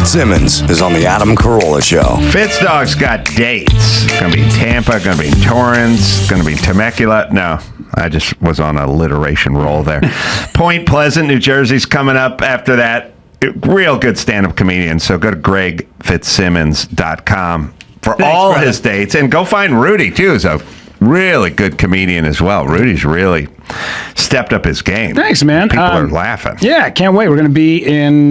Fitzsimmons is on the Adam Carolla Show. Fitzdog's got dates. It's going to be Tampa, going to be Torrance, going to be Temecula. No, I just was on a alliteration roll there. Point Pleasant, New Jersey's coming up after that. Real good stand-up comedian. So go to GregFitzsimmons.com for all his dates. And go find Rudy, too. So really good comedian as well. Rudy's really stepped up his game. Thanks, man. People are laughing. Yeah, can't wait. We're going to be in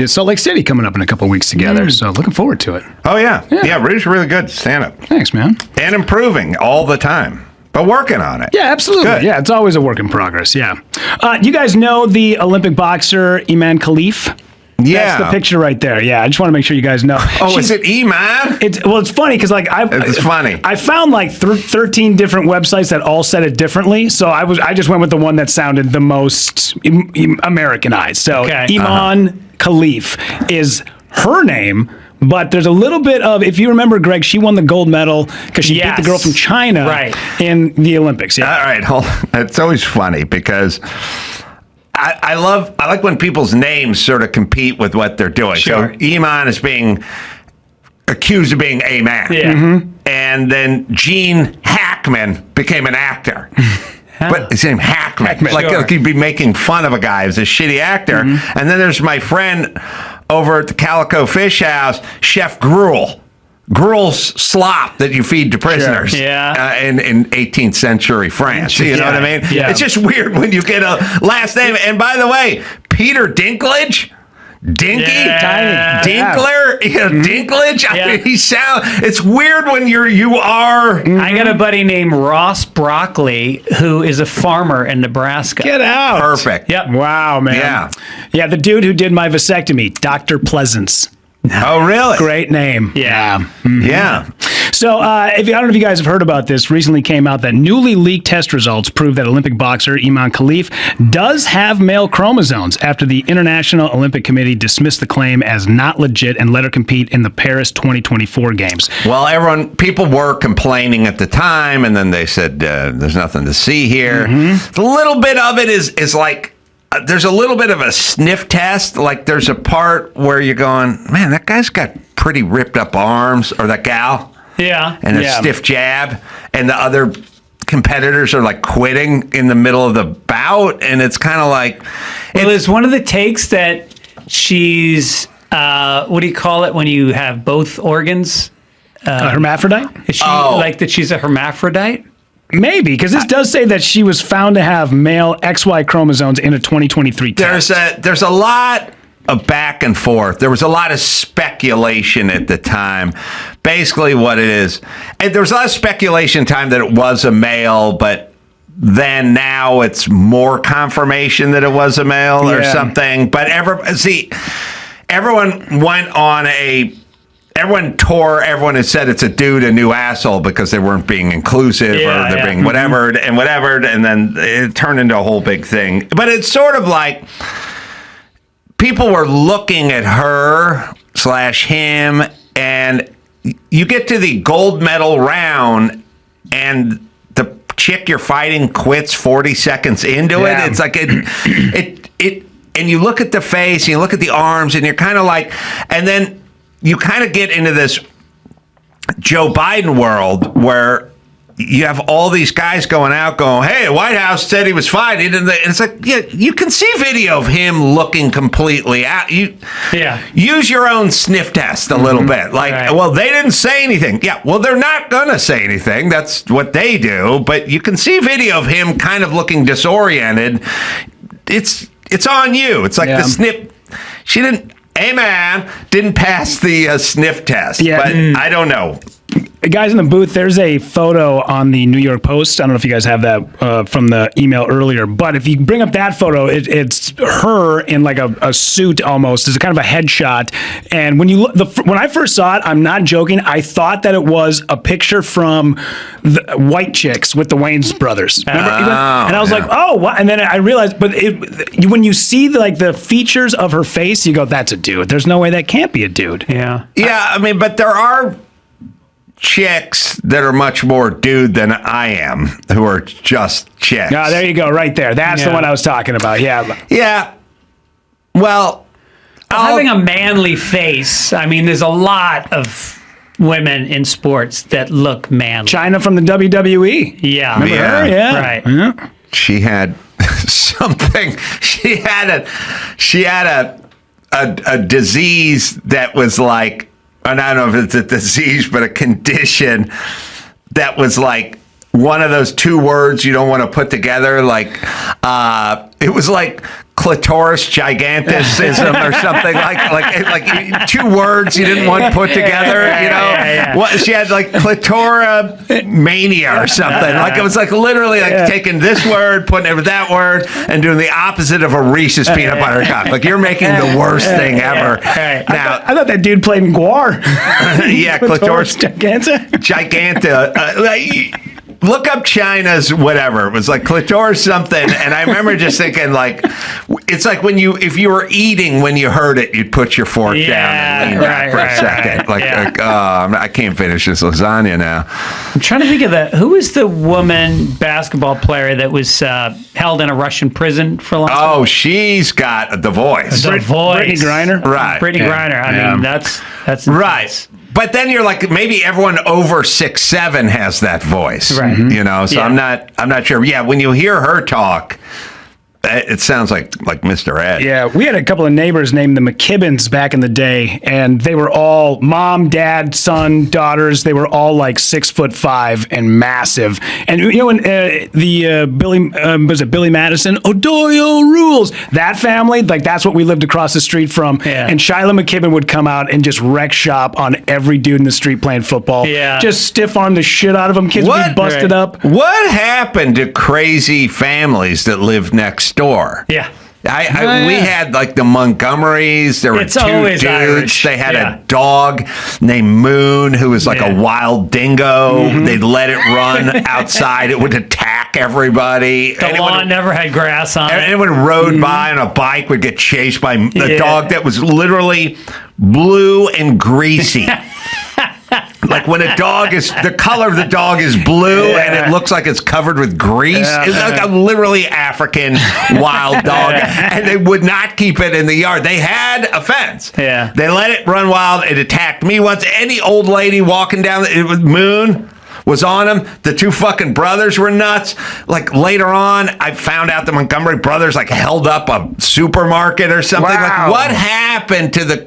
Salt Lake City coming up in a couple weeks together, so looking forward to it. Oh, yeah. Yeah, Rudy's really good stand-up. Thanks, man. And improving all the time. But working on it. Yeah, absolutely. Good. Yeah, it's always a work in progress, yeah. You guys know the Olympic boxer Imane Khelif? Yeah. That's the picture right there. Yeah, I just want to make sure you guys know. Oh, is it Imane? It's funny because it's funny. I found 13 different websites that all said it differently, so I just went with the one that sounded the most Americanized. So Imane Khelif is her name. But there's a little bit of, if you remember, Greg, she won the gold medal because she beat the girl from China in the Olympics. Yeah. All right, hold on. It's always funny because I like when people's names sort of compete with what they're doing. Sure. So Imane is being accused of being a man. Yeah. Mm-hmm. And then Gene Hackman became an actor. But his name Hackman. Like he'd be making fun of a guy who's a shitty actor. Mm-hmm. And then there's my friend over at the Calico Fish House, Chef Gruel. Gruel's slop that you feed to prisoners in 18th century France. You know what I mean? Yeah. It's just weird when you get a last name. And by the way, Peter Dinklage? Dinky, Dinkler, Dinklage. I mean, it's weird when you are. I got a buddy named Ross Broccoli who is a farmer in Nebraska. Get out. Perfect. Yep. Wow, man. Yeah, the dude who did my vasectomy, Dr. Pleasance. Oh, really? Great name. Yeah. Yeah. So, I don't know if you guys have heard about this. Recently came out that newly leaked test results prove that Olympic boxer Imane Khelif does have male chromosomes after the International Olympic Committee dismissed the claim as not legit and let her compete in the Paris 2024 games. Well, people were complaining at the time, and then they said, there's nothing to see here. A little bit of it is like, there's a little bit of a sniff test. Like there's a part where you're going, man, that guy's got pretty ripped up arms, or that gal. Yeah. And a stiff jab. And the other competitors are like quitting in the middle of the bout. And it's kind of like. Well, there's one of the takes that she's, what do you call it when you have both organs? Hermaphrodite? Is she like that she's a hermaphrodite? Maybe, because this does say that she was found to have male XY chromosomes in a 2023 test. There's a lot of back and forth. There was a lot of speculation at the time. Basically what it is, and there was a lot of speculation time that it was a male, but then now it's more confirmation that it was a male or something. But everyone went on everyone had said it's a dude, a new asshole, because they weren't being inclusive or they're being whatever, and then it turned into a whole big thing. But it's sort of like people were looking at her / him, and you get to the gold medal round, and the chick you're fighting quits 40 seconds into it. It's like it, and you look at the face, and you look at the arms, and you're kind of like, and then you kind of get into this Joe Biden world where you have all these guys going, hey, the White House said he was fine. And it's like, you can see video of him looking completely out. Use your own sniff test a little bit. Like, well, they didn't say anything. Yeah, well, they're not going to say anything. That's what they do. But you can see video of him kind of looking disoriented. It's on you. It's like the sniff. She didn't pass the sniff test. Yeah. But I don't know. Guys in the booth, there's a photo on the New York Post. I don't know if you guys have that from the email earlier, but if you bring up that photo, it's her in like a suit almost. It's kind of a headshot. And when when I first saw it, I'm not joking, I thought that it was a picture from the White Chicks with the Wayans brothers. Remember? And I was like, oh, what? And then I realized, but when you see the features of her face, you go, that's a dude. There's no way that can't be a dude. Yeah. Yeah, I mean, but there are chicks that are much more dude than I am, who are just chicks. Ah, there you go, right there. That's the one I was talking about. Yeah. Yeah. Well, having a manly face. I mean, there's a lot of women in sports that look manly. China from the WWE. Yeah. Remember her? Yeah. Right. Yeah. She had something. She had a disease that was like, and I don't know if it's a disease, but a condition that was like one of those two words you don't want to put together. Like, it was like clitoris gigantism or something like two words you didn't want put together. You know, What, she had like clitoromania or something. Like it was like literally like taking this word, putting it with that word, and doing the opposite of a Reese's peanut butter cup. Like you're making the worst thing ever. Now, I thought that dude played in Guar. yeah, clitoris giganta. Look up China's whatever. It was like clitoris something, and I remember just thinking like, it's like if you were eating when you heard it, you'd put your fork down and lean back for a second. I can't finish this lasagna now. I'm trying to think of who was the woman basketball player that was held in a Russian prison for a long time? Oh, she's got the voice. The voice. Brittany Griner. Right. Brittany Griner. I mean, that's right. But then you're like, maybe everyone over 6'7" has that voice, right? You know. So I'm not sure. Yeah, when you hear her talk, it sounds like Mr. Ed. Yeah, we had a couple of neighbors named the McKibbins back in the day, and they were all mom, dad, son, daughters. They were all like 6'5" and massive. And you know, when Billy Madison, Odoyo rules. That family, like that's what we lived across the street from. Yeah. And Shiloh McKibbin would come out and just wreck shop on every dude in the street playing football. Yeah, just stiff arm the shit out of them. Kids would be busted up. What happened to crazy families that lived next door? Yeah. We had like the Montgomerys. There were It's two always dudes. Irish. They had a dog named Moon who was like a wild dingo. They'd let it run outside. It would attack everybody. The lawn never had grass on it. Anyone rode by on a bike would get chased by a dog that was literally blue and greasy. Like when a dog is, the color of the dog is blue and it looks like it's covered with grease. It's like a literally African wild dog. And they would not keep it in the yard. They had a fence. Yeah. They let it run wild. It attacked me once. Any old lady walking down, it was Moon was on him. The two fucking brothers were nuts. Like later on, I found out the Montgomery brothers like held up a supermarket or something. Wow. Like what happened to the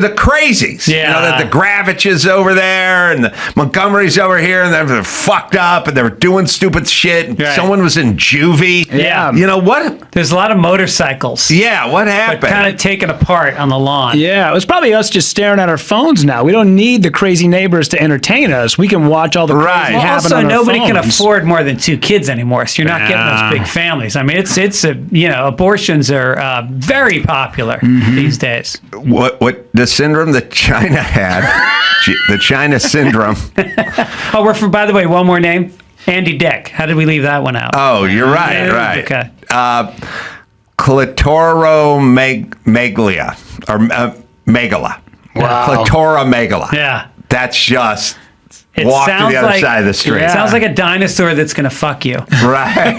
crazies? Yeah. You know, that the Graviches over there and the Montgomerys over here, and they're fucked up and they were doing stupid shit. Right. Someone was in juvie. Yeah. You know what? There's a lot of motorcycles. Yeah, what happened? Kind of taken apart on the lawn. Yeah, it was probably us just staring at our phones now. We don't need the crazy neighbors to entertain us. We can watch all the crazy Right. Well, happen also, on our nobody can phones. afford more than 2 kids anymore, so you're not getting those big families. I mean, abortions are very popular these days. What the syndrome that China had, the China syndrome. Oh, by the way, one more name. Andy Dick. How did we leave that one out? Oh, you're right, right. Okay. Clitoromeglia or megala. Wow. Clitoromegala. Yeah. That's just It walk to sounds the other like- side of the street. It sounds like a dinosaur that's going to fuck you. Right.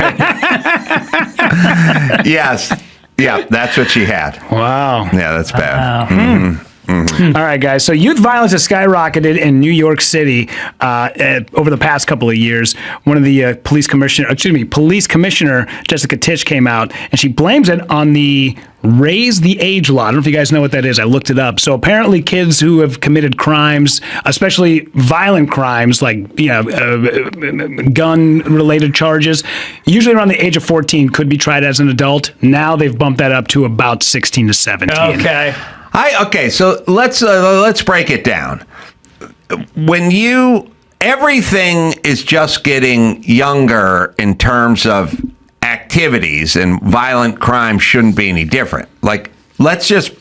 Yes. Yeah, that's what she had. Wow. Yeah, that's bad. All right, guys. So youth violence has skyrocketed in New York City over the past couple of years. One of the police commissioner Jessica Tisch came out, and she blames it on the raise the age law. I don't know if you guys know what that is. I looked it up. So apparently, kids who have committed crimes, especially violent crimes like gun-related charges, usually around the age of 14, could be tried as an adult. Now they've bumped that up to about 16 to 17. Okay. Okay, so let's break it down. Everything is just getting younger in terms of activities, and violent crime shouldn't be any different. Like, let's just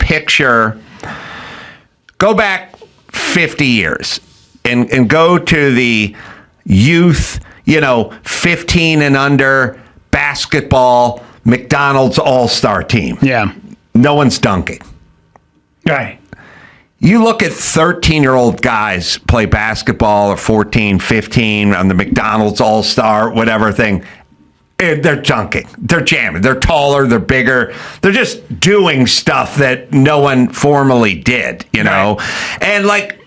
go back 50 years and go to the youth, 15 and under basketball McDonald's All-Star team. Yeah. No one's dunking. Right. You look at 13-year-old guys play basketball, or 14, 15 on the McDonald's All-Star, whatever thing. They're dunking. They're jamming. They're taller. They're bigger. They're just doing stuff that no one formally did, you know? And like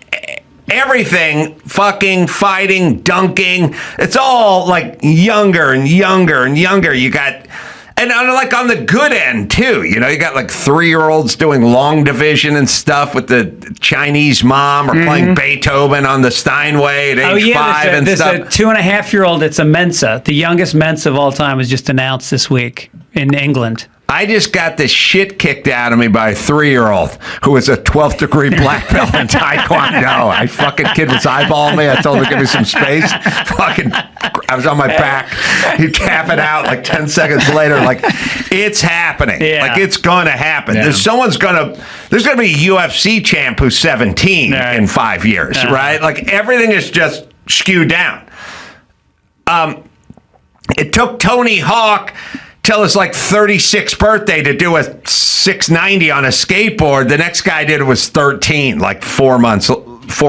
everything, fucking, fighting, dunking, it's all like younger and younger and younger. You got... And like on the good end too, you know, you got like 3-year-olds doing long division and stuff with the Chinese mom, or playing Beethoven on the Steinway at age 5 and stuff. There's a 2.5-year-old. It's a Mensa. The youngest Mensa of all time was just announced this week in England. I just got the shit kicked out of me by a 3-year-old who was a 12th degree black belt in Taekwondo. I fucking kid was eyeballing me. I told him to give me some space. Fucking, I was on my back. He'd tap it out like 10 seconds later. Like, it's happening. Yeah. Like, it's going to happen. Yeah. There's going to be a UFC champ who's 17 in 5 years, right? Like, everything is just skewed down. It took Tony Hawk till his like 36th birthday to do a 690 on a skateboard. The next guy did it was 13, like 4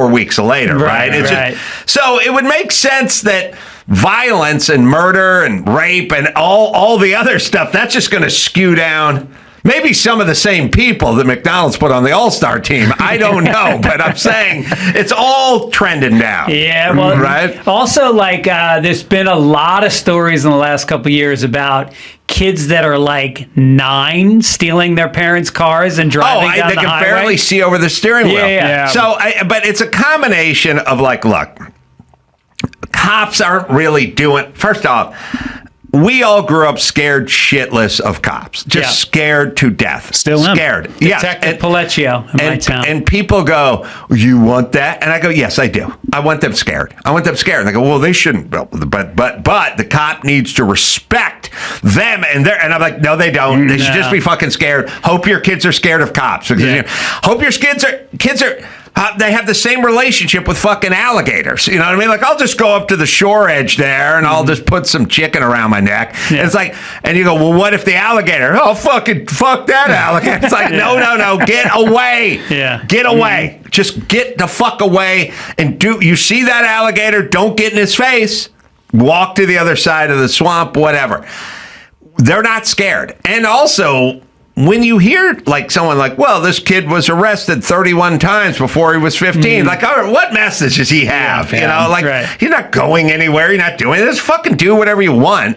weeks later, right? It's just, so it would make sense that violence and murder and rape and all the other stuff, that's just going to skew down. Maybe some of the same people that McDonald's put on the All-Star team. I don't know, but I'm saying it's all trending down. Yeah, well, right? Also, like, there's been a lot of stories in the last couple of years about kids that are like 9 stealing their parents' cars and driving down they the can highway. barely see over the steering wheel. Yeah. So, but it's a combination of like, look, cops aren't really doing. First off, we all grew up scared shitless of cops, just scared to death. Still am. Scared. Detective Palecchio in my town. And people go, you want that? And I go, yes, I do. I want them scared. And they go, well, they shouldn't. But the cop needs to respect them and I'm like, no, they don't. They should just be fucking scared. Hope your kids are scared of cops. Because, you know, hope your kids are. They have the same relationship with fucking alligators. You know what I mean? Like, I'll just go up to the shore edge there and I'll just put some chicken around my neck. Yeah. It's like, and you go, well, what if the alligator? Oh, fuck that alligator. It's like, no, get away. Yeah. Get away. Just get the fuck away and you see that alligator, don't get in his face. Walk to the other side of the swamp, whatever. They're not scared. And also, when you hear like someone like, well, this kid was arrested 31 times before he was 15, like, all right, what message does he have? You know, like, you're not going anywhere. You're not doing this. Fucking do whatever you want.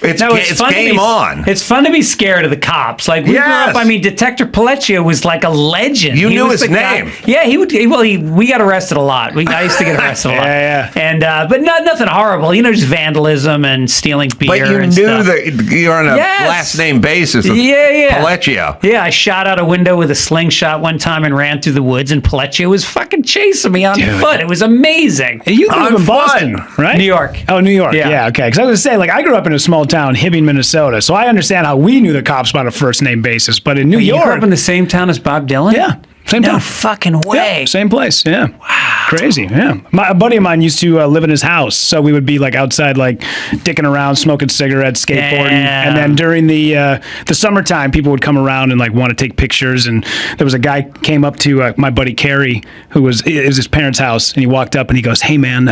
It's game on. It's fun to be scared of the cops. Like, we grew up, I mean, Detective Palecchio was like a legend. You knew his name. Yeah, we got arrested a lot. I used to get arrested a lot. And, but nothing horrible. You know, just vandalism and stealing beer. But you knew that you're on a last name basis of Palecchio. Yeah, I shot out a window with a slingshot one time and ran through the woods, and Palecchio was fucking chasing me on foot. It was amazing. And you grew up in Boston, right? New York. Oh, New York. Yeah, okay. Because I was going to say, like, I grew up in a small town, Hibbing, Minnesota, so I understand how we knew the cops on a first name basis. But in New York, you grew up in the same town as Bob Dylan? Yeah. Same no town. Fucking way. Yeah, same place. Yeah. Wow. Crazy. Yeah. A buddy of mine used to live in his house, so we would be like outside, like dicking around, smoking cigarettes, skateboarding, and then during the summertime, people would come around and like want to take pictures. And there was a guy came up to my buddy Carrie, it was his parents' house, and he walked up and he goes, "Hey man,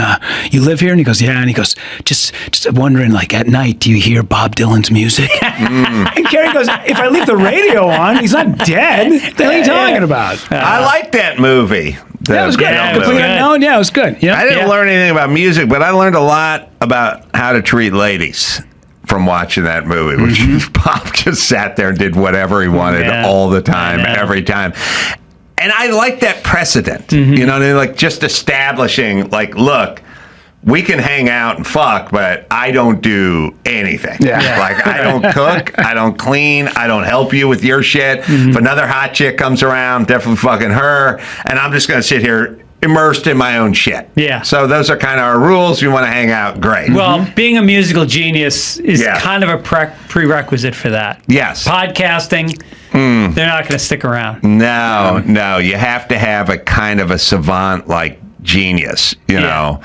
you live here?" And he goes, "Yeah." And he goes, "Just wondering, like at night, do you hear Bob Dylan's music?" And Carrie goes, "If I leave the radio on, he's not dead. What the hell are you talking about?" I like that movie. That was good. Completely Unknown. Yeah, it was good. Yeah. I didn't learn anything about music, but I learned a lot about how to treat ladies from watching that movie. Which Bob just sat there and did whatever he wanted all the time, every time. And I like that precedent. You know what I mean? Like just establishing, like, look, we can hang out and fuck, but I don't do anything. Like, I don't cook, I don't clean, I don't help you with your shit. If another hot chick comes around, definitely fucking her, and I'm just going to sit here immersed in my own shit. Yeah. So those are kind of our rules. You want to hang out, great. Well, being a musical genius is kind of a prerequisite for that. Yes. Podcasting, they're not going to stick around. No. You have to have a kind of a savant-like genius, you know.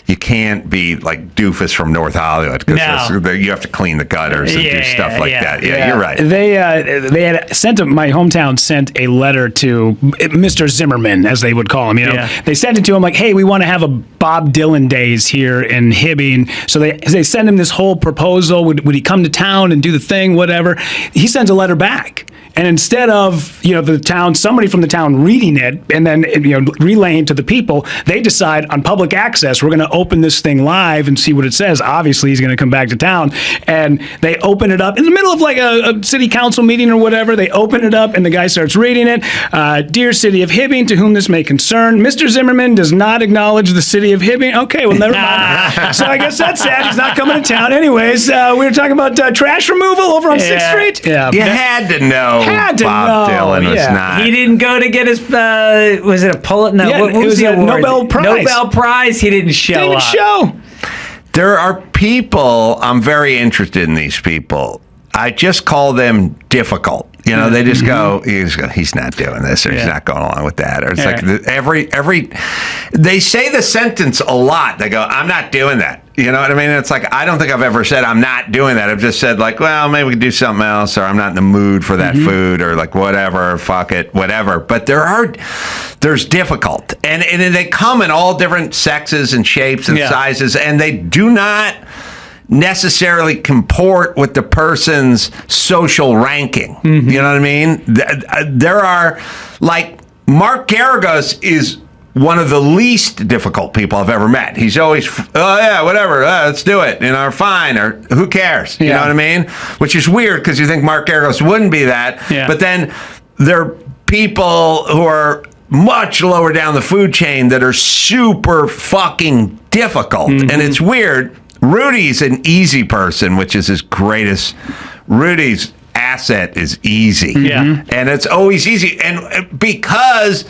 you can't be like doofus from North Hollywood because you have to clean the gutters and do stuff like that. Yeah, you're right. They had sent my hometown sent a letter to Mr. Zimmerman, as they would call him. They sent it to him like, hey, we want to have a Bob Dylan days here in Hibbing. So they send him this whole proposal. Would he come to town and do the thing, whatever? He sends a letter back. And instead of somebody from the town reading it and then relaying to the people, they decide on public access, we're going to open this thing live and see what it says. Obviously, he's going to come back to town, and they open it up in the middle of like a city council meeting or whatever. They open it up, and the guy starts reading it. Dear City of Hibbing, to whom this may concern, Mr. Zimmerman does not acknowledge the City of Hibbing. Okay, well, never mind. So I guess that's sad. He's not coming to town. Anyways, we were talking about trash removal over on 6th Street. Yeah, you had to know. Bob Dylan was not. He didn't go to get his. Was it a Pulitzer? No, what was the award? Nobel Prize. Nobel Prize. He didn't show up. There are people. I'm very interested in these people. I just call them difficult. They just go, he's not doing this, or he's not going along with that. Or it's like every, they say the sentence a lot. They go, I'm not doing that. You know what I mean? It's like, I don't think I've ever said I'm not doing that. I've just said like, well, maybe we could do something else, or I'm not in the mood for that food, or like whatever, fuck it, whatever. But there's difficult. And they come in all different sexes and shapes and sizes, and they do not necessarily comport with the person's social ranking. You know what I mean? There are, like, Mark Garagos is one of the least difficult people I've ever met. He's always, oh yeah, whatever, let's do it, or fine, or who cares? You know what I mean? Which is weird because you think Mark Garagos wouldn't be that, but then there are people who are much lower down the food chain that are super fucking difficult, and it's weird. Rudy's an easy person, which is his greatest. Rudy's asset is easy. And it's always easy. And because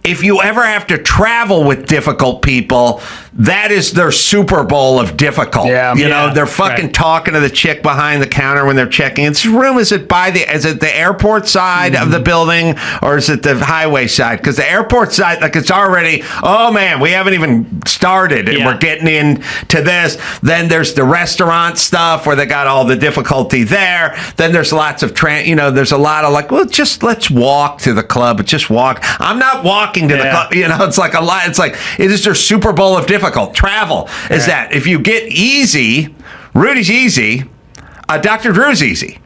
if you ever have to travel with difficult people, that is their Super Bowl of difficult. They're fucking talking to the chick behind the counter when they're checking. This room, is it the airport side of the building, or is it the highway side? Because the airport side, like, it's already, oh man, we haven't even started and we're getting into this. Then there's the restaurant stuff where they got all the difficulty there. Then there's lots of there's a lot of like, well, just let's walk to the club. Just walk. I'm not walking to the club. It's like a lot. It's like, it is their Super Bowl of difficult. Travel is that. If you get easy, Rudy's easy, Dr. Drew's easy.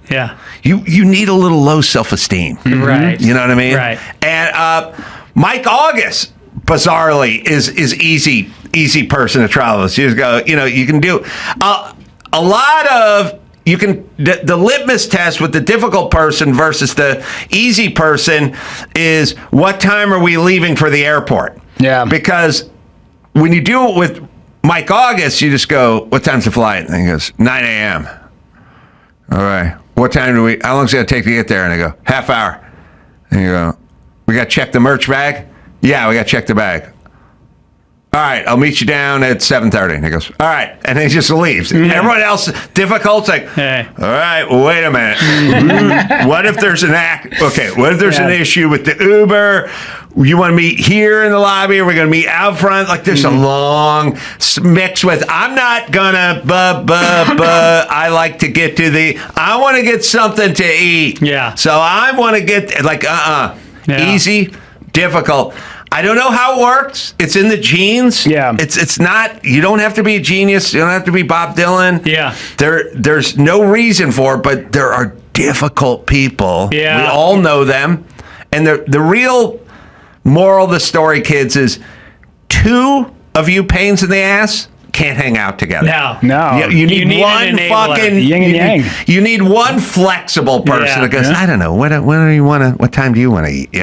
You need a little low self-esteem. Right. You know what I mean? Right. And Mike August, bizarrely, is easy person to travel with. You just go, you can do a lot of. You can the litmus test with the difficult person versus the easy person is, what time are we leaving for the airport? Because when you do it with Mike August, you just go, what time's the flight? And he goes, 9 a.m. All right. What time how long is it going to take to get there? And I go, half hour. And you go, we got to check the merch bag? Yeah, we got to check the bag. All right, I'll meet you down at 7:30. And he goes, all right. And he just leaves. Everyone else, difficult, like, all right, wait a minute. What if there's what if there's an issue with the Uber? You want to meet here in the lobby, or we're going to meet out front? Like, there's a long mix with, I'm not going to, I like to get to I want to get something to eat. So I want to get, like, easy, difficult. I don't know how it works. It's in the genes. It's not, you don't have to be a genius. You don't have to be Bob Dylan. There's no reason for it, but there are difficult people. We all know them. And the real moral of the story, kids, is two of you pains in the ass can't hang out together. No. You need one fucking yin and yang. You need one flexible person that goes, I don't know, what time do you want to eat?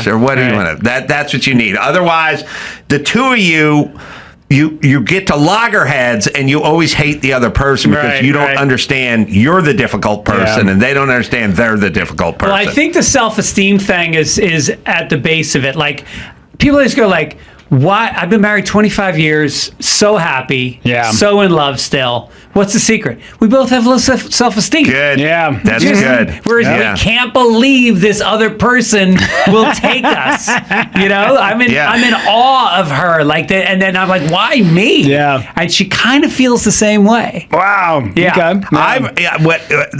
Or what do you want to? That's what you need. Otherwise, the two of you get to loggerheads, and you always hate the other person because you don't understand you're the difficult person, and they don't understand they're the difficult person. Well, I think the self-esteem thing is at the base of it. Like, people just go like, Why? I've been married 25 years, so happy, so in love still. What's the secret? We both have low self-esteem. Good. Yeah. That's good. Whereas we can't believe this other person will take us. You know, I'm in awe of her. Like that, and then I'm like, why me? Yeah. And she kind of feels the same way. Wow. Yeah. Okay.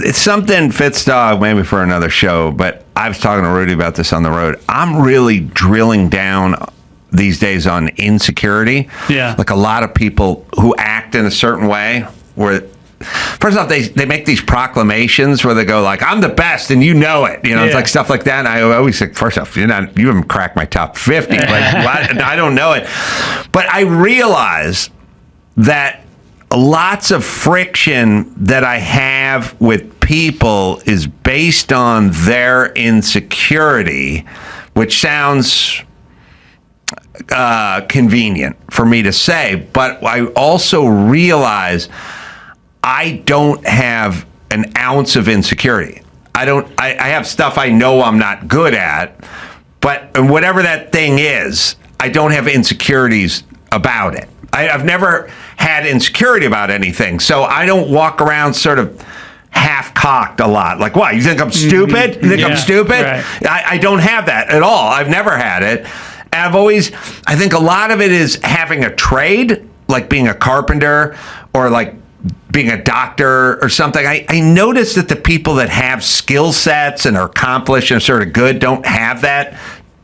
It's something Fitzdog maybe for another show, but I was talking to Rudy about this on the road. I'm really drilling down these days on insecurity. Yeah. Like a lot of people who act in a certain way where first off, they make these proclamations where they go like, I'm the best and you know it. You know, it's like stuff like that. And I always think, first off, you haven't cracked my top 50. Like, I don't know it. But I realize that lots of friction that I have with people is based on their insecurity, which sounds convenient for me to say, but I also realize I don't have an ounce of insecurity. I have stuff I know I'm not good at, but whatever that thing is, I don't have insecurities about it. I've never had insecurity about anything, so I don't walk around sort of half-cocked a lot. Like, what, you think I'm stupid? You think I'm stupid? Right. I don't have that at all. I've never had it. I think a lot of it is having a trade, like being a carpenter or like being a doctor or something. I notice that the people that have skill sets and are accomplished and sort of good don't have that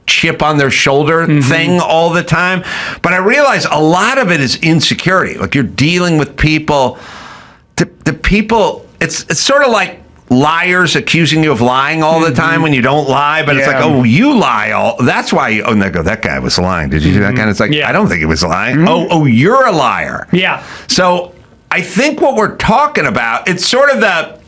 chip on their shoulder thing all the time. But I realize a lot of it is insecurity. Like you're dealing with people, the people, it's sort of like liars accusing you of lying all the time when you don't lie, but it's like, oh, you lie that's why and they go, that guy was lying. Did you do that kind of? It's like, I don't think he was lying. Oh, you're a liar. Yeah. So I think what we're talking about, it's sort of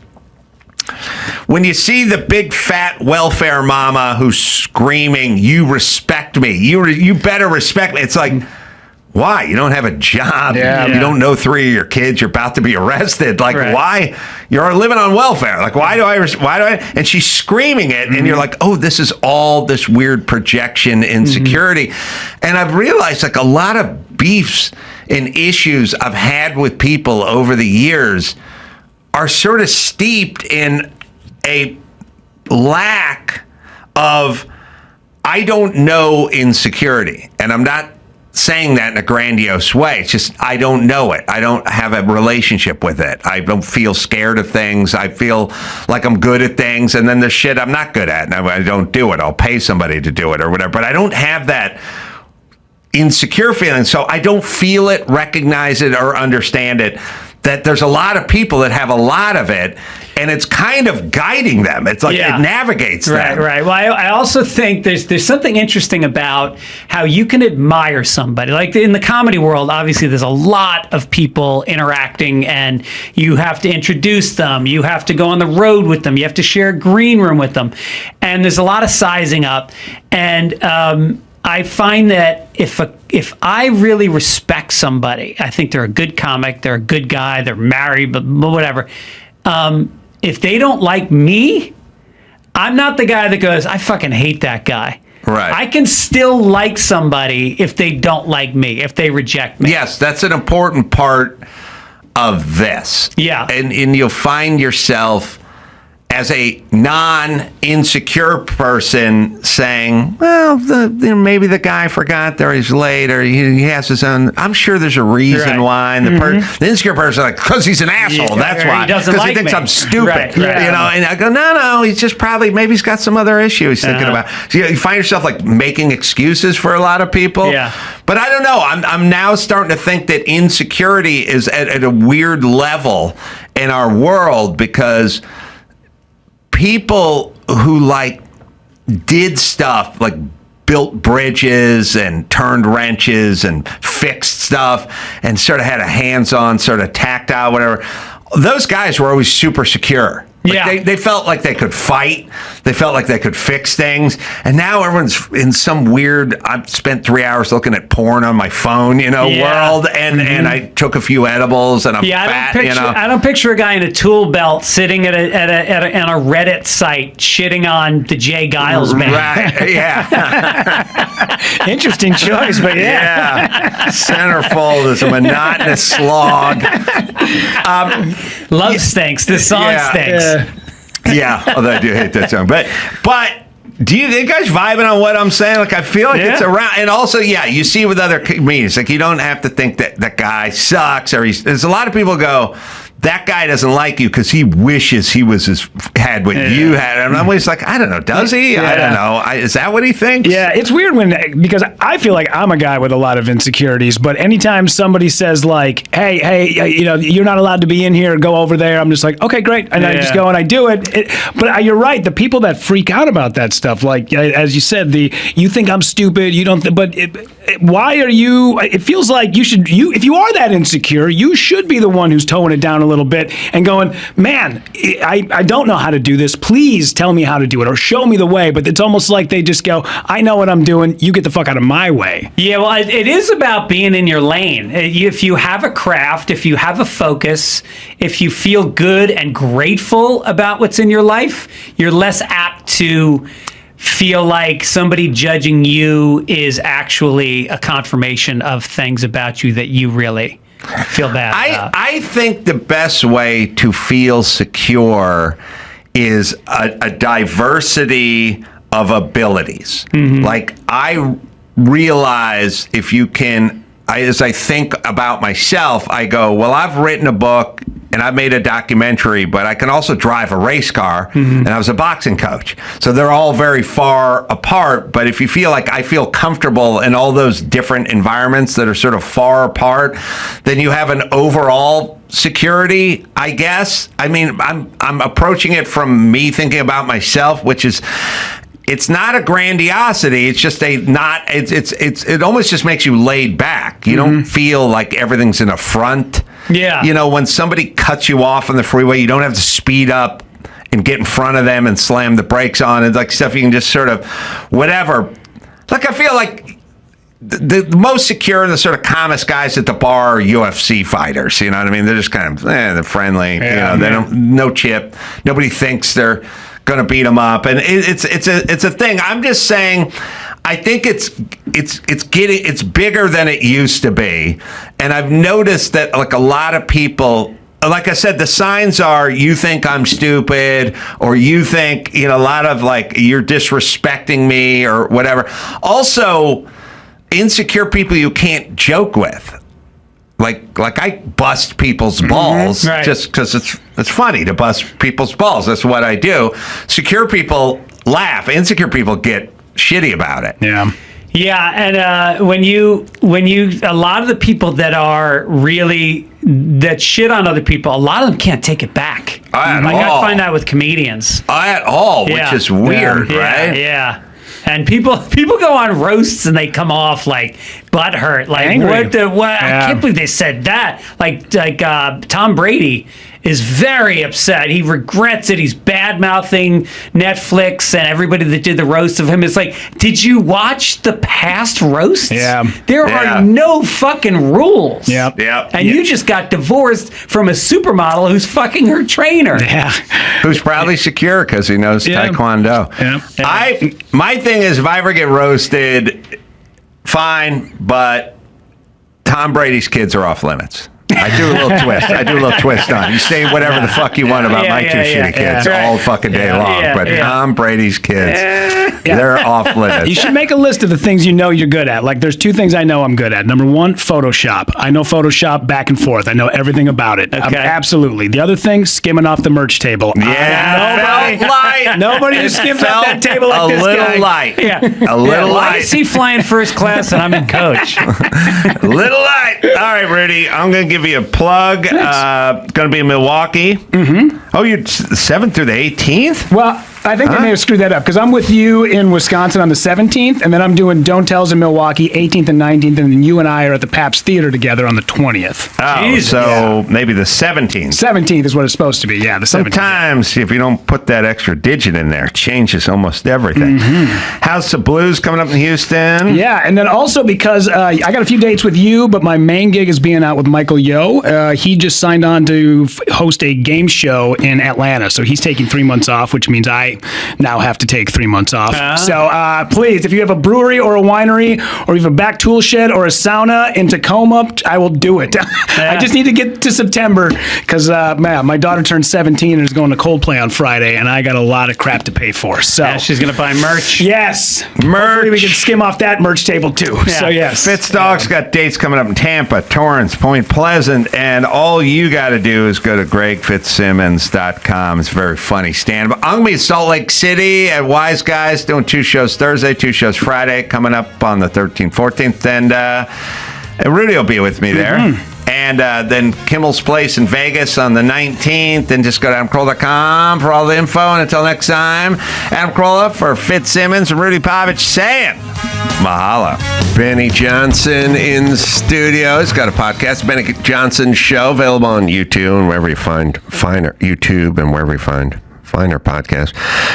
when you see the big fat welfare mama who's screaming, you respect me, you better respect me. It's like, why? You don't have a job. You don't know 3 of your kids. You're about to be arrested. Like, why? You're living on welfare. Like, why do I? And she's screaming it, and you're like, oh, this is all this weird projection insecurity. And I've realized like a lot of beefs and issues I've had with people over the years are sort of steeped in a lack of, I don't know, insecurity. And I'm not saying that in a grandiose way. It's just, I don't know it. I don't have a relationship with it. I don't feel scared of things. I feel like I'm good at things, and then there's shit I'm not good at, and I don't do it. I'll pay somebody to do it or whatever. But I don't have that insecure feeling, so I don't feel it, recognize it, or understand it. That there's a lot of people that have a lot of it, and it's kind of guiding them. It's like it navigates them. Right. Well, I also think there's something interesting about how you can admire somebody. Like in the comedy world, obviously there's a lot of people interacting, and you have to introduce them. You have to go on the road with them. You have to share a green room with them. And there's a lot of sizing up. And I find that if I really respect somebody, I think they're a good comic, they're a good guy, they're married, but whatever. If they don't like me, I'm not the guy that goes, I fucking hate that guy. Right. I can still like somebody if they don't like me, if they reject me. Yes, that's an important part of this. Yeah. And you'll find yourself as a non-insecure person saying, well, maybe the guy forgot or he's late or he has his own. I'm sure there's a reason why. And the insecure person is like, because he's an asshole. That's why. Because he thinks I'm stupid. You know, and I go, no, he's just maybe he's got some other issue he's thinking about. So you find yourself like making excuses for a lot of people. Yeah. But I don't know. I'm now starting to think that insecurity is at a weird level in our world because people who like did stuff like built bridges and turned wrenches and fixed stuff and sort of had a hands-on sort of tactile whatever, those guys were always super secure. Like Yeah. they felt like they could fight. They felt like they could fix things. And now everyone's in some weird, I've spent 3 hours looking at porn on my phone, world. And I took a few edibles and I'm fat, I don't picture a guy in a tool belt sitting at a Reddit site shitting on the Jay Giles band. Right, yeah. Interesting choice, but Yeah. Centerfold is a monotonous slog. Love stinks. This song stinks. Yeah, although I do hate that song. But do you guys vibing on what I'm saying? Like, I feel like it's around. And also, you see with other comedians, like, you don't have to think that that guy sucks. Or there's a lot of people go, that guy doesn't like you because he wishes he had what you had. And I'm always like, I don't know, does he? I don't know. Is that what he thinks? Yeah, it's weird because I feel like I'm a guy with a lot of insecurities, but anytime somebody says like, hey, you're not allowed to be in here, go over there, I'm just like, okay, great. And I just go and I do it. But you're right, the people that freak out about that stuff, like, as you said, you think I'm stupid, you don't, why are you, it feels like if you are that insecure, you should be the one who's towing it down a little bit and going, man, I don't know how to do this. Please tell me how to do it or show me the way. But it's almost like they just go, I know what I'm doing. You get the fuck out of my way. Yeah, well, it is about being in your lane. If you have a craft, if you have a focus, if you feel good and grateful about what's in your life, you're less apt to feel like somebody judging you is actually a confirmation of things about you that you really feel bad about. I think the best way to feel secure is a diversity of abilities. Like, I realize if you can, as I think about myself, I go, well, I've written a book and I've made a documentary, but I can also drive a race car, and I was a boxing coach. So they're all very far apart, but if you feel like I feel comfortable in all those different environments that are sort of far apart, then you have an overall security, I guess. I mean, I'm approaching it from me thinking about myself, which is, it's not a grandiosity. It's just it almost just makes you laid back. You don't feel like everything's an affront. Yeah. When somebody cuts you off on the freeway, you don't have to speed up and get in front of them and slam the brakes on and like stuff. You can just sort of whatever. Like, I feel like the most secure and the sort of calmest guys at the bar are UFC fighters. You know what I mean? They're just kind of they're friendly. Yeah, they don't, no chip. Nobody thinks they're going to beat them up, and it's a thing. I'm just saying, I think it's bigger than it used to be, and I've noticed that like a lot of people, like I said, the signs are you think I'm stupid, or you think a lot of like you're disrespecting me or whatever. Also, insecure people you can't joke with. Like I bust people's balls just because it's funny to bust people's balls. That's what I do. Secure people laugh. Insecure people get shitty about it. Yeah, and when you a lot of the people that shit on other people, a lot of them can't take it back. I find that with comedians. At all, which is weird, right? Yeah. And people go on roasts and they come off like butthurt, like angry. What? I can't believe they said that. Like Tom Brady is very upset. He regrets it. He's bad mouthing Netflix and everybody that did the roast of him. It's like, did you watch the past roasts? Yeah. There are no fucking rules. Yeah. And you just got divorced from a supermodel who's fucking her trainer. Yeah. Who's probably secure because he knows Taekwondo. Yeah. My thing is, if I ever get roasted, fine, but Tom Brady's kids are off limits. I do a little twist on it. You say whatever the fuck you want about my two shitty kids all fucking day long, but Tom Brady's kids, they're off limits. You should make a list of the things you know you're good at. Like, there's two things I know I'm good at. Number one, Photoshop. I know Photoshop back and forth. I know everything about it. Okay. Absolutely. The other thing, skimming off the merch table. Nobody who skims off that table like this guy. A little light. Why is he flying first class and I'm in coach? A little light. All right, Rudy, I'm going to give you a plug. Going to be in Milwaukee. Oh, you're 7th through the 18th? Well, I think they may have screwed that up because I'm with you in Wisconsin on the 17th, and then I'm doing Don't Tells in Milwaukee 18th and 19th, and then you and I are at the Pabst Theater together on the 20th. Oh, so maybe the 17th. 17th is what it's supposed to be. Yeah, the 17th. Sometimes if you don't put that extra digit in there, it changes almost everything. House of Blues coming up in Houston. Yeah, and then also because I got a few dates with you, but my main gig is being out with Michael Yo. He just signed on to host a game show in Atlanta, so he's taking 3 months off, which means I now have to take 3 months off. So please, if you have a brewery or a winery, or you have a back tool shed or a sauna in Tacoma, I will do it. I just need to get to September because my daughter turned 17 and is going to Coldplay on Friday, and I got a lot of crap to pay for. So she's going to buy merch. Yes. Merch. Hopefully we can skim off that merch table too. Yeah. So yes. Fitzdog's got dates coming up in Tampa, Torrance, Point Pleasant, and all you got to do is go to GregFitzsimmons.com. It's very funny stand-up. I'm going to be in Salt Lake City at Wise Guys doing 2 shows Thursday, 2 shows Friday, coming up on the 13th, 14th, and Rudy will be with me there. And then Kimmel's Place in Vegas on the 19th. And just go to adamcarolla.com for all the info. And until next time, Adam Carolla for Fitzsimmons and Rudy Pavich saying mahalo. Benny Johnson in studio. He's got a podcast, Benny Johnson Show, available on YouTube and wherever you find finer podcast.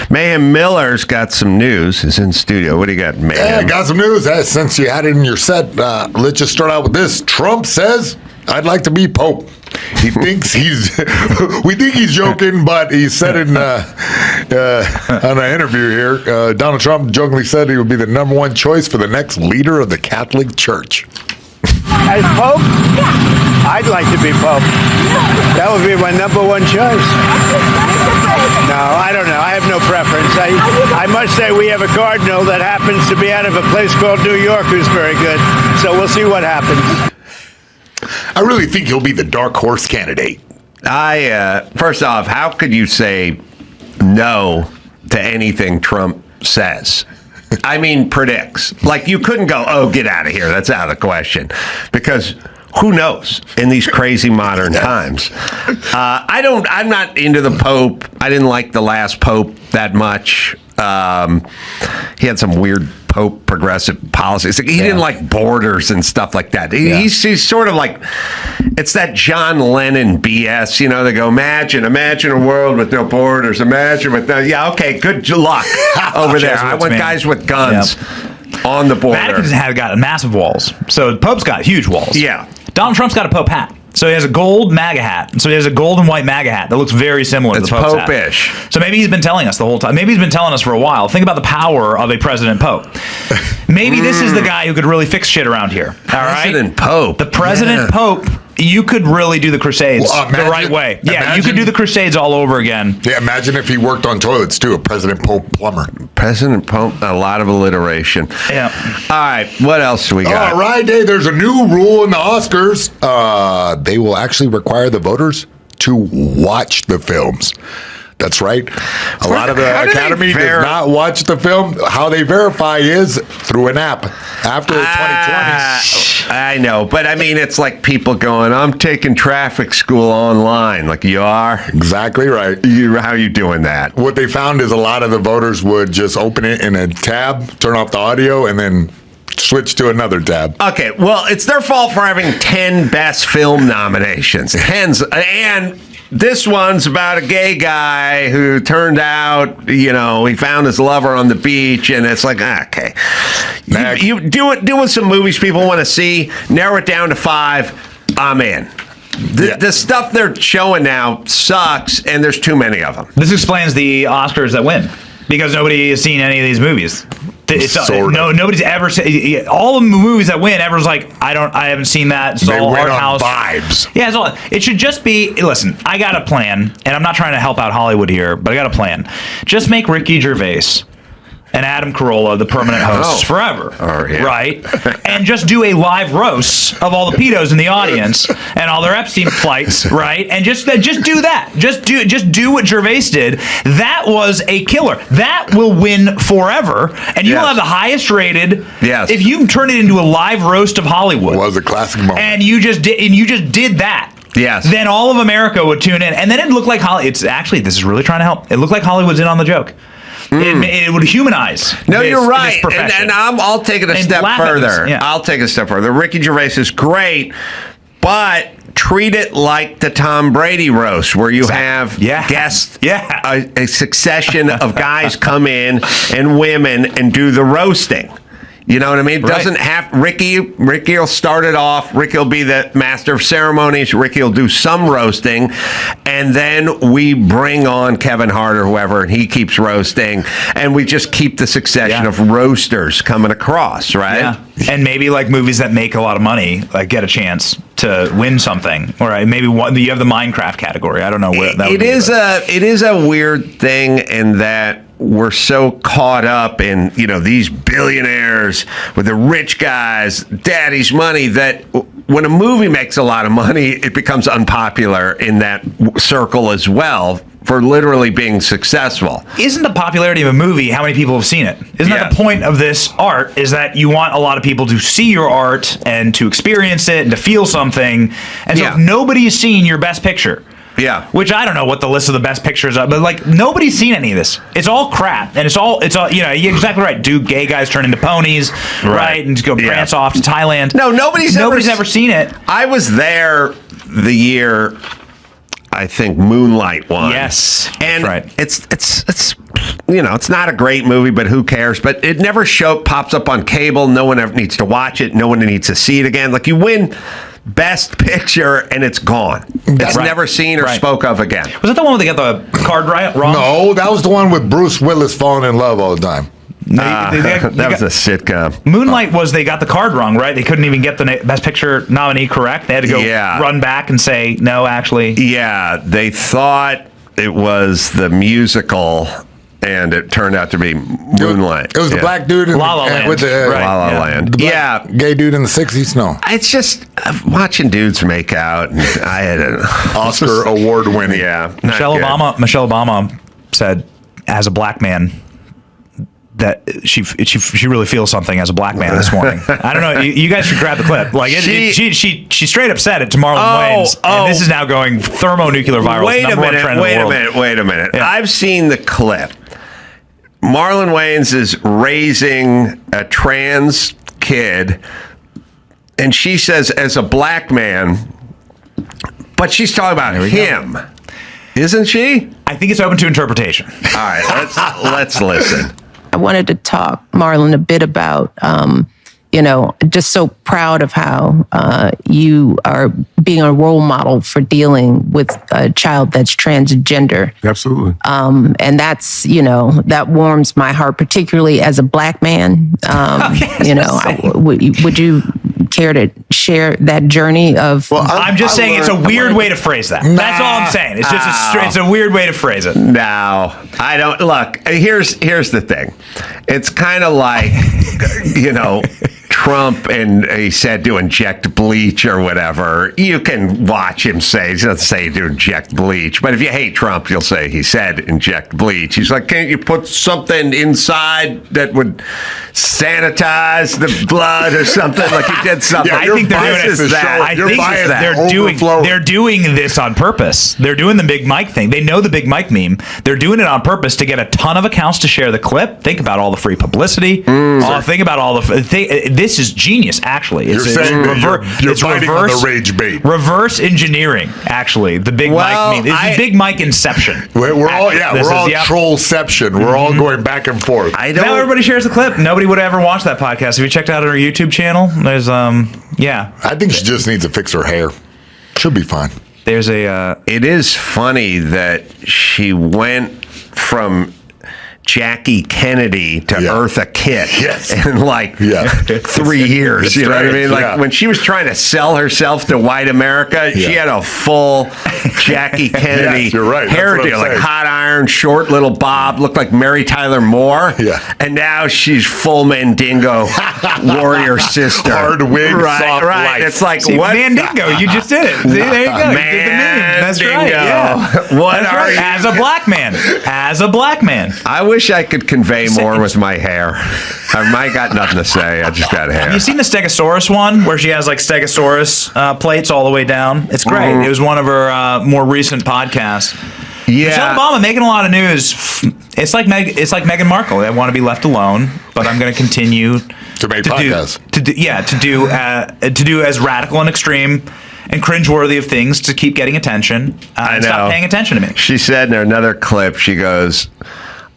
Mayhem Miller's got some news. Is in studio. What do you got, Mayhem? Yeah, I got some news. Since you had it in your set, let's just start out with this. Trump says, I'd like to be Pope. He thinks we think he's joking, but he said in on an interview here, Donald Trump jokingly said he would be the #1 choice for the next leader of the Catholic Church. As Pope? I'd like to be Pope. That would be my #1 choice. No, I don't know. I have no preference. I must say we have a cardinal that happens to be out of a place called New York who's very good. So we'll see what happens. I really think he'll be the dark horse candidate. First off, how could you say no to anything Trump says? I mean, predicts. Like, you couldn't go, oh, get out of here. That's out of the question. Because who knows in these crazy modern times? I'm not into the Pope. I didn't like the last Pope that much. He had some weird Pope progressive policies. He didn't like borders and stuff like that. He's sort of like, it's that John Lennon BS, you know, they go, imagine a world with no borders, imagine with no, okay, good luck over there. I want guys with guns on the border. Vatican's got massive walls. So the Pope's got huge walls. Yeah. Donald Trump's got a Pope hat. So he has a gold MAGA hat. So he has a gold and white MAGA hat that looks very similar to the Pope's Pope-ish. hat. So maybe he's been telling us the whole time. Maybe he's been telling us for a while. Think about the power of a President Pope. Maybe this is the guy who could really fix shit around here. All right? President Pope. The President Pope, you could really do the Crusades the right way. Yeah, you could do the Crusades all over again. Yeah, imagine if he worked on toilets too, a President Pope plumber. President Pope, a lot of alliteration. Yeah. All right, what else do we got? All right, hey, there's a new rule in the Oscars. They will actually require the voters to watch the films. That's right. A lot of the Academy does not watch the film. How they verify is through an app. After 2020. I know, but I mean, it's like people going, I'm taking traffic school online. Like, you are? Exactly right. How are you doing that? What they found is a lot of the voters would just open it in a tab, turn off the audio, and then switch to another tab. Okay, well, it's their fault for having 10 best film nominations. And this one's about a gay guy who turned out, he found his lover on the beach, and it's like, okay. You doing some movies people want to see, narrow it down to 5, I'm in. The stuff they're showing now sucks, and there's too many of them. This explains the Oscars that win, because nobody has seen any of these movies. Nobody's ever seen all the movies that win. Everyone's like, I haven't seen that. It's all art house vibes. Yeah, it should just be. Listen, I got a plan, and I'm not trying to help out Hollywood here, but I got a plan. Just make Ricky Gervais and Adam Carolla the permanent hosts forever, right? And just do a live roast of all the pedos in the audience and all their Epstein flights, right? And just do that. Just do what Gervais did. That was a killer. That will win forever, and you will have the highest rated. Yes. If you turn it into a live roast of Hollywood, it was a classic moment, and you just did that. Yes. Then all of America would tune in, and then it looked like Hollywood. It's actually, this is really trying to help. It looked like Hollywood's in on the joke. It would humanize. No, this, you're right. This profession. And I'll take it a step laugh at further. this, yeah. I'll take it a step further. Ricky Gervais is great, but treat it like the Tom Brady roast, where you have guests, a succession of guys come in and women and do the roasting. You know what I mean? It doesn't have Ricky will start it off. Ricky will be the master of ceremonies. Ricky will do some roasting, and then we bring on Kevin Hart or whoever, and he keeps roasting, and we just keep the succession of roasters coming across, right? Yeah. And maybe like movies that make a lot of money, like get a chance to win something, or maybe you have the Minecraft category. I don't know where that. It is a weird thing in that we're so caught up in, these billionaires with the rich guys, daddy's money, that when a movie makes a lot of money, it becomes unpopular in that circle as well for literally being successful. Isn't the popularity of a movie how many people have seen it? Isn't that the point of this art, is that you want a lot of people to see your art and to experience it and to feel something? And so if nobody's seen your best picture, which I don't know what the list of the best pictures are, but like nobody's seen any of this. It's all crap, and it's all you're exactly right. Do gay guys turn into ponies, right? And go prance off to Thailand? No, nobody's ever seen it. I was there the year I think Moonlight won. Yes, and it's it's not a great movie, but who cares? But it never pops up on cable. No one ever needs to watch it. No one needs to see it again. Like, you win Best Picture and it's gone. It's never seen or spoke of again. Was that the one where they got the card wrong? No, that was the one with Bruce Willis falling in love all the time. That was a sitcom. Moonlight was they got the card wrong, right? They couldn't even get the Best Picture nominee correct. They had to go run back and say, no, actually. Yeah, they thought it was the musical, and it turned out to be Moonlight. It was the black dude in La La Land. With the La La Land. The gay dude in the 60s. No, it's just watching dudes make out. And I had an Oscar award winning. Yeah, Michelle Obama said, as a black man, that she really feels something as a black man this morning. I don't know. You guys should grab the clip. Like she straight up said it to Marlon Wayans, and this is now going thermonuclear viral. Wait a minute. Yeah. I've seen the clip. Marlon Wayans is raising a trans kid, and she says, as a black man, but she's talking about him, isn't she? I think it's open to interpretation. All right, let's listen. I wanted to talk, Marlon, a bit about, just so proud of how you are being a role model for dealing with a child that's transgender. Absolutely. And that's, that warms my heart, particularly as a black man. Would you care to share that journey of? Well, I'm just saying it's a weird way to phrase that. That's all I'm saying. It's just it's a weird way to phrase it. No, I don't. Look, here's the thing. It's kind of like, Trump, and he said to inject bleach or whatever. You can watch him say, he doesn't say to inject bleach, but if you hate Trump, you'll say he said inject bleach. He's like, can't you put something inside that would sanitize the blood or something? Like he did something. I think they're doing it. I think they're doing this on purpose. They're doing the Big Mike thing. They know the Big Mike meme. They're doing it on purpose to get a ton of accounts to share the clip. Think about all the free publicity. Think about all the. This is genius, actually. You're saying you're biting on the rage bait. Reverse engineering, actually. The Big Mike meme. This is Big Mike inception. We're all trollception. We're all going back and forth. Now everybody shares the clip. Nobody would ever watch that podcast. Have you checked out our YouTube channel? There's I think she just needs to fix her hair. She'll be fine. There's a. It is funny that she went from Jackie Kennedy to Eartha Kitt in 3 years. You know what I mean? Like when she was trying to sell herself to white America, she had a full Jackie Kennedy hairdo, like hot iron, short little bob, looked like Mary Tyler Moore. Yeah. And now she's full Mandingo warrior sister. Hard wig, soft life. It's like, what? Mandingo, you just did it. See, there you go. You did the meme. That's right. Yeah. What are you? As a black man. I wish I could convey more with my hair. I got nothing to say. I just got hair. Have you seen the Stegosaurus one where she has like Stegosaurus plates all the way down? It's great. It was one of her more recent podcasts. Yeah. Michelle Obama making a lot of news. It's like Meghan Markle. They want to be left alone, but I'm going to continue To make podcasts. To do as radical and extreme and cringeworthy of things to keep getting attention. I know. Stop paying attention to me. She said in another clip, she goes,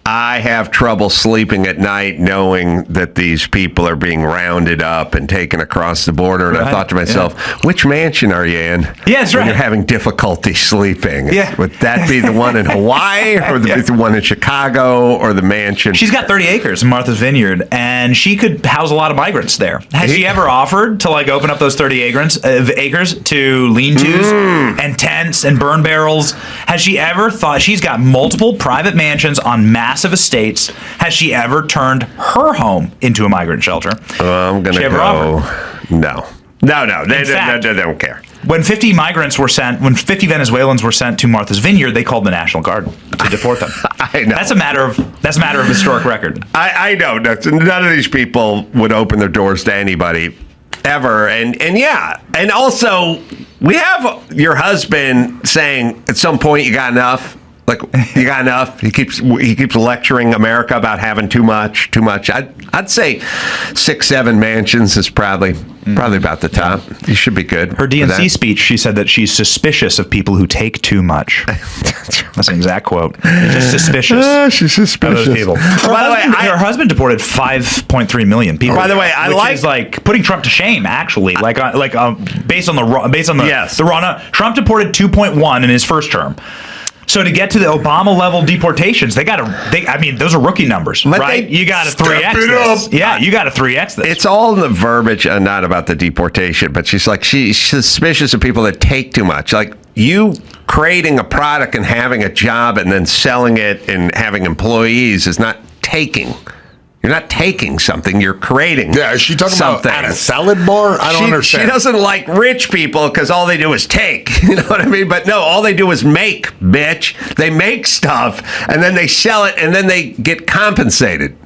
I have trouble sleeping at night knowing that these people are being rounded up and taken across the border. And I thought to myself, which mansion are you in? Yeah, that's when right. You're having difficulty sleeping. Yeah. Would that be the one in Hawaii or the one in Chicago or the mansion? She's got 30 acres in Martha's Vineyard, and she could house a lot of migrants there. Has she ever offered to open up those 30 acres to lean-tos and tents and burn barrels? Has she ever thought she's got multiple private mansions on massive estates? Has she ever turned her home into a migrant shelter? I'm going to go. No. They don't care. When 50 Venezuelans were sent to Martha's Vineyard, they called the National Guard to deport them. I know. That's a matter of historic record. I know. None of these people would open their doors to anybody ever. And also, we have your husband saying at some point you got enough. You got enough. He keeps lecturing America about having too much. I'd say 6-7 mansions is probably about the top. You should be good. Her DNC speech, she said that she's suspicious of people who take too much. That's an exact quote. She's suspicious. She's suspicious. Of those people. By the way, her husband deported 5.3 million people. By the way, which is putting Trump to shame. Actually, based on the yes. the run, Trump deported 2.1 in his first term. So to get to the Obama level deportations, those are rookie numbers, right? You got to 3x this. Yeah, you got to 3x this. It's all in the verbiage and not about the deportation, but she's suspicious of people that take too much. Like you creating a product and having a job and then selling it and having employees is not taking. You're not taking something, you're creating Yeah, is she talking something. about at a salad bar? I don't understand. She doesn't like rich people because all they do is take. You know what I mean? But no, all they do is make, bitch. They make stuff, and then they sell it, and then they get compensated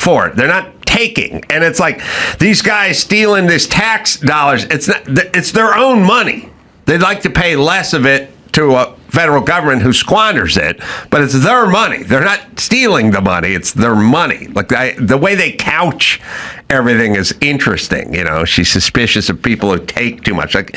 for it. They're not taking. And it's like these guys stealing this tax dollars. It's their own money. They'd like to pay less of it to a federal government who squanders it, but it's their money. They're not stealing the money. It's their money. The way they couch everything is interesting. She's suspicious of people who take too much. Like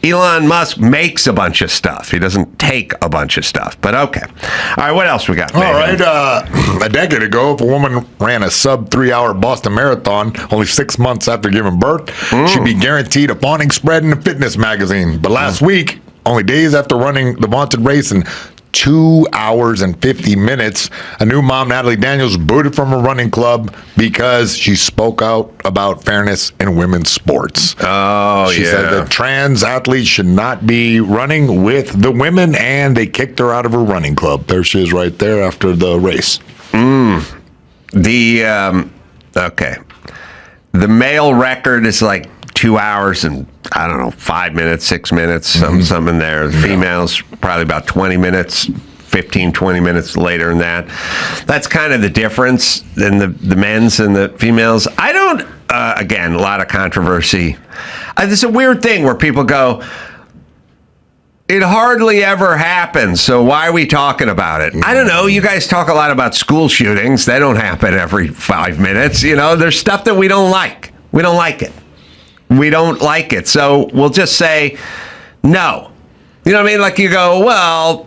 Elon Musk makes a bunch of stuff. He doesn't take a bunch of stuff. But okay. All right, what else we got? All right. A decade ago, if a woman ran a sub 3-hour Boston Marathon only 6 months after giving birth, she'd be guaranteed a fawning spread in a fitness magazine. But last week, only days after running the vaunted race in 2 hours and 50 minutes, a new mom, Natalie Daniels, booted from her running club because she spoke out about fairness in women's sports. She said that trans athletes should not be running with the women, and they kicked her out of her running club. There she is right there after the race. The male record is 2 hours and 5 minutes, 6 minutes, some in there. The females probably about 20 minutes, 15, 20 minutes later than that. That's kind of the difference in the men's and the females. I don't, again, a lot of controversy. It's a weird thing where people go, it hardly ever happens, so why are we talking about it? I don't know. You guys talk a lot about school shootings. They don't happen every 5 minutes. There's stuff that we don't like. We don't like it. We don't like it. So we'll just say no. You know what I mean? You go, well,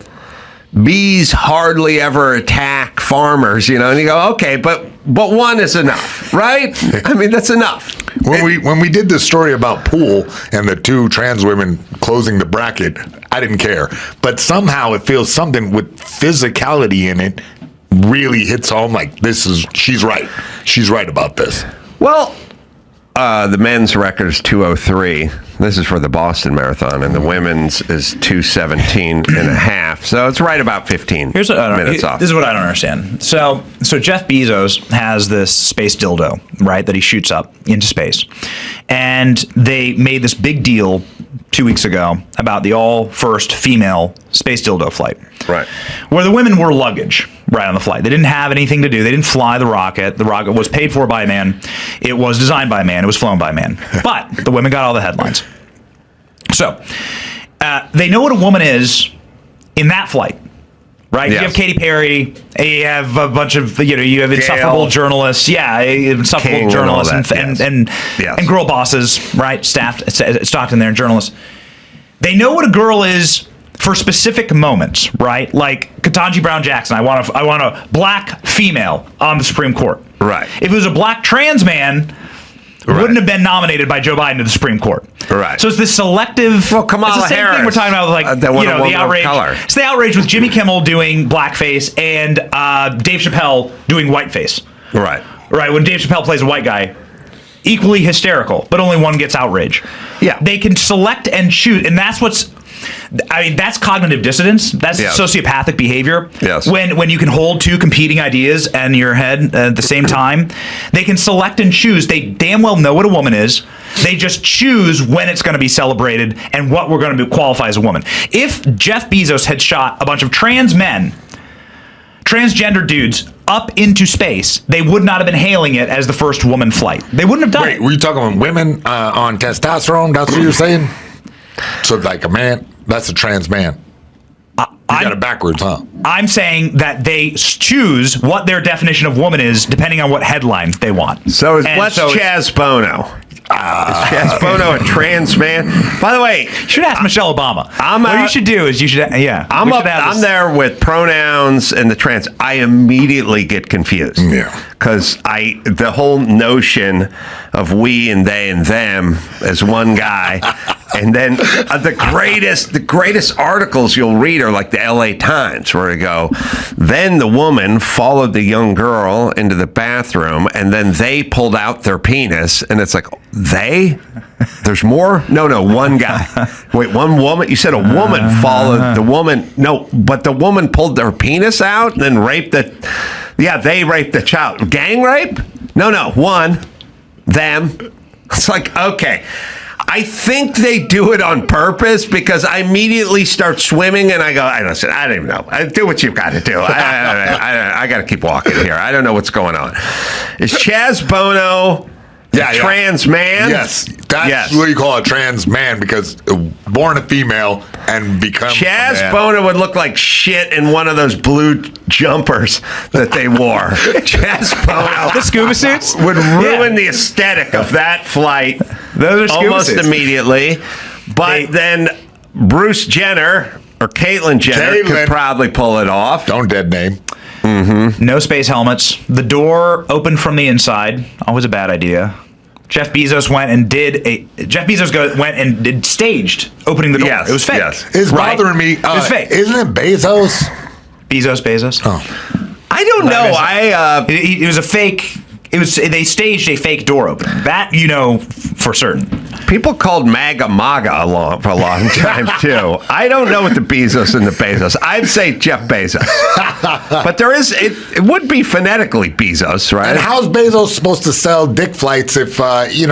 bees hardly ever attack farmers, and you go, okay, but one is enough, right? I mean, that's enough. When we did this story about Poole and the 2 trans women closing the bracket, I didn't care. But somehow it feels something with physicality in it really hits home. She's right. She's right about this. Well, the men's record is 2:03. This is for the Boston Marathon, and the women's is 2:17 and a half. So it's right about 15 minutes off. This is what I don't understand. So Jeff Bezos has this space dildo, right, that he shoots up into space. And they made this big deal 2 weeks ago about the first female space dildo flight. Right. Where the women were luggage right on the flight. They didn't have anything to do. They didn't fly the rocket. The rocket was paid for by a man. It was designed by a man. It was flown by a man. But the women got all the headlines. So they know what a woman is in that flight. right? Yes. You have Katy Perry, you have a bunch of, you have insufferable journalists, insufferable King journalists and and girl bosses, right? Staffed, stocked in there, and journalists. They know what a girl is for specific moments, right? Like Ketanji Brown Jackson, I want a black female on the Supreme Court. Right. If it was a black trans man, wouldn't have been nominated by Joe Biden to the Supreme Court. Right. So it's this selective. Well, Kamala it's the same Harris, thing we're talking about, like the outrage. color. It's the outrage with Jimmy Kimmel doing blackface and Dave Chappelle doing whiteface. Right. Right. When Dave Chappelle plays a white guy, equally hysterical, but only one gets outrage. Yeah. They can select and choose, and that's what's. I mean, that's cognitive dissonance. That's sociopathic behavior. Yes. When you can hold two competing ideas in your head at the same time, they can select and choose. They damn well know what a woman is. They just choose when it's going to be celebrated and what we're going to qualify as a woman. If Jeff Bezos had shot a bunch of trans men, transgender dudes, up into space, they would not have been hailing it as the first woman flight. They wouldn't have done it. Wait, were you talking about women on testosterone? That's what you're saying? So like a man, that's a trans man. You got it backwards, huh? I'm saying that they choose what their definition of woman is depending on what headline they want. So what's Chaz Bono? Is Chaz Bono a trans man? By the way, you should ask Michelle Obama. What you should do is I'm there with pronouns and the trans. I immediately get confused. Yeah. Because the whole notion of we and they and them as one guy, and then the greatest articles you'll read are like the LA Times, where they go, then the woman followed the young girl into the bathroom, and then they pulled out their penis, and it's like, they? There's more? No, one guy. Wait, one woman? You said a woman followed the woman. No, but the woman pulled their penis out and then raped they raped the child. Gang rape? No, one. Them. It's like, okay. I think they do it on purpose because I immediately start swimming and I go, I don't even know. Do what you've got to do. I got to keep walking here. I don't know what's going on. Is Chaz Bono a trans man? Yes. That's what you call a trans man because born a female and become Chaz Bono would look like shit in one of those blue jumpers that they wore. Chaz Bono. The scuba suits? Would ruin the aesthetic of that flight. Those are scuba almost suits. Immediately. But then Bruce Jenner or Caitlyn Jenner could probably pull it off. Don't dead name. Mm-hmm. No space helmets. The door opened from the inside. Always a bad idea. Jeff Bezos went and did staged opening the door. Yes, it was fake. yes. It's bothering me. It was fake. Isn't it Bezos? Bezos. Oh. I don't know. It was a fake. They staged a fake door opening. That for certain. People called MAGA for a long time too. I don't know what the Bezos and the Bezos. I'd say Jeff Bezos, but there is it would be phonetically Bezos, right? And how's Bezos supposed to sell dick flights if he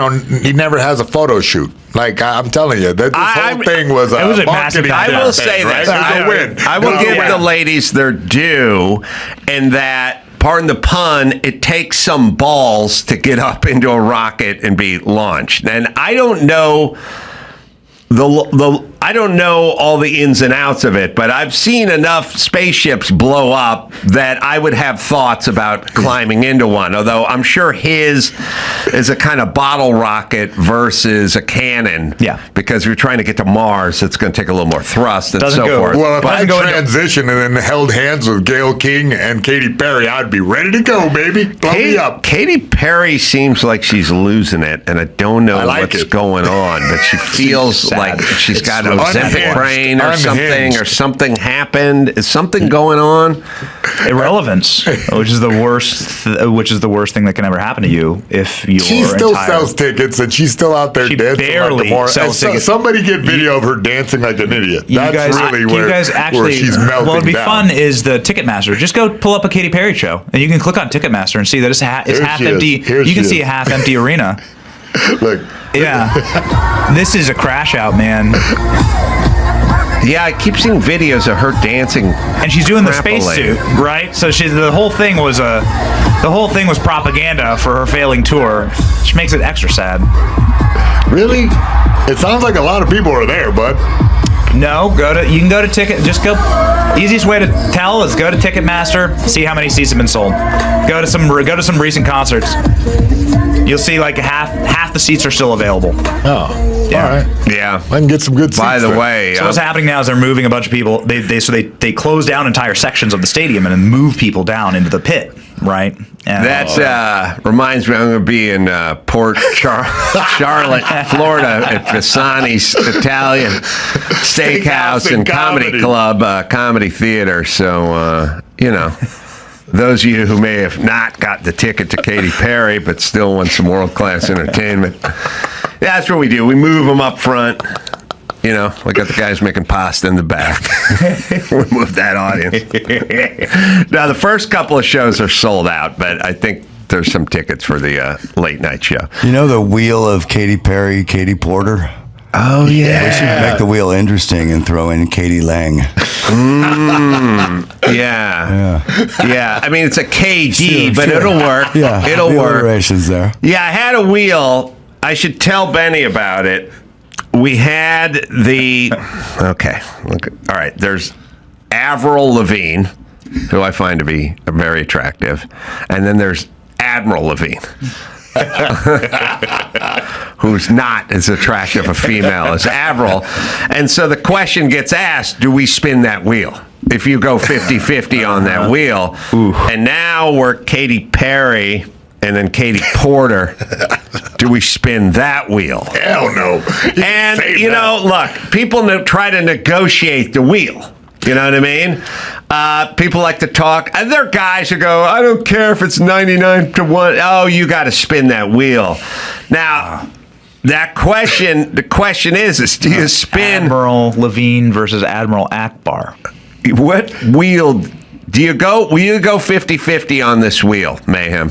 never has a photo shoot? Like I'm telling you, this whole thing was a marketing. I will say right? this. I will give the ladies their due, and that. Pardon the pun, it takes some balls to get up into a rocket and be launched. And I don't know I don't know all the ins and outs of it, but I've seen enough spaceships blow up that I would have thoughts about climbing into one. Although I'm sure his is a kind of bottle rocket versus a cannon. Yeah. Because if you're trying to get to Mars, it's going to take a little more thrust and Doesn't so go. forth. Well, if I transitioned and then held hands with Gayle King and Katy Perry, I'd be ready to go, baby. Blow me up. Katy Perry seems like she's losing it, and I don't know what's going on, but she feels like she's got an Ozempic brain or something happened. Is something going on? Irrelevance, which is the worst thing that can ever happen to you if you. She still sells tickets and she's still out there dancing. Barely like sells tickets. Somebody get video of her dancing like an idiot. That's really where she's melting What would be down. fun is the Ticketmaster. Just go pull up a Katy Perry show, and you can click on Ticketmaster and see that it's half empty. You can see a half empty arena. Look. Yeah. This is a crash out, man. Yeah, I keep seeing videos of her dancing, and she's doing the spacesuit, right? So the whole thing was propaganda for her failing tour, which makes it extra sad. Really? It sounds like a lot of people are there, bud. No, you can go to Ticket. Just go. Easiest way to tell is go to Ticketmaster. See how many seats have been sold. Go to some recent concerts. You'll see like half the seats are still available. Oh, Yeah. all right. Yeah. I can get some good seats. By the then. way, So what's happening now is they're moving a bunch of people. They close down entire sections of the stadium and then move people down into the pit. Right. And that reminds me, I'm going to be in Port Charlotte, Florida, at Visani's Italian Steakhouse and Comedy Club, Comedy Theater. So, those of you who may have not got the ticket to Katy Perry but still want some world-class entertainment, that's what we do. We move them up front. We got the guys making pasta in the back. We move that audience. Now, the first couple of shows are sold out, but I think there's some tickets for the late night show. You know the wheel of Katy Perry, Katie Porter? Oh, yeah. We should make the wheel interesting and throw in Katie Lang. Yeah. I mean, it's a KD, but it'll work. Yeah, it'll the work. alliteration's there. Yeah, I had a wheel. I should tell Benny about it. We had the... Okay. All right. There's Avril Lavigne, who I find to be very attractive. And then there's Admiral Lavigne, who's not as attractive a female as Avril. And so the question gets asked, do we spin that wheel? If you go 50-50 on that wheel. And now we're Katy Perry and then Katie Porter. Do we spin that wheel? Hell no. And, look, people try to negotiate the wheel. You know what I mean? People like to talk. And there are guys who go, I don't care if it's 99-1. Oh, you got to spin that wheel. Now, the question is do you spin... Admiral Levine versus Admiral Akbar. What wheel... Will you go 50-50 on this wheel, Mayhem?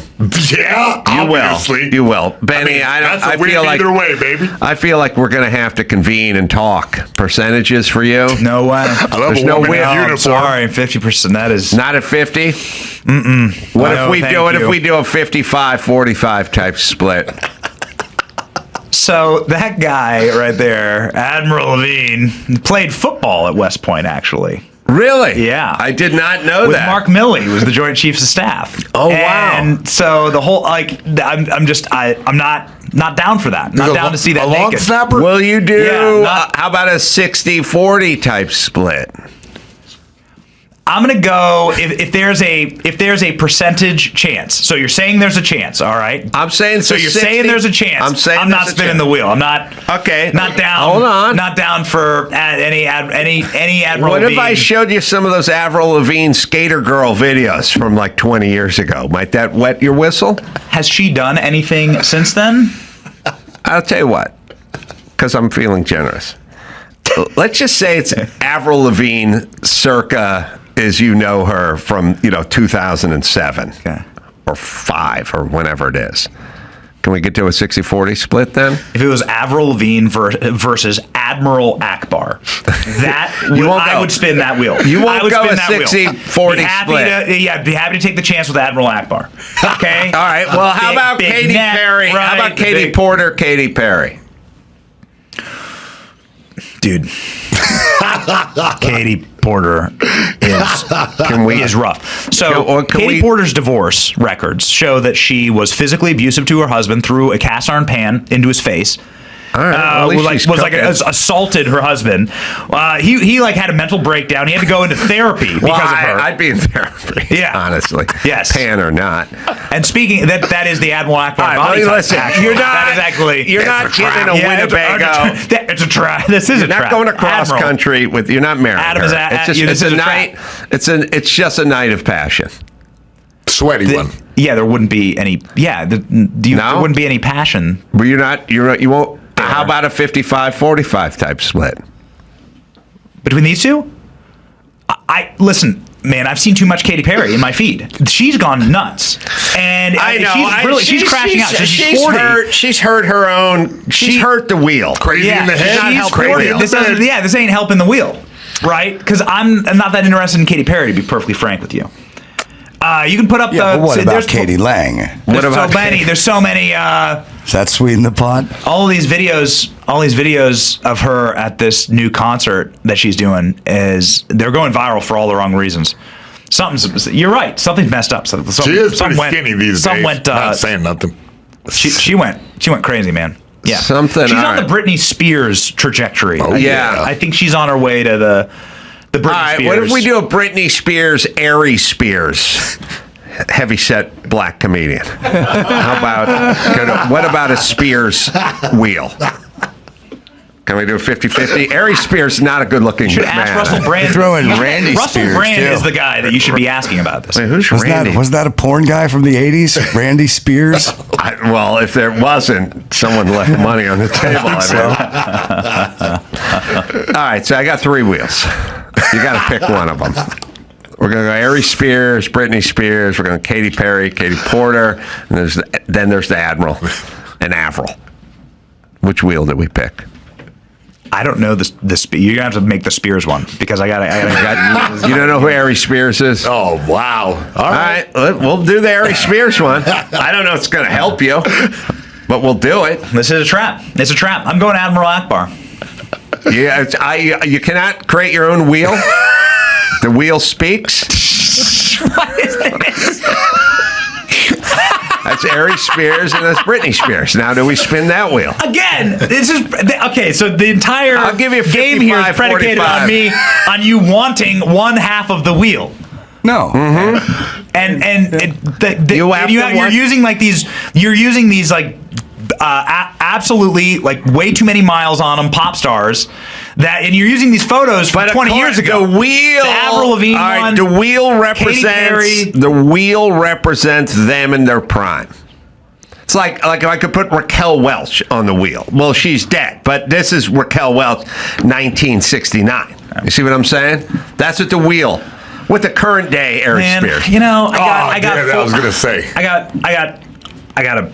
Yeah, obviously. You will. Benny, I feel like either way, baby. I feel like we're going to have to convene and talk percentages for you. No way. There's no wheel. I'm sorry, 50%. That is not at 50. What if we do a 55-45 type split? So that guy right there, Admiral Levine, played football at West Point, actually. Really? Yeah. I did not know With that. Mark Milley, who was the Joint Chiefs of Staff. Oh, wow. And so the whole, I'm not down for that. Not down to see that a long naked. snapper? Will you do, Yeah, how about a 60-40 type split? I'm gonna go if there's a percentage chance. So you're saying there's a chance, all right? I'm saying so. You're 60? saying there's a chance. I'm saying I'm not spinning the wheel. I'm not. Okay. Not down. Hold on. Not down for any Admiral. What if I Levine. showed you some of those Avril Lavigne skater girl videos from like 20 years ago? Might that wet your whistle? Has she done anything since then? I'll tell you what, because I'm feeling generous. Let's just say it's Avril Lavigne circa, as you know her, from 2007 or 5 or whenever it is. Can we get to a 60-40 split then? If it was Avril Lavigne versus Admiral Akbar, I would spin that wheel. You won't I would go spin a that wheel. 60-40 split. Be happy to take the chance with Admiral Akbar. Okay. All right. Well, how about Katy Perry? Right, how about Katie Porter, Katy Perry? Dude. Katie Porter is rough. So Katie Porter's divorce records show that she was physically abusive to her husband, threw a cast iron pan into his face. All right. Assaulted her husband. He had a mental breakdown. He had to go into therapy because of her. I'd be in therapy. Yeah, honestly. Yes, pan or not. And speaking that is the Admiral Akbar body type. Listen, you're not getting a Winnebago. It's a trap. This is a trap. You're not going across country with. You're not married. Adam is a night. It's just a night of passion. Sweaty one. Yeah, there wouldn't be any. Yeah, there wouldn't be any passion. But you won't. How about a 55-45 type split? Between these two? Listen, man, I've seen too much Katy Perry in my feed. She's gone nuts. And I know. She's crashing out. She's 40. She's hurt her own. She's hurt the wheel. Crazy in the head. She's 40. This ain't helping the wheel. Right? Because I'm not that interested in Katy Perry, to be perfectly frank with you. You can put up but what about Katie Lang? There's so many. Does that sweeten the pot? all these videos of her at this new concert that she's doing they're going viral for all the wrong reasons. You're right. Something's messed up. She is pretty skinny these days. Not saying nothing. She went crazy, man. Yeah, she's on the Britney Spears trajectory. Oh, yeah. I think she's on her way to the Britney All right, Spears. what if we do a Britney Spears, Ari Spears? Heavyset black comedian. What about a Spears wheel? Can we do a 50-50? Ari Spears is not a good-looking should man. ask Russell Brand. Throw in Randy Russell Spears, Brand too. is the guy that you should be asking about this. Wait, who's Randy? Was that a porn guy from the 80s? Randy Spears? Well, if there wasn't, someone left money on the table. All right, so I got 3 wheels. You got to pick one of them. We're going to go Ari Spears, Britney Spears. We're going to Katy Perry, Katy Porter, and then there's the Admiral and Avril. Which wheel did we pick? I don't know the you're gonna have to make the Spears one because I got. You don't know who Ari Spears is? Oh, wow. All right, we'll do the Ari Spears one. I don't know if it's going to help you, but we'll do it. This is a trap. It's a trap. I'm going Admiral Akbar. Yeah, you cannot create your own wheel. The wheel speaks. What is this? That's Ari Spears and that's Britney Spears. Now, do we spin that wheel? Again, this is okay. So the entire I'll give you game here is predicated 45. on you wanting one half of the wheel. No. You're using these like absolutely like way too many miles on them pop stars and you're using these photos from 20 years ago. The wheel, the Avril Lavigne one, the wheel represents them in their prime. It's like if I could put Raquel Welch on the wheel. Well, she's dead, but this is Raquel Welch, 1969. You see what I'm saying? That's what the wheel with the current day Ari Spears. You know, I was gonna say. I got a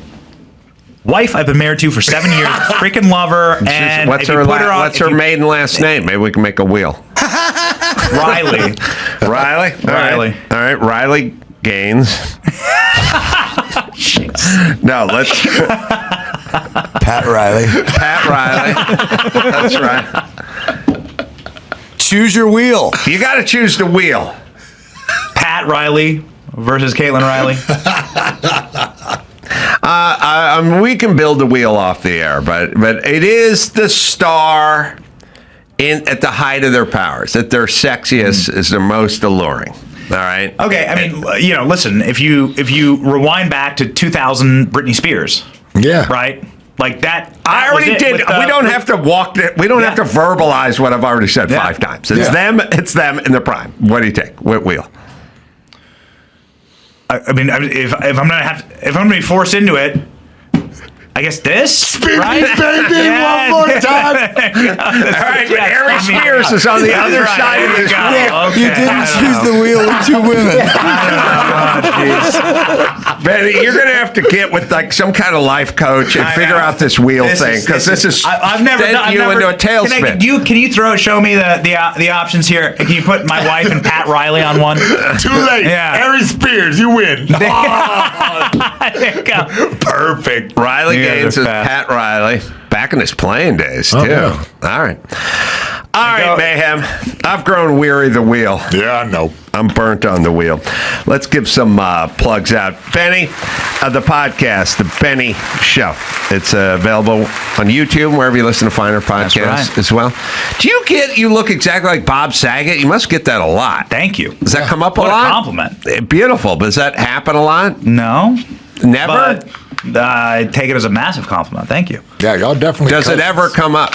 wife I've been married to for 7 years. Freaking love her. And what's her maiden last name? Maybe we can make a wheel. Riley. Riley. All right. Riley Gaines. No, let's. Pat Riley. Pat Riley. That's right. Choose your wheel. You got to choose the wheel. Pat Riley versus Caitlin Riley. We can build the wheel off the air, but it is the star at the height of their powers, at their sexiest, is their most alluring. All right. Okay. I mean, listen. If you rewind back to 2000, Britney Spears. Yeah. Right. Like that. I already did. We don't have to walk it. We don't have to verbalize what I've already said 5 times. It's them. It's them in their prime. What do you take? What wheel? I mean, if I'm gonna be forced into it, I guess this. Spin right? me, baby, one more time. All right, but Ari Spears is on the other side of this wheel. You didn't choose the wheel with 2 women. Benny, you're going to have to get with like some kind of life coach and figure out this wheel thing because this is I've never sent you into a tailspin. Can you show me the options here? Can you put my wife and Pat Riley on one? Too late. Yeah. Ari Spears, you win. There you go. Perfect. Riley Gaines is Pat Riley. Back in his playing days, too. Yeah. All right. All right, Mayhem. I've grown weary of the wheel. Yeah, I know. I'm burnt on the wheel. Let's give some plugs out. Benny, the podcast, The Benny Show. It's available on YouTube, wherever you listen to finer podcasts as well. Do you look exactly like Bob Saget? You must get that a lot. Thank you. Does that come up a What lot? a compliment. Beautiful. But does that happen a lot? No. Never? But I take it as a massive compliment. Thank you. Yeah, y'all definitely. Does it ever come up?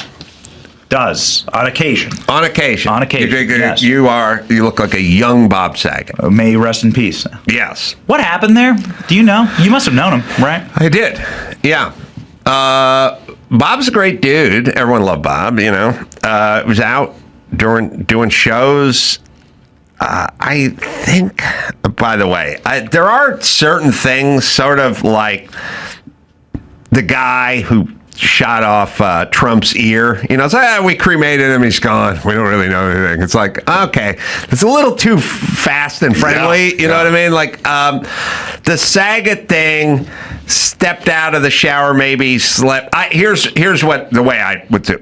Does on occasion. On occasion. On occasion. Yes. You look like a young Bob Saget. May you rest in peace. Yes. What happened there? Do you know? You must have known him, right? I did. Yeah. Bob's a great dude. Everyone loved Bob, was out doing shows. I think, by the way, there are certain things sort of like the guy who shot off Trump's ear. It's like, we cremated him, he's gone. We don't really know anything. It's like, okay, it's a little too fast and friendly. You know what I mean? Like the Saget thing, stepped out of the shower, maybe slept. Here's what the way I would do.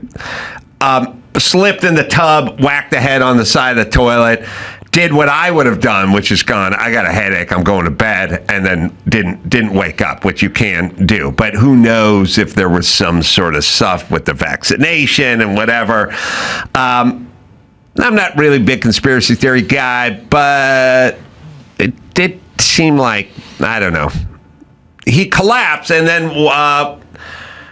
Slipped in the tub, whacked the head on the side of the toilet, did what I would have done, which is gone, I got a headache, I'm going to bed, and then didn't wake up, which you can do. But who knows if there was some sort of stuff with the vaccination and whatever. I'm not really a big conspiracy theory guy, but it did seem like, I don't know. He collapsed, and then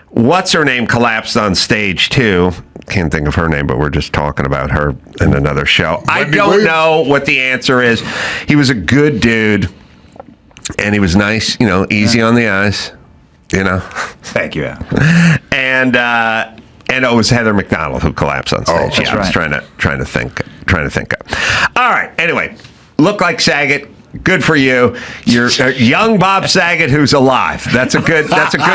what's her name collapsed on stage too. Can't think of her name, but we're just talking about her in another show. I don't know what the answer is. He was a good dude, and he was nice, easy on the eyes, Thank you. And it was Heather McDonald who collapsed on stage. That's I was trying to think. All right. Anyway, look like Saget. Good for you. You're young Bob Saget who's alive. That's a good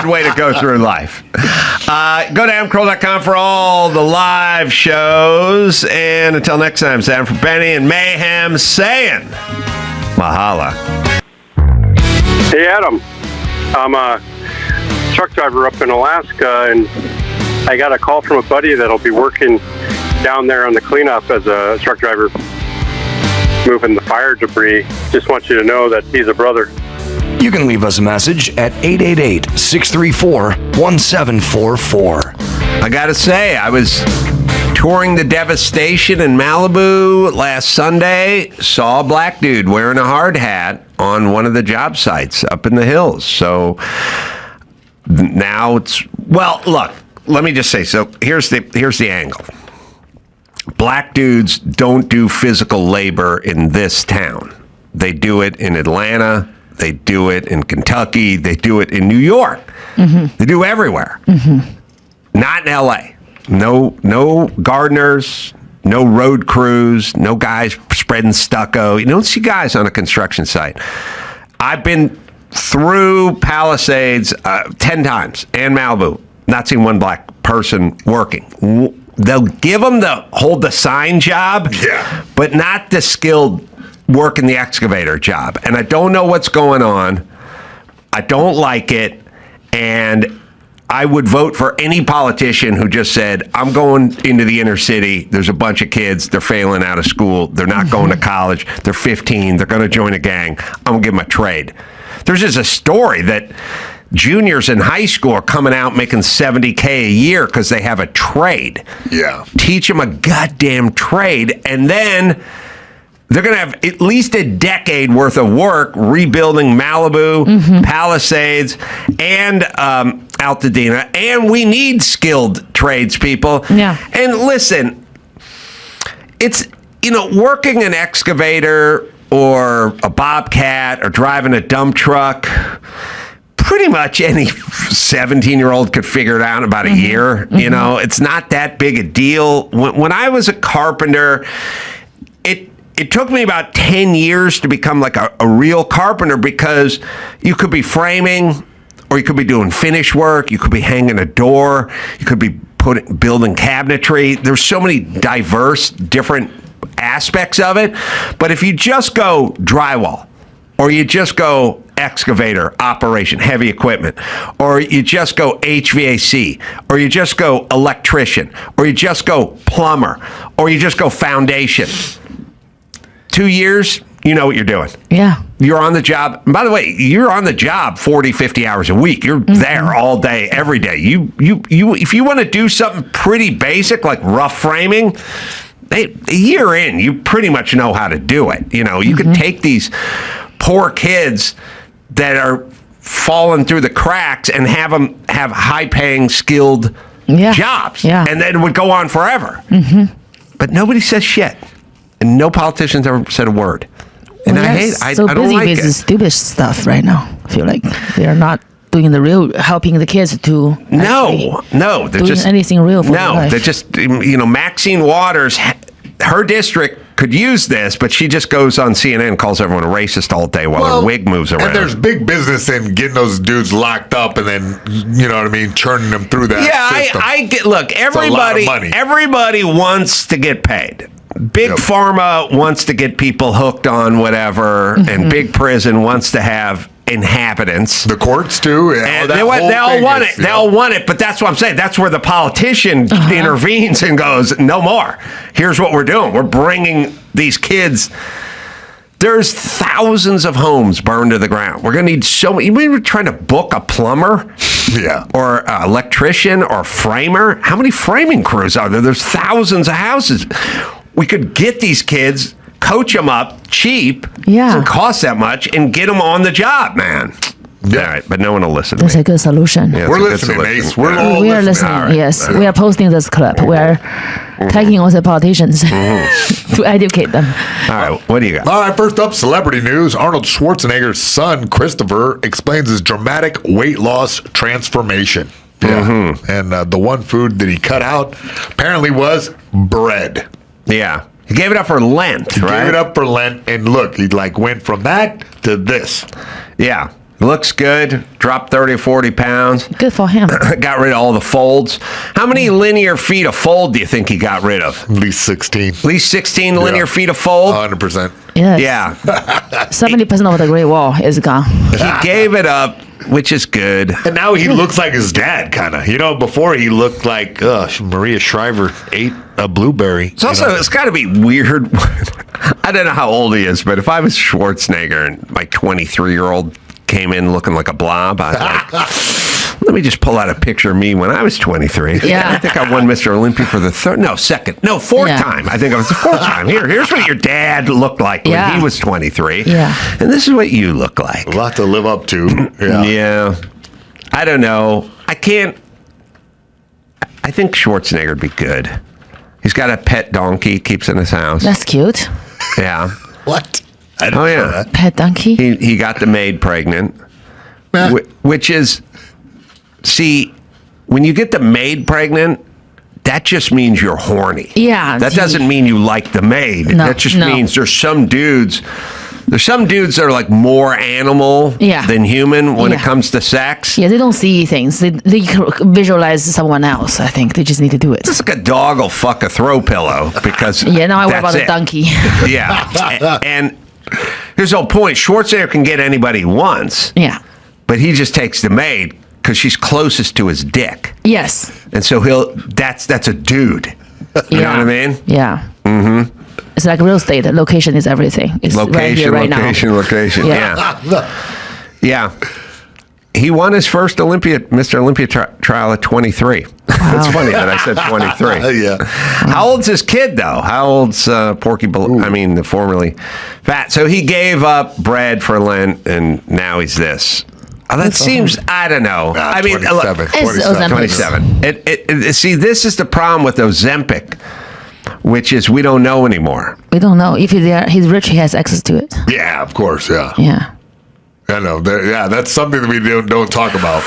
way to go through life. Go to adamcarolla.com for all the live shows. And until next time, Sam for Benny and Mayhem saying Mahala. Hey, Adam. I'm a truck driver up in Alaska, and I got a call from a buddy that'll be working down there on the cleanup as a truck driver, moving the fire debris. Just want you to know that he's a brother. You can leave us a message at 888-634-1744. I gotta say, I was touring the devastation in Malibu last Sunday, saw a black dude wearing a hard hat on one of the job sites up in the hills. So now look, let me just say, so here's the angle. Black dudes don't do physical labor in this town. They do it in Atlanta. They do it in Kentucky. They do it in New York. Mm-hmm. They do everywhere. Mm-hmm. Not in L.A. No gardeners, no road crews, no guys spreading stucco. You don't see guys on a construction site. I've been through Palisades 10 times and Malibu, not seen one black person working. They'll give them the hold the sign job, but not the skilled work in the excavator job. And I don't know what's going on. I don't like it. And I would vote for any politician who just said, I'm going into the inner city. There's a bunch of kids. They're failing out of school. They're not going to college. They're 15. They're going to join a gang. I'm going to give them a trade. There's just a story that juniors in high school are coming out making $70K a year because they have a trade. Yeah. Teach them a goddamn trade, and then they're going to have at least a decade worth of work rebuilding Malibu, Palisades, and Altadena. And we need skilled tradespeople. Yeah. And listen, it's, working an excavator or a bobcat or driving a dump truck, pretty much any 17-year-old could figure it out in about a year. It's not that big a deal. When I was a carpenter, it took me about 10 years to become like a real carpenter, because you could be framing, or you could be doing finish work, you could be hanging a door, you could be building cabinetry. There's so many diverse, different aspects of it. But if you just go drywall, or you just go excavator operation, heavy equipment, or you just go HVAC, or you just go electrician, or you just go plumber, or you just go foundation, 2 years, you know what you're doing. Yeah. You're on the job. And by the way, you're on the job 40, 50 hours a week. You're there all day, every day. You if you want to do something pretty basic like rough framing, a year in, you pretty much know how to do it. You could take these poor kids that are falling through the cracks and have them have high-paying, skilled jobs. Yeah. And then it would go on forever. But nobody says shit. And no politicians ever said a word. And I don't like it. Busy with stupid stuff right now. I feel like they are not doing helping the kids to no, they're doing just anything real for their life. They're just, Maxine Waters, her district could use this, but she just goes on CNN and calls everyone a racist all day while her wig moves around. And there's big business in getting those dudes locked up and then, churning them through that system. I get, look, everybody wants to get paid. Big Pharma wants to get people hooked on whatever, and Big Prison wants to have inhabitants. The courts too. And they all want it. They all want it. But that's what I'm saying. That's where the politician intervenes and goes, no more. Here's what we're doing. We're bringing these kids. There's thousands of homes burned to the ground. We're going to need so many. We were trying to book a plumber, or electrician, or framer. How many framing crews are there? There's thousands of houses. We could get these kids, coach them up cheap. Yeah. Doesn't cost that much, and get them on the job, man. Yeah. All right, but no one will listen to That's me. a good solution. Yeah, We're listening, Ace. We're all We are listening. All right. Yes, we are posting this clip. We are tagging all the politicians to educate them. All right, what do you got? All right, first up, celebrity news. Arnold Schwarzenegger's son, Christopher, explains his dramatic weight loss transformation. Yeah. And the one food that he cut out apparently was bread. Yeah. He gave it up for Lent, He right? gave it up for Lent, and look, he went from that to this. Yeah. Looks good. Dropped 30 or 40 pounds. Good for him. Got rid of all the folds. How many linear feet of fold do you think he got rid of? At least 16. At least 16 linear feet of fold? 100%. Yes. Yeah. 70% of the Great Wall is gone. He gave it up, which is good. And now he looks like his dad, kind of. You know, before he looked like Maria Shriver ate a blueberry. It's also, it's got to be weird. I don't know how old he is, but if I was Schwarzenegger and my 23-year-old came in looking like a blob, I was like, let me just pull out a picture of me when I was 23. Yeah. I think I won Mr. Olympia for the fourth time. I think it was the fourth time. Here's what your dad looked like when he was 23. Yeah. And this is what you look like. A lot to live up to. Yeah. I don't know. I think Schwarzenegger would be good. He's got a pet donkey, keeps in his house. That's cute. Yeah. What? Oh, yeah. Pet donkey. He got the maid pregnant, which is, see, when you get the maid pregnant, that just means you're horny. Yeah. That doesn't mean you like the maid. No, That just no. means there's some dudes that are like more animal than human when it comes to sex. Yeah, they don't see things. They visualize someone else. I think they just need to do it. It's like a dog will fuck a throw pillow because Now I worry that's about a it. donkey. Yeah. And here's the whole point. Schwarzenegger can get anybody he wants. Yeah. But he just takes the maid because she's closest to his dick. Yes. And so that's a dude. You know what I mean? Yeah. Mm-hmm. It's like real estate. Location is everything. It's right here, right location. now. Yeah. He won his first Mr. Olympia trial at 23. It's funny that I said 23. Yeah. How old's his kid, though? How old's Porky the formerly fat? So he gave up bread for Lent, and now he's this. That seems, I don't know. I mean, 27. It's 27. See, this is the problem with Ozempic, which is we don't know anymore. We don't know. If he's rich, he has access to it. Yeah, of course, yeah. Yeah. I know. That's something that we don't talk about.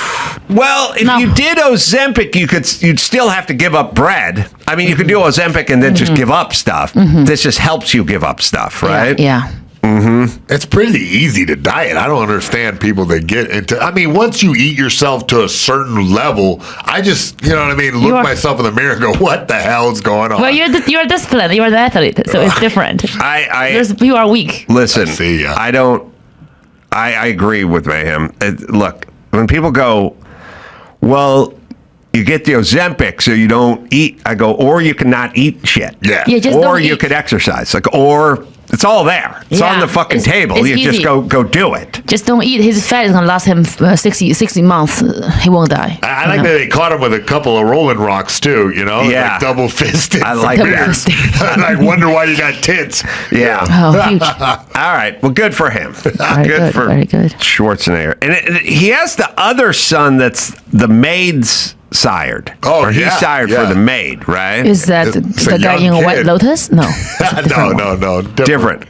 Well, if you did Ozempic, you'd still have to give up bread. I mean, you could do Ozempic and then just give up stuff. This just helps you give up stuff, right? Yeah. It's pretty easy to diet. I don't understand people that get into. I mean, once you eat yourself to a certain level, I just, you know what I mean, look myself in the mirror and go, what the hell's going on? Well, you're disciplined. You're the athlete, so it's different. You are weak. Listen, I agree with Mayhem. Look, when people go, well, you get the Ozempic so you don't eat. I go, or you cannot eat shit. Yeah. Just or don't you eat. could exercise. Or it's all there. It's on the fucking table. It's You easy. just go do it. Just don't eat. His fat is going to last him 60 months. He won't die. I like that they caught him with a couple of Rolling Rocks, too, you know? Yeah. Like double fisted. I like that. I wonder why you got tits. Yeah. Oh, huge. All right. Well, good for him. Very good. for Very good. Schwarzenegger. And he has the other son that's the maid's sired. Oh, or he's yeah, sired yeah. for the maid, right? Is that It's a the guy young in White kid. Lotus? No. That's a different one. No. Different.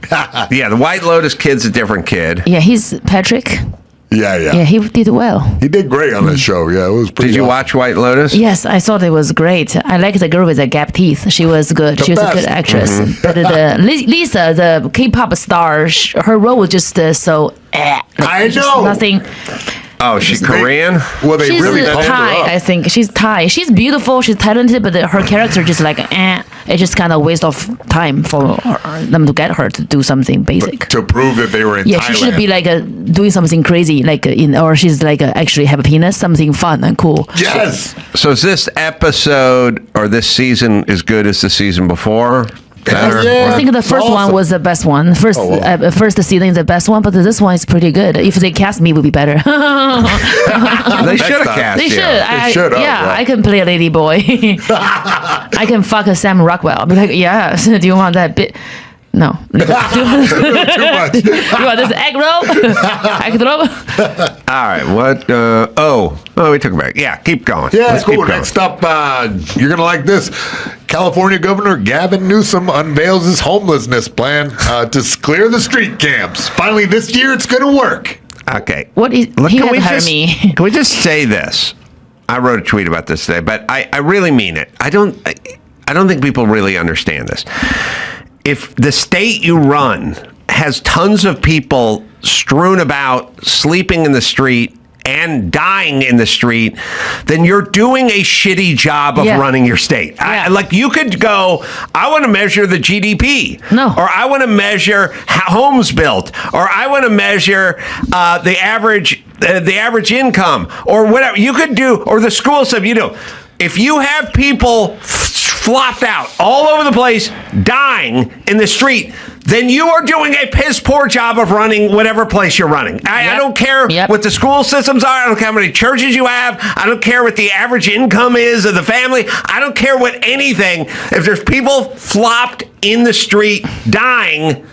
Yeah, the White Lotus kid's a different kid. Yeah, he's Patrick. Yeah. Yeah, he did well. He did great on that show. Yeah, it was pretty Did you awesome. watch White Lotus? Yes, I thought it was great. I like the girl with the gap teeth. She was good. The She was a best. good actress. But Lisa, the K-pop star, her role was just so. I just know. Nothing. Oh, she's Korean? Well, they She's really pumped her Thai, up. I think. She's Thai. She's beautiful. She's talented, but her character just like. It's just kind of waste of time for them to get her to do something basic. To prove that they were in Thailand. She should be like doing something crazy, like or she's like actually have a penis, something fun and cool. Yes. So is this episode or this season as good as the season before? I think the first one was the best one. First season is the best one, but this one is pretty good. If they cast me, it would be better. They should have cast They you. should. I can play a lady boy. I can fuck a Sam Rockwell. I'll be like, yeah. Do you want that bit? No. Do you want this egg roll? Egg roll? All right. What? We took a break. Yeah, keep going. Yeah, Let's cool. keep going. Next up, you're going to like this. California Governor Gavin Newsom unveils his homelessness plan to clear the street camps. Finally, this year, it's going to work. Okay. What is? He had to hire me. Can we just say this? I wrote a tweet about this today, but I really mean it. I don't think people really understand this. If the state you run has tons of people strewn about, sleeping in the street, and dying in the street, then you're doing a shitty job of running your state. Like you could go, I want to measure the GDP. No. Or I want to measure how homes built. Or I want to measure the average income. Or whatever. You could do, or the school stuff, if you have people flopped out all over the place, dying in the street, then you are doing a piss poor job of running whatever place you're running. I don't care what the school systems are. I don't care how many churches you have. I don't care what the average income is of the family. I don't care what anything. If there's people flopped in the street dying,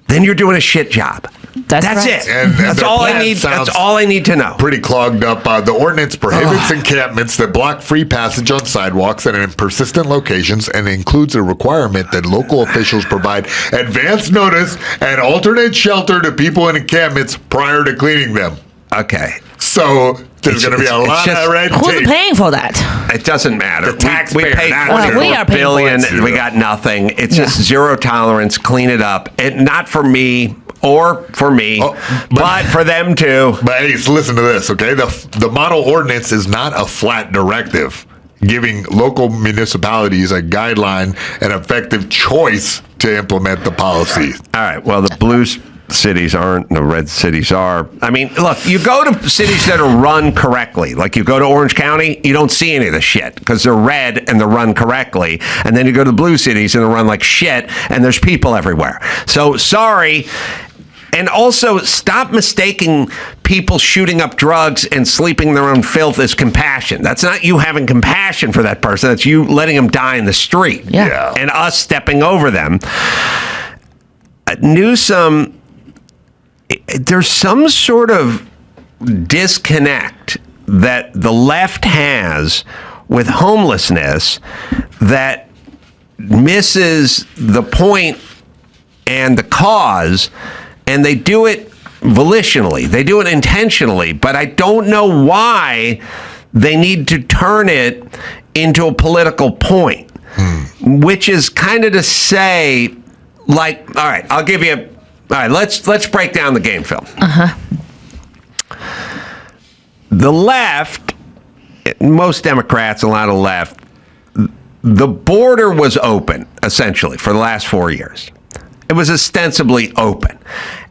then you're doing a shit job. That's right. it. And that's all I need. That's all I need to know. Pretty clogged up. The ordinance prohibits encampments that block free passage on sidewalks and in persistent locations, and includes a requirement that local officials provide advance notice and alternate shelter to people in encampments prior to cleaning them. Okay. So there's going to be a lot of red tape. Who's paying for that? It doesn't matter. The taxpayer. We paid we are $24 paying billion. for it. We got nothing. It's just zero tolerance. Clean it up. Not for me or for me, but for them too. But hey, so listen to this, okay? The model ordinance is not a flat directive, giving local municipalities a guideline and effective choice to implement the policy. All right. Well, the blue cities aren't, the red cities are. I mean, look, you go to cities that are run correctly. Like you go to Orange County, you don't see any of the shit because they're red and they're run correctly. And then you go to blue cities and they're run like shit and there's people everywhere. So sorry. And also, stop mistaking people shooting up drugs and sleeping in their own filth as compassion. That's not you having compassion for that person. That's you letting them die in the street. Yeah. And us stepping over them. Newsom, there's some sort of disconnect that the left has with homelessness that misses the point and the cause. And they do it volitionally. They do it intentionally. But I don't know why they need to turn it into a political point, which is kind of to say, like, all right, I'll give you all right, let's break down the game film. The left, most Democrats, a lot of left, the border was open, essentially, for the last 4 years. It was ostensibly open.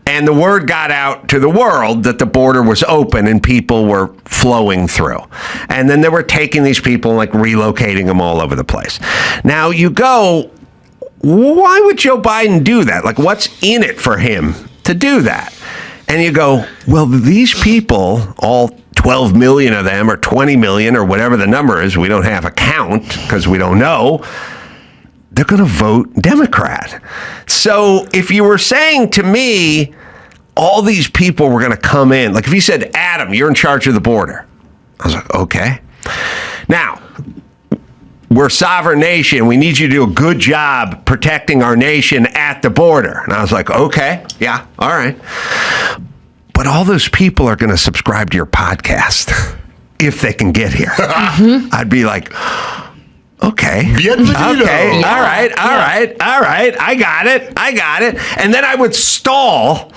And the word got out to the world that the border was open and people were flowing through. And then they were taking these people and like relocating them all over the place. Now you go, why would Joe Biden do that? Like, what's in it for him to do that? And you go, well, these people, all 12 million of them or 20 million or whatever the number is, we don't have a count because we don't know, they're going to vote Democrat. So if you were saying to me, all these people were going to come in, like if you said, Adam, you're in charge of the border. I was like, okay. Now, we're a sovereign nation. We need you to do a good job protecting our nation at the border. And I was like, okay, yeah, all right. But all those people are going to subscribe to your podcast if they can get here. I'd be like, okay. Okay. Yeah. All right. I got it. And then I would stall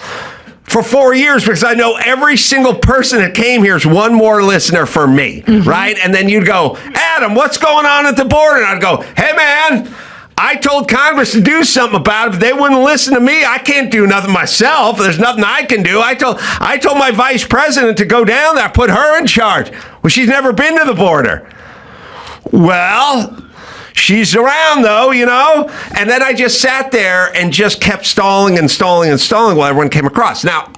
for 4 years because I know every single person that came here is one more listener for me, right? And then you'd go, Adam, what's going on at the border? And I'd go, hey, man, I told Congress to do something about it, but they wouldn't listen to me. I can't do nothing myself. There's nothing I can do. I told my vice president to go down there, put her in charge. Well, she's never been to the border. Well, she's around though, you know? And then I just sat there and just kept stalling while everyone came across. Now,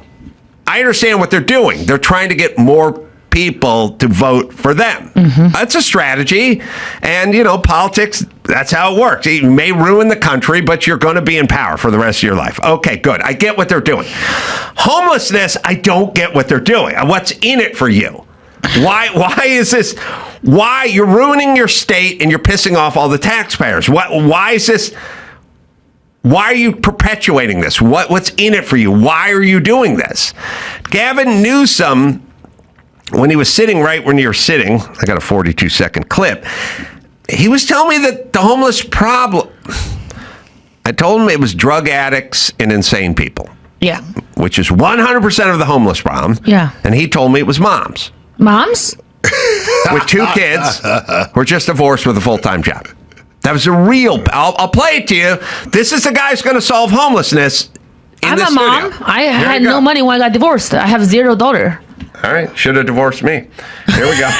I understand what they're doing. They're trying to get more people to vote for them. That's a strategy. And, you know, politics, that's how it works. You may ruin the country, but you're going to be in power for the rest of your life. Okay, good. I get what they're doing. Homelessness, I don't get what they're doing. What's in it for you? Why is this? Why you're ruining your state and you're pissing off all the taxpayers? Why is this? Why are you perpetuating this? What's in it for you? Why are you doing this? Gavin Newsom, when he was sitting right when you're sitting, I got a 42-second clip, he was telling me that the homeless problem, I told him it was drug addicts and insane people. Yeah. Which is 100% of the homeless problem. Yeah. And he told me it was moms. Moms? With 2 kids who are just divorced with a full-time job. That was a real, I'll play it to you. This is the guy who's going to solve homelessness in I'm the a studio. mom. I had no money when I got divorced. I have $0. All right, should have divorced me. Here we go.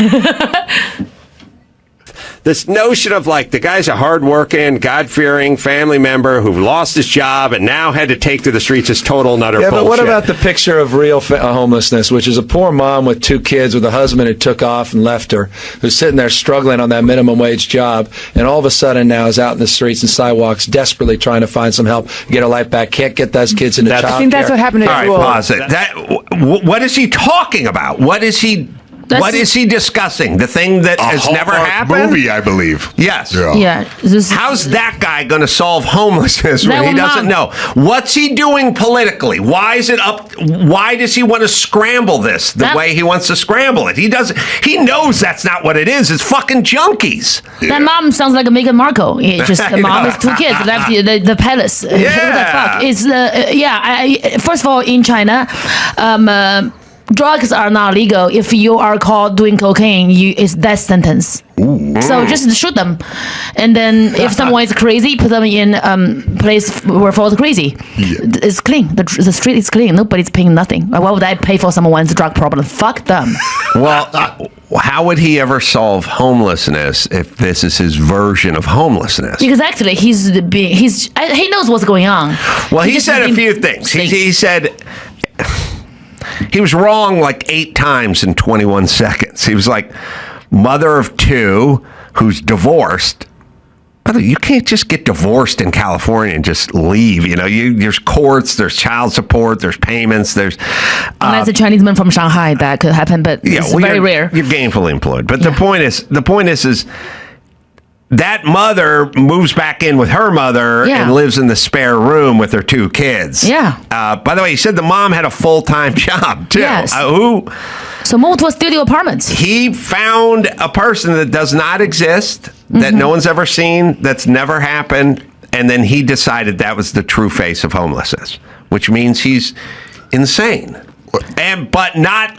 This notion of like the guy's a hardworking, God-fearing family member who lost his job and now had to take to the streets is total and utter bullshit. But what about the picture of real homelessness, which is a poor mom with 2 kids with a husband who took off and left her, who's sitting there struggling on that minimum wage job, and all of a sudden now is out in the streets and sidewalks desperately trying to find some help, get her life back, can't get those kids into childcare. I think that's what happened to All right, pause it. What is he talking about? What is he discussing? The thing that has never happened? Movie, I believe. Yes. Yeah. How's that guy going to solve homelessness when he doesn't know? What's he doing politically? Why is it up? Why does he want to scramble this the way he wants to scramble it? He doesn't. He knows that's not what it is. It's fucking junkies. That mom sounds like a Meghan Markle. It's just the mom with 2 kids left the palace. Yeah. What the fuck? It's first of all, in China, drugs are not legal. If you are caught doing cocaine, it's death sentence. So just shoot them, and then if someone is crazy, put them in place where for the crazy. It's clean. The street is clean. Nobody's paying nothing. Why would I pay for someone's drug problem? Fuck them. Well, how would he ever solve homelessness if this is his version of homelessness? Exactly. He knows what's going on. Well, he said a few things. He said. He was wrong like 8 times in 21 seconds. He was like, mother of 2 who's divorced. Brother, you can't just get divorced in California and just leave. You know, there's courts, there's child support, there's payments, there's... Unless a Chinese man from Shanghai, that could happen, but it's very rare. You're gainfully employed. But the point is that mother moves back in with her mother and lives in the spare room with her 2 kids. Yeah. By the way, he said the mom had a full-time job, too. Yes. So moved to a studio apartments. He found a person that does not exist, that no one's ever seen, that's never happened, and then he decided that was the true face of homelessness, which means he's insane. But not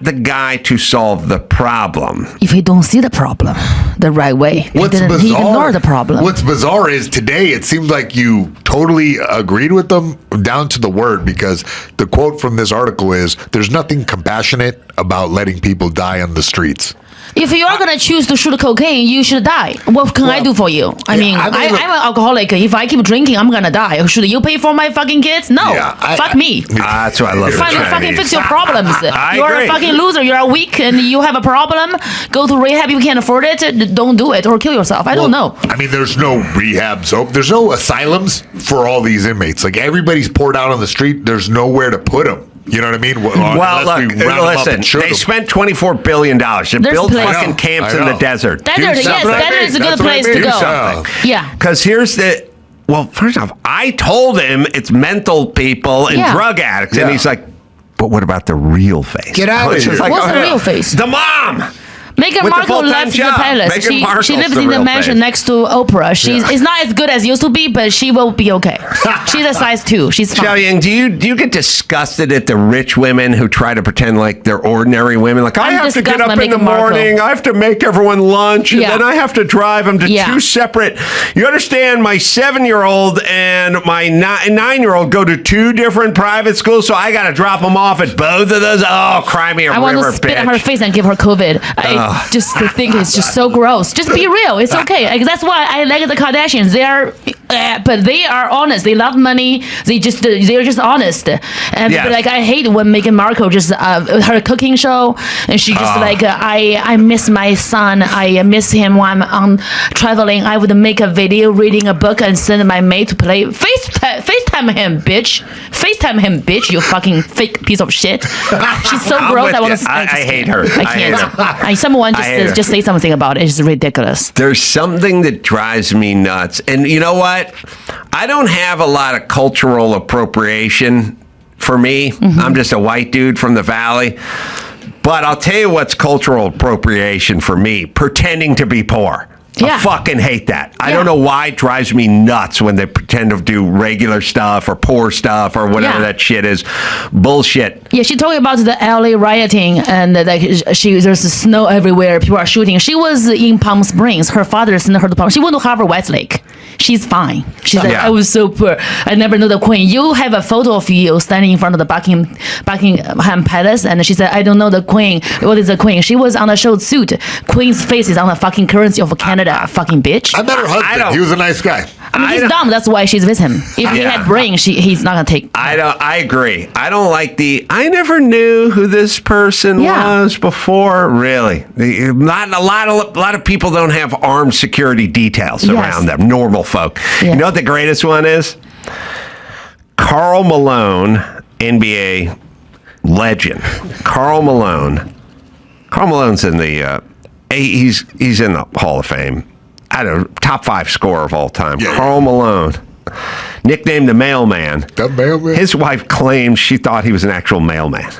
the guy to solve the problem. If he don't see the problem the right way, he ignored the problem. What's bizarre is today it seems like you totally agreed with them down to the word, because the quote from this article is, there's nothing compassionate about letting people die on the streets. If you are going to choose to shoot cocaine, you should die. What can I do for you? I'm an alcoholic. If I keep drinking, I'm going to die. Should you pay for my fucking kids? No. Fuck me. That's what I love. Fucking fix your problems. You are agree. a fucking loser. You're weak and you have a problem. Go to rehab. You can't afford it. Don't do it or kill yourself. I don't know. I mean, there's no rehab. So there's no asylums for all these inmates. Like, everybody's poured out on the street. There's nowhere to put them. You know what I mean? Well, look, listen, they spent $24 billion to build fucking camps in the desert. Desert, yes, that is a good place to go. Yeah. Because first off, I told him it's mental people and drug addicts. And he's like, but what about the real face? Get out of here. What's the real face? The mom. Meghan with the Markle full-time left job. the palace. Meghan Markle's She lives the in the real mansion face. next to Oprah. It's not as good as used to be, but she will be okay. She's a size 2. She's fine. Xiaoying, do you get disgusted at the rich women who try to pretend like they're ordinary women? Like, I I'm have to get disgusted up by in the Meghan Markle. morning, I have to make everyone lunch, and Yeah. then I have to drive them to two separate. You understand? My 7-year-old and my 9-year-old go to 2 different private schools, so I got to drop them off at both of those. Oh, cry me a I river, want to spit bitch. on her face and give her COVID. I just think it's just so gross. Just be real. It's okay. Like, that's why I like the Kardashians. They are, but they are honest. They love money. They're just honest. And Yes. but, like, I hate when Meghan Markle just her cooking show, and she just I miss my son. I miss him when I'm traveling. I would make a video reading a book and send my mate to play. FaceTime him, bitch. FaceTime him, bitch. You fucking fake piece of shit. She's so I'm gross. with I want you. to. I hate her. I I hate can't. her. Someone I hate her. just say something about it. It's ridiculous. There's something that drives me nuts. And you know what? I don't have a lot of cultural appropriation for me. Mm-hmm. I'm just a white dude from the Valley. But I'll tell you what's cultural appropriation for me: pretending to be poor. Yeah. I fucking hate that. I Yeah. don't know why it drives me nuts when they pretend to do regular stuff or poor stuff or whatever Yeah. that shit is. Bullshit. Yeah, she talking about the LA rioting and like there's snow everywhere. People are shooting. She was in Palm Springs. Her father sent her to Palm. She went to Harvard Westlake. She's fine. She's like, Yeah. I was so poor. I never knew the Queen. You have a photo of you standing in front of the Buckingham Palace, and she said, I don't know the Queen. What is the Queen? She was on a show suit. Queen's face is on the fucking currency of Canada. Fucking bitch. I met her husband. He was a nice guy. I mean, he's dumb. That's why she's with him. If he Yeah. had brain, he's not gonna take. I agree. I don't like I never knew who this person Yeah. was before. Really, not a lot of people don't have armed security details around them. Normal folk. Yeah. You know what the greatest one is? Karl Malone, NBA legend. Karl Malone. Karl Malone's in the. He's in the Hall of Fame. I don't know, top 5 scorer of all time. Yeah. Karl Malone, nicknamed the Mailman. The mailman? His wife claims she thought he was an actual mailman.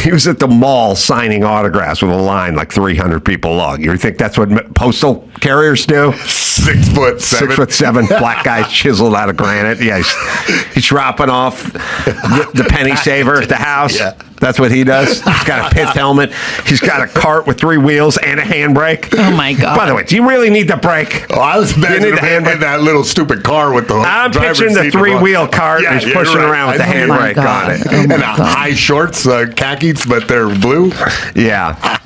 He was at the mall signing autographs with a line like 300 people long. You think that's what postal carriers do? 6'7". 6'7", black guy chiseled out of granite. Yeah, he's dropping off the penny saver at the house. Yeah. That's what he does. He's got a pith helmet. He's got a cart with 3 wheels and a handbrake. Oh my God. By the way, do you really need the brake? Oh, I was You imagining need the him in handbrake. that little stupid car with the I'm driver's picturing the seat 3-wheel cart and he's pushing you're around with the I know. handbrake on it. Oh my And God. high shorts, khakis, but they're blue. Yeah.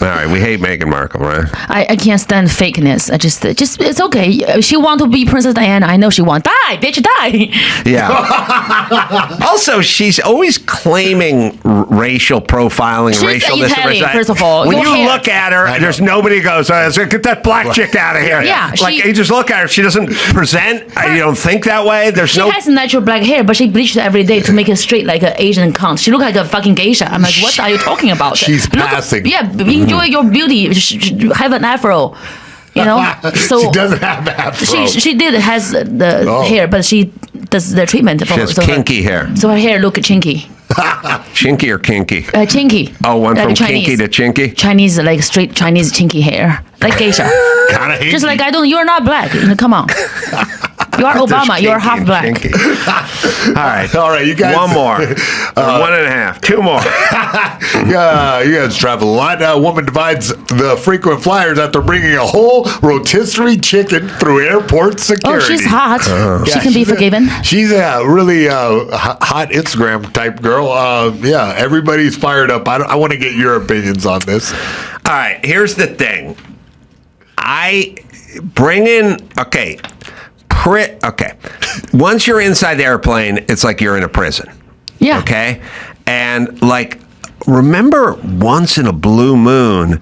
All right, we hate Meghan Markle, right? I can't stand fakeness. I just it's okay. She want to be Princess Diana. I know she want. Die, bitch, die. Yeah. Also, she's always claiming racial profiling, She's racial Italian, discrimination. first of all. When Your you hair. look at her, there's nobody who goes, get that black chick out of here. Yeah, like she- you just look at her. She doesn't present. You don't think that way. There's She no. has natural black hair, but she bleached it every day to make it straight like an Asian cunt. She look like a fucking geisha. I'm like, what are you talking about? She's passing. Yeah, enjoy your beauty. Have an afro. You know, so She doesn't have that afro. She did has the hair, but she does the treatment for She has kinky hair. So her hair look chinky. Chinky or kinky? Chinky. Oh, one Like from Chinese. kinky to chinky? Chinese, like straight Chinese chinky hair, like geisha. Kind of Just like you're not black. Come on. You are Obama. There's You are kinky half and black. kinky. All right, you guys. One more. 1.5. 2 more. Yeah, you guys travel a lot. Woman divides the frequent flyers after bringing a whole rotisserie chicken through airport Oh, security. she's hot. She Yeah, can be she's forgiven. She's a really hot Instagram type girl. Yeah, everybody's fired up. I want to get your opinions on this. All right, here's the thing. I bring in, okay. Once you're inside the airplane, it's like you're in a prison. Yeah. Okay? And like, remember once in a blue moon,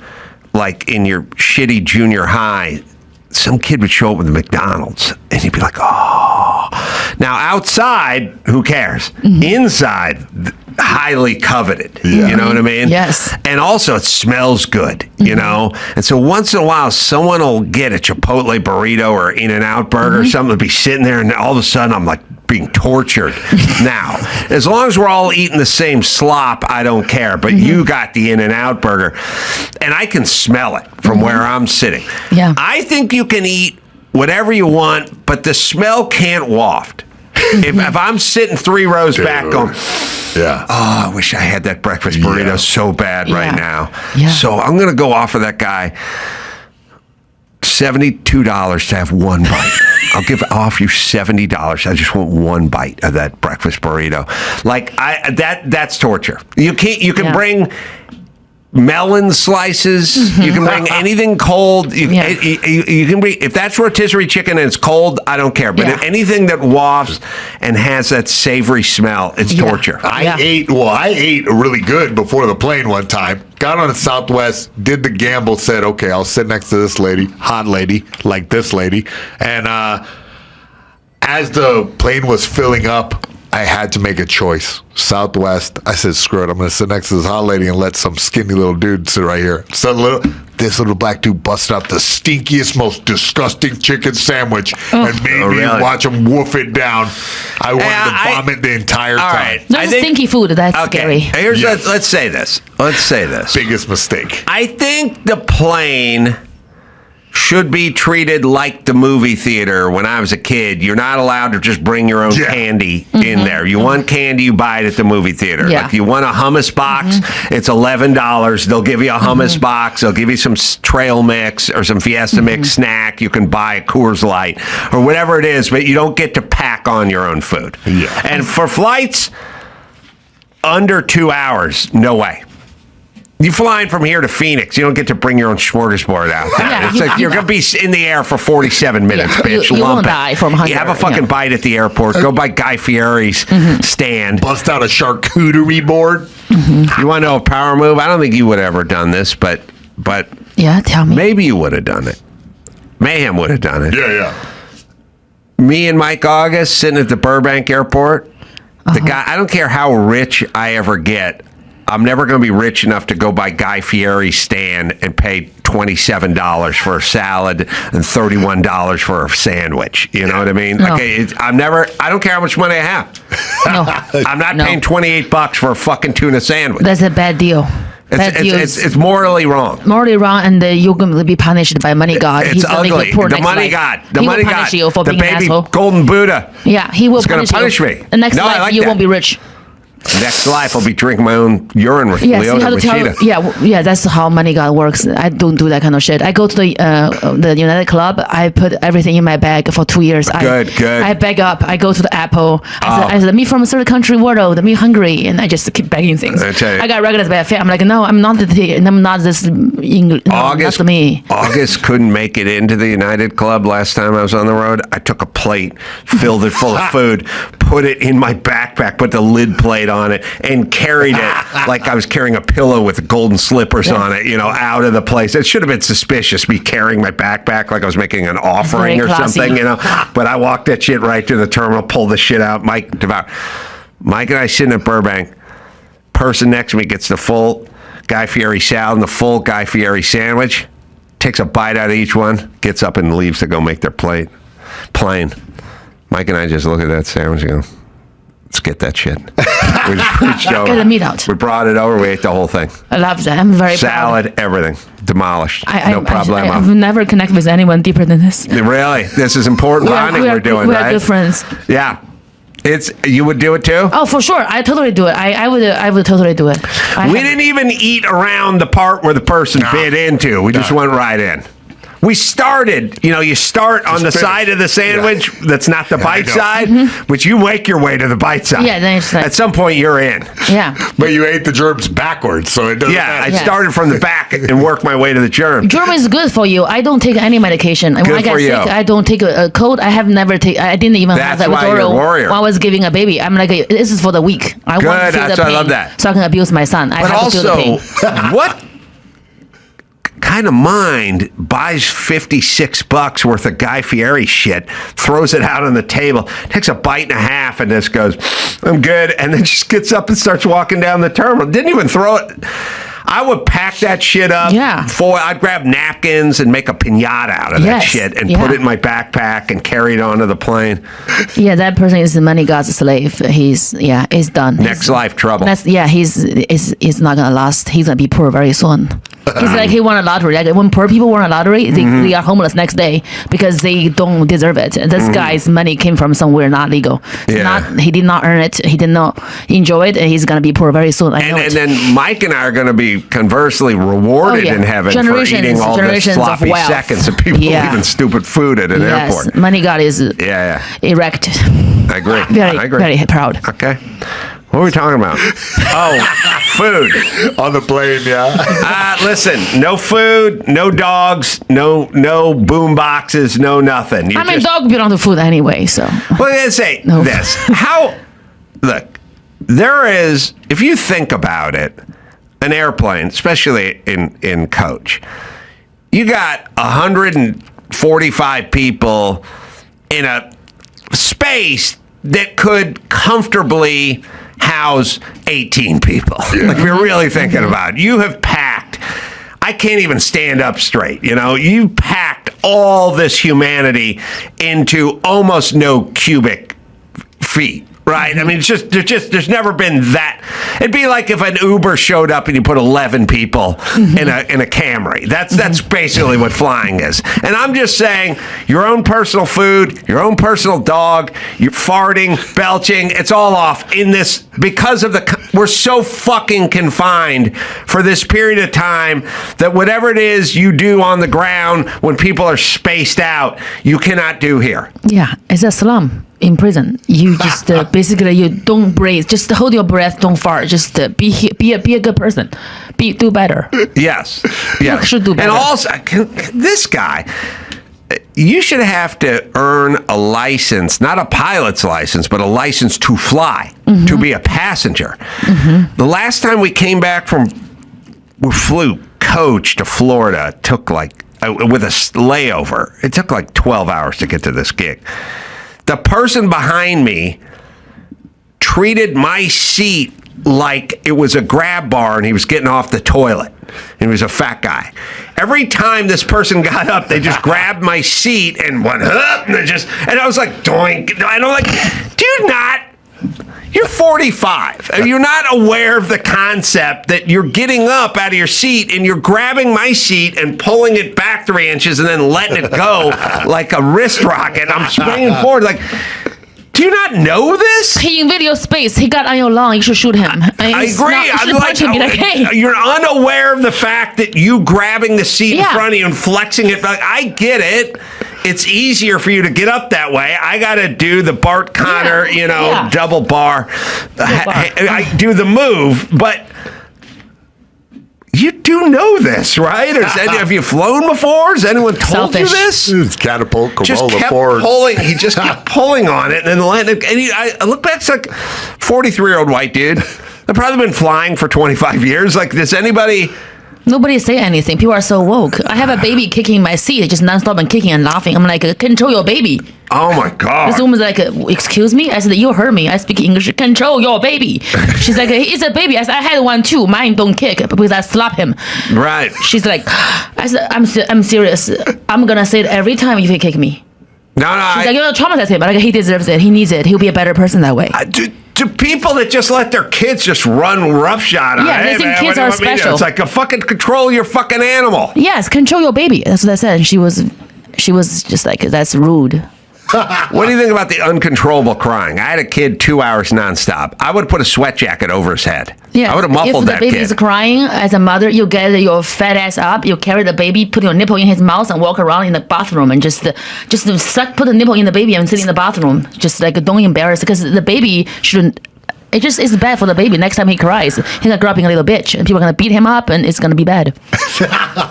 like in your shitty junior high, some kid would show up with a McDonald's and you'd be like, oh. Now outside, who cares? Inside, highly coveted. You know what I mean? Yes. And also it smells good, you know? And so once in a while, someone will get a Chipotle burrito or In-N-Out burger or something, will be sitting there and all of a sudden I'm like being tortured. Now, as long as we're all eating the same slop, I don't care. But you got the In-N-Out burger, and I can smell it from where I'm sitting. Yeah. I think you can eat whatever you want, but the smell can't waft. If I'm sitting 3 rows back going, Yeah. oh, I wish I had that breakfast burrito so bad right now. Yeah. So I'm going to go offer that guy $72 to have one bite. I'll offer you $70. I just want one bite of that breakfast burrito. Like that's torture. You can bring melon slices. You can bring anything cold. You can bring, if that's rotisserie chicken and it's cold, I don't care. But anything that wafts and has that savory smell, it's torture. I ate really good before the plane one time. Got on a Southwest, did the gamble, said, okay, I'll sit next to this lady, hot lady, like this lady. And as the plane was filling up, I had to make a choice. Southwest, I said, screw it. I'm going to sit next to this hot lady and let some skinny little dude sit right here. So this little black dude busted out the stinkiest, most disgusting chicken sandwich and made me watch him wolf it down. I wanted to vomit the entire time. Right. Not stinky food. That's scary. Let's say this. Biggest mistake. I think the plane should be treated like the movie theater. When I was a kid, you're not allowed to just bring your own candy in there. You want candy, you buy it at the movie theater. Yeah. Like you want a hummus box, it's $11. They'll give you a hummus box. They'll give you some trail mix or some Fiesta mix snack. You can buy a Coors Light or whatever it is, but you don't get to pack on your own food. Yeah. And for flights under 2 hours, no way. You're flying from here to Phoenix. You don't get to bring your own smorgasbord out there. Yeah, it's like you're going to be in the air for 47 minutes, bitch. You Lump won't it. die from hunger. You have a fucking bite at the airport. Go by Guy Fieri's stand. Bust out a charcuterie board. You want to know a power move? I don't think you would have ever done this, but Yeah, tell me. maybe you would have done it. Mayhem would have done it. Yeah. Me and Mike August sitting at the Burbank airport. The guy, I don't care how rich I ever get, I'm never going to be rich enough to go by Guy Fieri's stand and pay $27 for a salad and $31 for a sandwich. You know what I mean? No. Like I don't care how much money I have. No. I'm not paying $28 for a fucking tuna sandwich. That's a bad deal. It's morally wrong. Morally wrong, and you're going to be punished by money god. It's He's gonna ugly. make you poor The next money life. god. The He money will punish god. you for The being an baby asshole. golden Buddha. Yeah, he will It's gonna punish you. me. The next No, I life, like you that. won't be rich. Next life, I'll be drinking my own urine with Yes, you Leona have to tell. Machida. Yeah, that's how money god works. I don't do that kind of shit. I go to the United Club. I put everything in my bag for 2 years. Good. I bag up. I go to the Apple. I said, me from a certain country world. Me hungry, and I just keep bagging things. I tell you. I got recognized by a fan. I'm like, no, I'm not this English. No, August, not me. August couldn't make it into the United Club last time I was on the road. I took a plate, filled it full of food, put it in my backpack, put the lid plate on it, and carried it like I was carrying a pillow with golden slippers on it, out of the place. It should have been suspicious, me carrying my backpack like I was making an offering or something, But I walked that shit right to the terminal, pulled the shit out. Mike and I sitting at Burbank. Person next to me gets the full Guy Fieri salad and the full Guy Fieri sandwich, takes a bite out of each one, gets up and leaves to go make their plane. Mike and I just look at that sandwich and go, let's get that shit. We just reached over. Get the meat out. We brought it over. We ate the whole thing. I love that. I'm very Salad, everything. Demolished. No problem. I've never connected with anyone deeper than this. Really? This is important bonding we're doing, we right? are good friends. Yeah. You would do it too? Oh, for sure. I totally do it. I would totally do it. We didn't even eat around the part where the person bit into. We just went right in. We started, you start on the side of the sandwich that's not the bite side, but you make your way to the bite side. Yeah, then it's like, at some point you're in. Yeah. But you ate the germs backwards, so it doesn't matter. I started from the back and worked my way to the germ. Germ is good for you. I don't take any medication. When I get sick, I don't take a cold. I have never taken. I didn't even have that withdrawal when I was giving a baby. I'm like, this is for the weak. I want to feel the pain. I love that. So I can abuse my son. I have to feel the pain. What kind of mind buys $56 worth of Guy Fieri shit, throws it out on the table, takes a bite and a half, and just goes, I'm good, and then just gets up and starts walking down the terminal. Didn't even throw it. I would pack that shit up. Yeah. I'd grab napkins and make a piñata out of that shit and put it in my backpack and carry it onto the plane. Yeah, that person is the money god's slave. He's done. Next life trouble. He's not gonna last. He's gonna be poor very soon. He's like he won a lottery. Like when poor people won a lottery, they are homeless next day because they don't deserve it. And this guy's money came from somewhere not legal. He did not earn it. He did not enjoy it, and he's gonna be poor very soon. And then Mike and I are gonna be conversely rewarded in heaven for eating all the sloppy seconds of people leaving stupid food at an airport. Money God is erect. I agree. Very proud. Okay. What are we talking about? Food. On the plane, listen, no food, no dogs, no boom boxes, no nothing. Dog belong to food anyway, so. Well, let's say this. Look, there is, if you think about it, an airplane, especially in coach, you got 145 people in a space that could comfortably house 18 people. Like, if you're really thinking about it, you have packed, I can't even stand up straight, you packed all this humanity into almost no cubic feet. Right? I mean, it's just there's never been that. It'd be like if an Uber showed up and you put 11 people in a Camry. That's basically what flying is. And I'm just saying, your own personal food, your own personal dog, you're farting, belching, it's all off in this because of we're so fucking confined for this period of time that whatever it is you do on the ground when people are spaced out, you cannot do here. Yeah, it's a slum. In prison, you just basically you don't breathe. Just hold your breath. Don't fart. Just be a good person. Do better. Yes. You should do better. And also, this guy, you should have to earn a license, not a pilot's license, but a license to fly, to be a passenger. The last time we came back we flew coach to Florida. It took with a layover. It took 12 hours to get to this gig. The person behind me treated my seat like it was a grab bar and he was getting off the toilet. And he was a fat guy. Every time this person got up, they just grabbed my seat and went up and I was like, doink. And I'm like, you're 45. You're not aware of the concept that you're getting up out of your seat and you're grabbing my seat and pulling it back 3 inches and then letting it go like a wrist rocket. I'm springing forward do you not know this? He invaded your space. He got on your lawn. You should shoot him. I agree. You're unaware of the fact that you grabbing the seat in front of you and flexing it. I get it. It's easier for you to get up that way. I got to do the Bart Connor, double bar. I do the move, but you do know this, right? Have you flown before? Has anyone told you this? It's catapult, Carolla forward. He just kept pulling on it and then letting it. And I look back, it's like 43-year-old white dude. They've probably been flying for 25 years. Does anybody... Nobody say anything. People are so woke. I have a baby kicking my seat, just nonstop and kicking and laughing. I'm like, control your baby. Oh my God. This woman's like, excuse me? I said, you heard me. I speak English. Control your baby. She's like, it's a baby. I said, I had one too. Mine don't kick because I slap him. Right. She's like, I said, I'm serious. I'm going to say it every time if you kick me. No. She's like, you're going to traumatize him. But he deserves it. He needs it. He'll be a better person that way. To people that just let their kids just run roughshod on they think kids are special. It's like a fucking control your fucking animal. Yes, control your baby. That's what I said. And she was just like, that's rude. What do you think about the uncontrollable crying? I had a kid 2 hours nonstop. I would have put a sweat jacket over his head. Yeah, I would have muffled that kid. If the baby is crying, as a mother, you get your fat ass up, you carry the baby, put your nipple in his mouth, and walk around in the bathroom and just suck, put the nipple in the baby and sit in the bathroom. Just don't embarrass, because the baby shouldn't. It's bad for the baby. Next time he cries, he's gonna grow up being a little bitch, and people are gonna beat him up, and it's gonna be bad.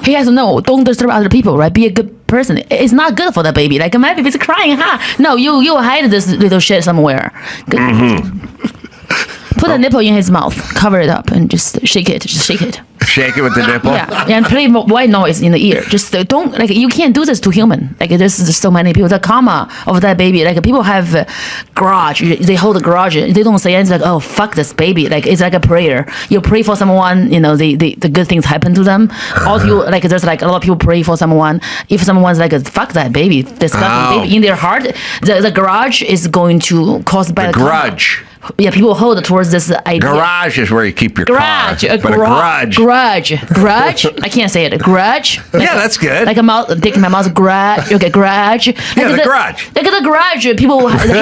He has to know, don't disturb other people, right? Be a good person. It's not good for the baby. Like, my baby's crying, huh? No, you hide this little shit somewhere. Put a nipple in his mouth, cover it up, and just shake it. Just shake it. Shake it with the nipple? Yeah, and play white noise in the ear. Just don't, like, you can't do this to human. Like, there's so many people. The karma of that baby, like, people have grudge. They hold a grudge. They don't say anything like, oh, fuck this baby. Like, it's like a prayer. You pray for someone, the good things happen to them. Or you, like, there's like a lot of people pray for someone. If someone's like, fuck that baby, disgusting baby, in their heart, the grudge is going to cause bad grudge. karma. Yeah, people hold towards this idea. Garage is where you keep your car. A grudge. I can't say it. A grudge. Like that's good. Like a mouth, dick in my mouth. Grudge. Okay, grudge. Like the grudge. Like the grudge. People, the hatred.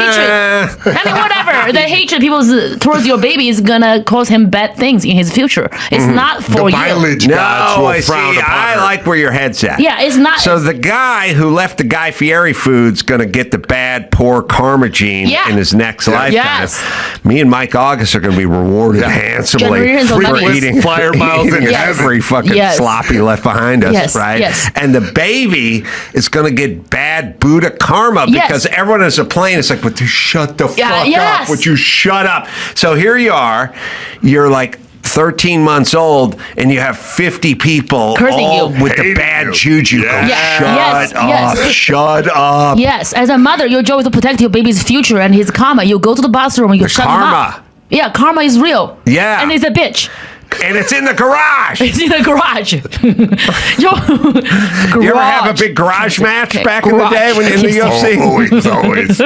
I mean, whatever. The hatred people towards your baby is gonna cause him bad things in his future. It's not for the mileage you. gods will frown upon I her. like where your head's at. Yeah, it's not. So the guy who left the Guy Fieri food's gonna get the bad, poor karma gene in his next lifetime. Yes. Me and Mike August are going to be rewarded handsomely Generations of for money. eating Flyer miles in every fucking sloppy left behind us, right? Yes. And the baby is going to get bad Buddha karma because everyone is a plane. It's like, would you shut the fuck up? Would you shut up? So here you are. You're like 13 months old and you have 50 people cursing all you with the bad juju. Yes. Shut up. Yes, as a mother, your job is to protect your baby's future and his karma. You go to the bathroom and you shut him up. Yeah, karma is real. Yeah. And it's a bitch. And it's in the garage. It's in the garage. You ever have a big garage match back in the day when in the UFC? Always.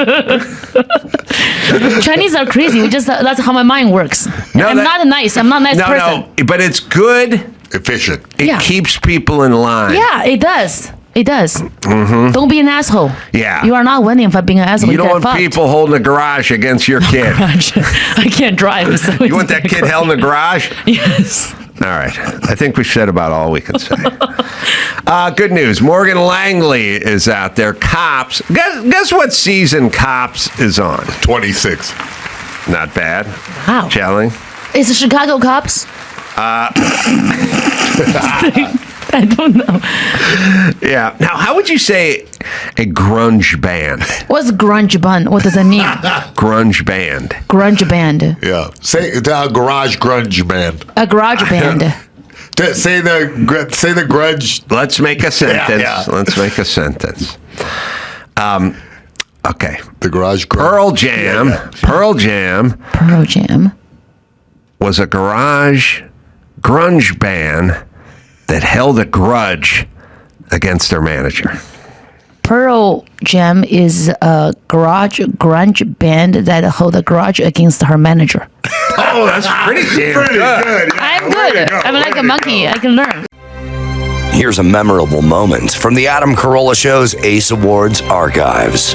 Chinese are crazy. That's how my mind works. I'm not a nice person. No, but it's good. Efficient. It keeps people in line. Yeah, it does. It does. Mm-hmm. Don't be an asshole. Yeah. You are not winning for being an asshole. You don't want people holding a garage against your kid. I can't drive. So you want that kid held in the garage? Yes. All right. I think we've said about all we can say. Good news. Morgan Langley is out there. Cops. Guess what season Cops is on? 26. Not bad. Wow. Jelly. Is it Chicago Cops? I don't know. Yeah. Now, how would you say a grunge band? What's grunge band? What does that mean? Grunge band. Grunge band. Yeah. Say the garage grunge band. A garage band. Say the grudge. Let's make a sentence. Yeah. Let's make a sentence. Okay. The garage grunge. Pearl Jam. Yeah. Pearl Jam was a garage grunge band that held a grudge against their manager. Pearl Jam is a grunge band that hold a grudge against her manager. Oh, that's pretty damn good. Yeah. I'm good. I'm like a monkey. I can learn. Here's a memorable moment from the Adam Carolla Show's Ace Awards archives.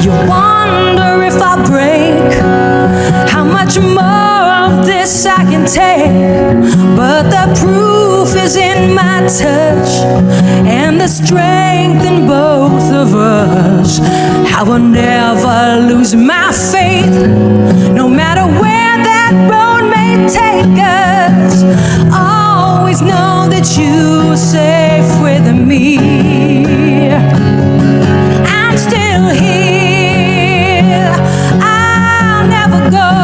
You wonder if I break, how much more of this I can take, but the proof is in my touch and the strength in both of us. I will never lose my faith, no matter where that road may take us. Always know that you are safe with me. I'm still here, I'll never go.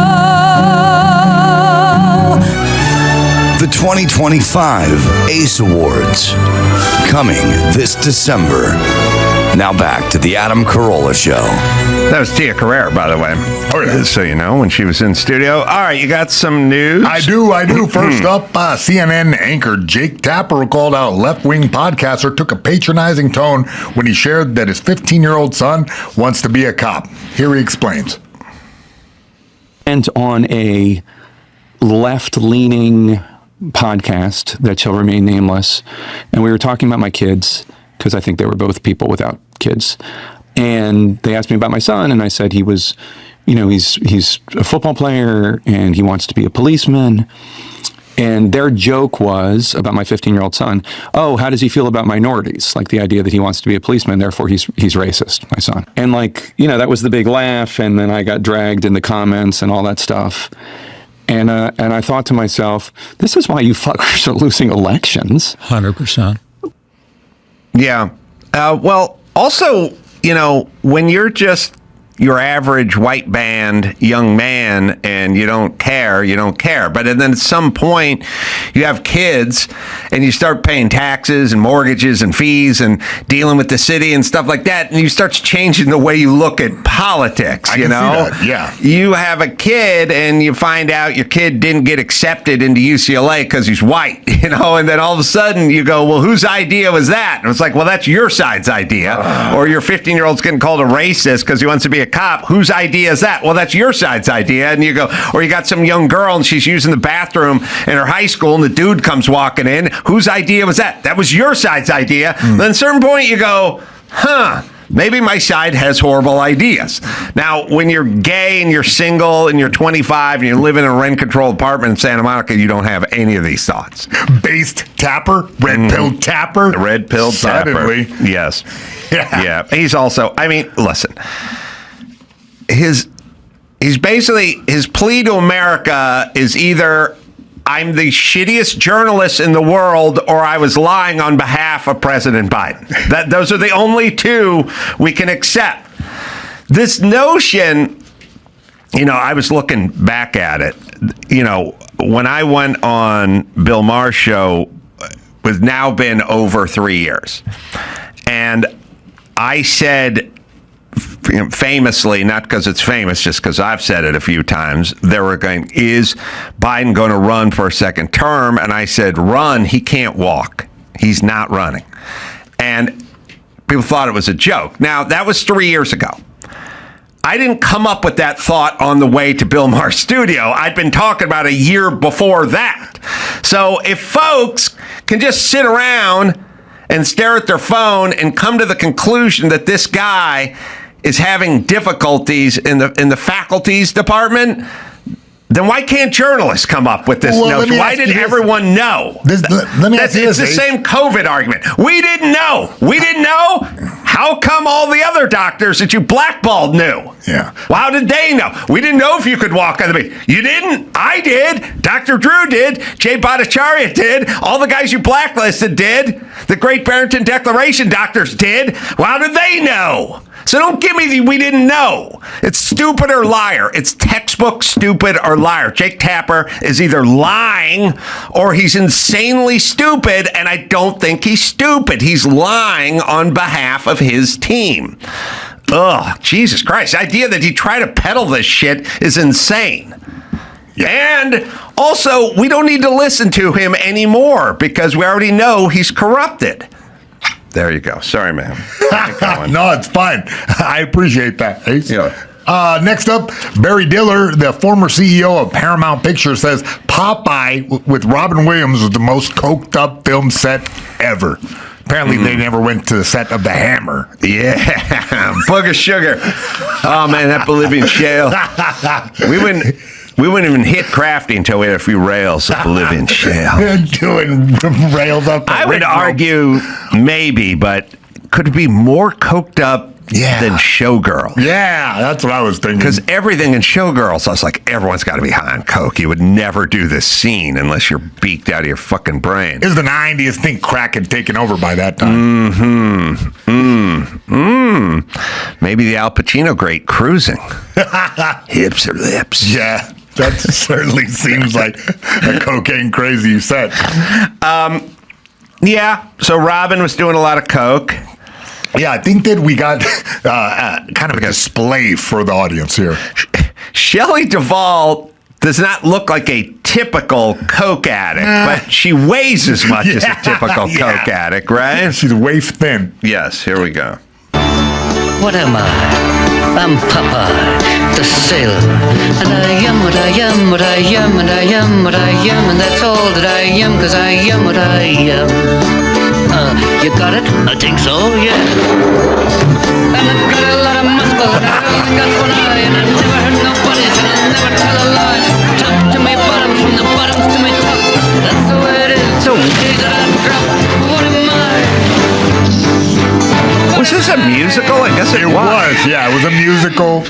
The 2025 Ace Awards, coming this December. Now back to the Adam Carolla Show. That was Tia Carrere, by the way. Oh, yeah. So you know, when she was in studio. All right, you got some news? I do. First up, CNN anchor Jake Tapper recalled how a left-wing podcaster took a patronizing tone when he shared that his 15-year-old son wants to be a cop. Here he explains. And on a left-leaning podcast that shall remain nameless, and we were talking about my kids, because I think they were both people without kids. And they asked me about my son, and I said he was, he's a football player, and he wants to be a policeman. And their joke was about my 15-year-old son, oh, how does he feel about minorities? Like the idea that he wants to be a policeman, therefore he's racist, my son. And that was the big laugh, and then I got dragged in the comments and all that stuff. And I thought to myself, this is why you fuckers are losing elections. 100%. Yeah. Well, also, when you're just, your average white band young man and you don't care, you don't care. But then at some point, you have kids and you start paying taxes and mortgages and fees and dealing with the city and stuff like that, and you start changing the way you look at politics, you know? See that. Yeah. You have a kid and you find out your kid didn't get accepted into UCLA because he's white, you know, and then all of a sudden you go, well, whose idea was that? And it's like, well, that's your side's idea. Or your 15-year-old's getting called a racist because he wants to be a cop. Whose idea is that? Well, that's your side's idea. And you go, or you got some young girl and she's using the bathroom in her high school and the dude comes walking in. Whose idea was that? That was your side's idea. Then at a certain point you go, maybe my side has horrible ideas. Now, when you're gay and you're single and you're 25 and you live in a rent-controlled apartment in Santa Monica, you don't have any of these thoughts. Based tapper, red pill tapper, red pill tapper. Suddenly. Yes. Yeah. He's also, I mean, listen. He's basically, his plea to America is either I'm the shittiest journalist in the world or I was lying on behalf of President Biden. Those are the only two we can accept. This notion, you know, I was looking back at it, you know, when I went on Bill Maher's show, it's now been over 3 years. And I said, famously, not because it's famous, just because I've said it a few times, they were going, is Biden going to run for a second term? And I said, run, he can't walk. He's not running. And people thought it was a joke. Now, that was 3 years ago. I didn't come up with that thought on the way to Bill Maher's studio. I'd been talking about a year before that. So if folks can just sit around and stare at their phone and come to the conclusion that this guy is having difficulties in the faculties department, then why can't journalists come up with this notion? Why did everyone know? Let me ask you this. It's the same COVID argument. We didn't know. We didn't know? How come all the other doctors that you blackballed knew? Yeah. Well, how did they know? We didn't know if you could walk on the beach. You didn't? I did. Dr. Drew did. Jay Bhattacharya did. All the guys you blacklisted did. The Great Barrington Declaration doctors did. Well, how did they know? So don't give me the we didn't know. It's stupid or liar. It's textbook stupid or liar. Jake Tapper is either lying or he's insanely stupid, and I don't think he's stupid. He's lying on behalf of his team. Ugh, Jesus Christ. The idea that he tried to peddle this shit is insane. And also, we don't need to listen to him anymore because we already know he's corrupted. There you go. Sorry, man. No, it's fine. I appreciate that. Yeah. Next up, Barry Diller, the former CEO of Paramount Pictures, says Popeye with Robin Williams was the most coked up film set ever. Apparently, they never went to the set of The Hammer. Yeah. Book of sugar. Oh, man, that Bolivian shale. We wouldn't even hit crafty until we had a few rails of Bolivian shale. Doing rails up. I would argue maybe, but could it be more coked up than Showgirl? Yeah, that's what I was thinking. Because everything in Showgirls, I was like, everyone's got to be high on coke. You would never do this scene unless you're beaked out of your fucking brain. It was the 90s. I think crack had taken over by that time. Maybe the Al Pacino great Cruising. Hips or lips. Yeah. That certainly seems like a cocaine crazy set. Yeah, so Robin was doing a lot of coke. Yeah, I think that we got kind of a display for the audience here. Shelley Duvall does not look like a typical coke addict, but she weighs as much as a typical coke addict, right? She's waif thin. Yes, here we go. What am I? I'm Popeye, the sailor. And I am what I am, what I am, and I am what I am, and that's all that I am, 'cause I am what I am. You got it? I think so, yeah. And I've got a lot of muscle, and I've only got one eye, and I never hurt nobody's, and I'll never tell a lie. Top to my bottom, from the bottom to my top. That's the way it is. So the day that I drop, what am I? Was this a musical? I guess it was. Yeah, it was a musical.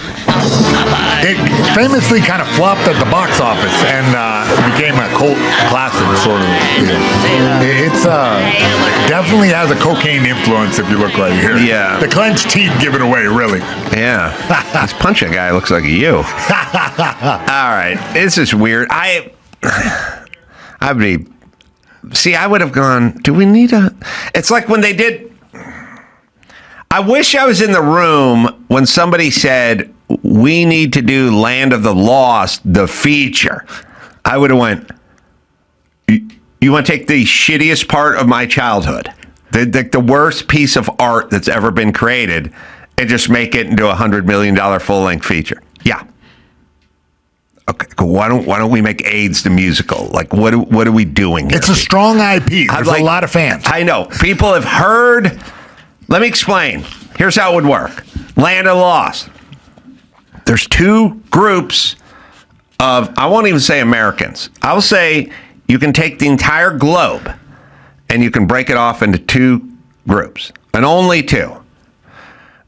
It famously kind of flopped at the box office and became a cult classic, sort of. It's definitely has a cocaine influence if you look right here. Yeah. The clenched teeth give it away, really. Yeah. This punching guy looks like you. All right. This is weird. I would have gone, do we need a... It's like when they did... I wish I was in the room when somebody said, we need to do Land of the Lost, the feature. I would have went, you want to take the shittiest part of my childhood, the worst piece of art that's ever been created, and just make it into a $100 million full-length feature? Yeah. Okay, cool. Why don't we make AIDS the musical? Like, what are we doing here? It's a strong IP. There's a lot of fans. I know. People have heard... Let me explain. Here's how it would work. Land of the Lost. There's two groups of, I won't even say Americans. I'll say you can take the entire globe and you can break it off into two groups, and only two.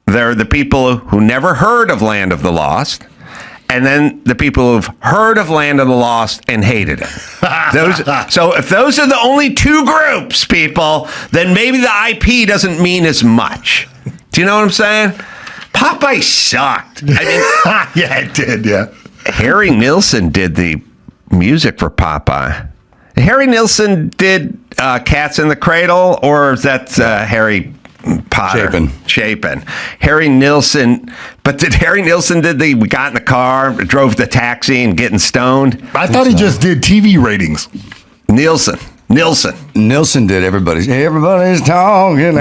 There are the people who never heard of Land of the Lost, and then the people who've heard of Land of the Lost and hated it. So if those are the only two groups, people, then maybe the IP doesn't mean as much. Do you know what I'm saying? Popeye sucked. I mean, yeah, it did, yeah. Harry Nilsson did the music for Popeye. Harry Nilsson did Cats in the Cradle, or is that Harry Potter? Chapin. Harry Nilsson. But did Harry Nilsson we got in the car, drove the taxi and getting stoned? I thought he just did TV ratings. Nilsson did everybody's talking.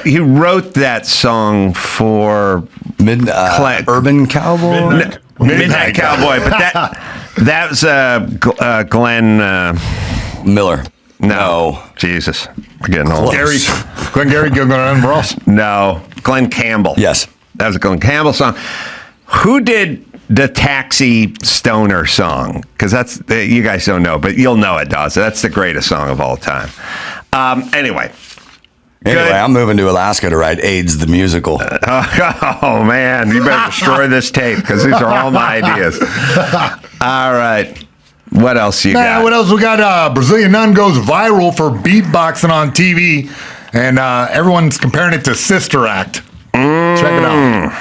He wrote that song for Urban Cowboy, Midnight Cowboy. But that was Glenn Miller. No, Jesus, we're getting old. Glengarry Gillen Ross. No, Glenn Campbell. Yes, that was a Glenn Campbell song. Who did the Taxi Stoner song? Because that's, you guys don't know, but you'll know it, Dawes. That's the greatest song of all time. Anyway, I'm moving to Alaska to write AIDS the musical. Oh man, you better destroy this tape because these are all my ideas. All right. What else you got? What else we got? Brazilian nun goes viral for beatboxing on TV, and everyone's comparing it to Sister Act. Check it out.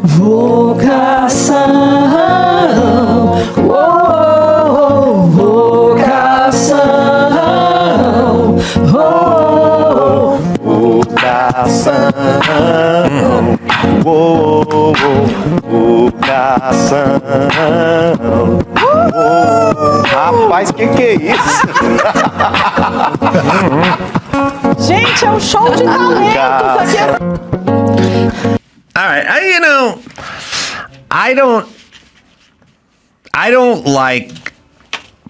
Vocação, oh, vocação, oh, vocação, oh, vocação. Rapaz, que é isso? Gente, é um show de talentos aqui. All right, I don't like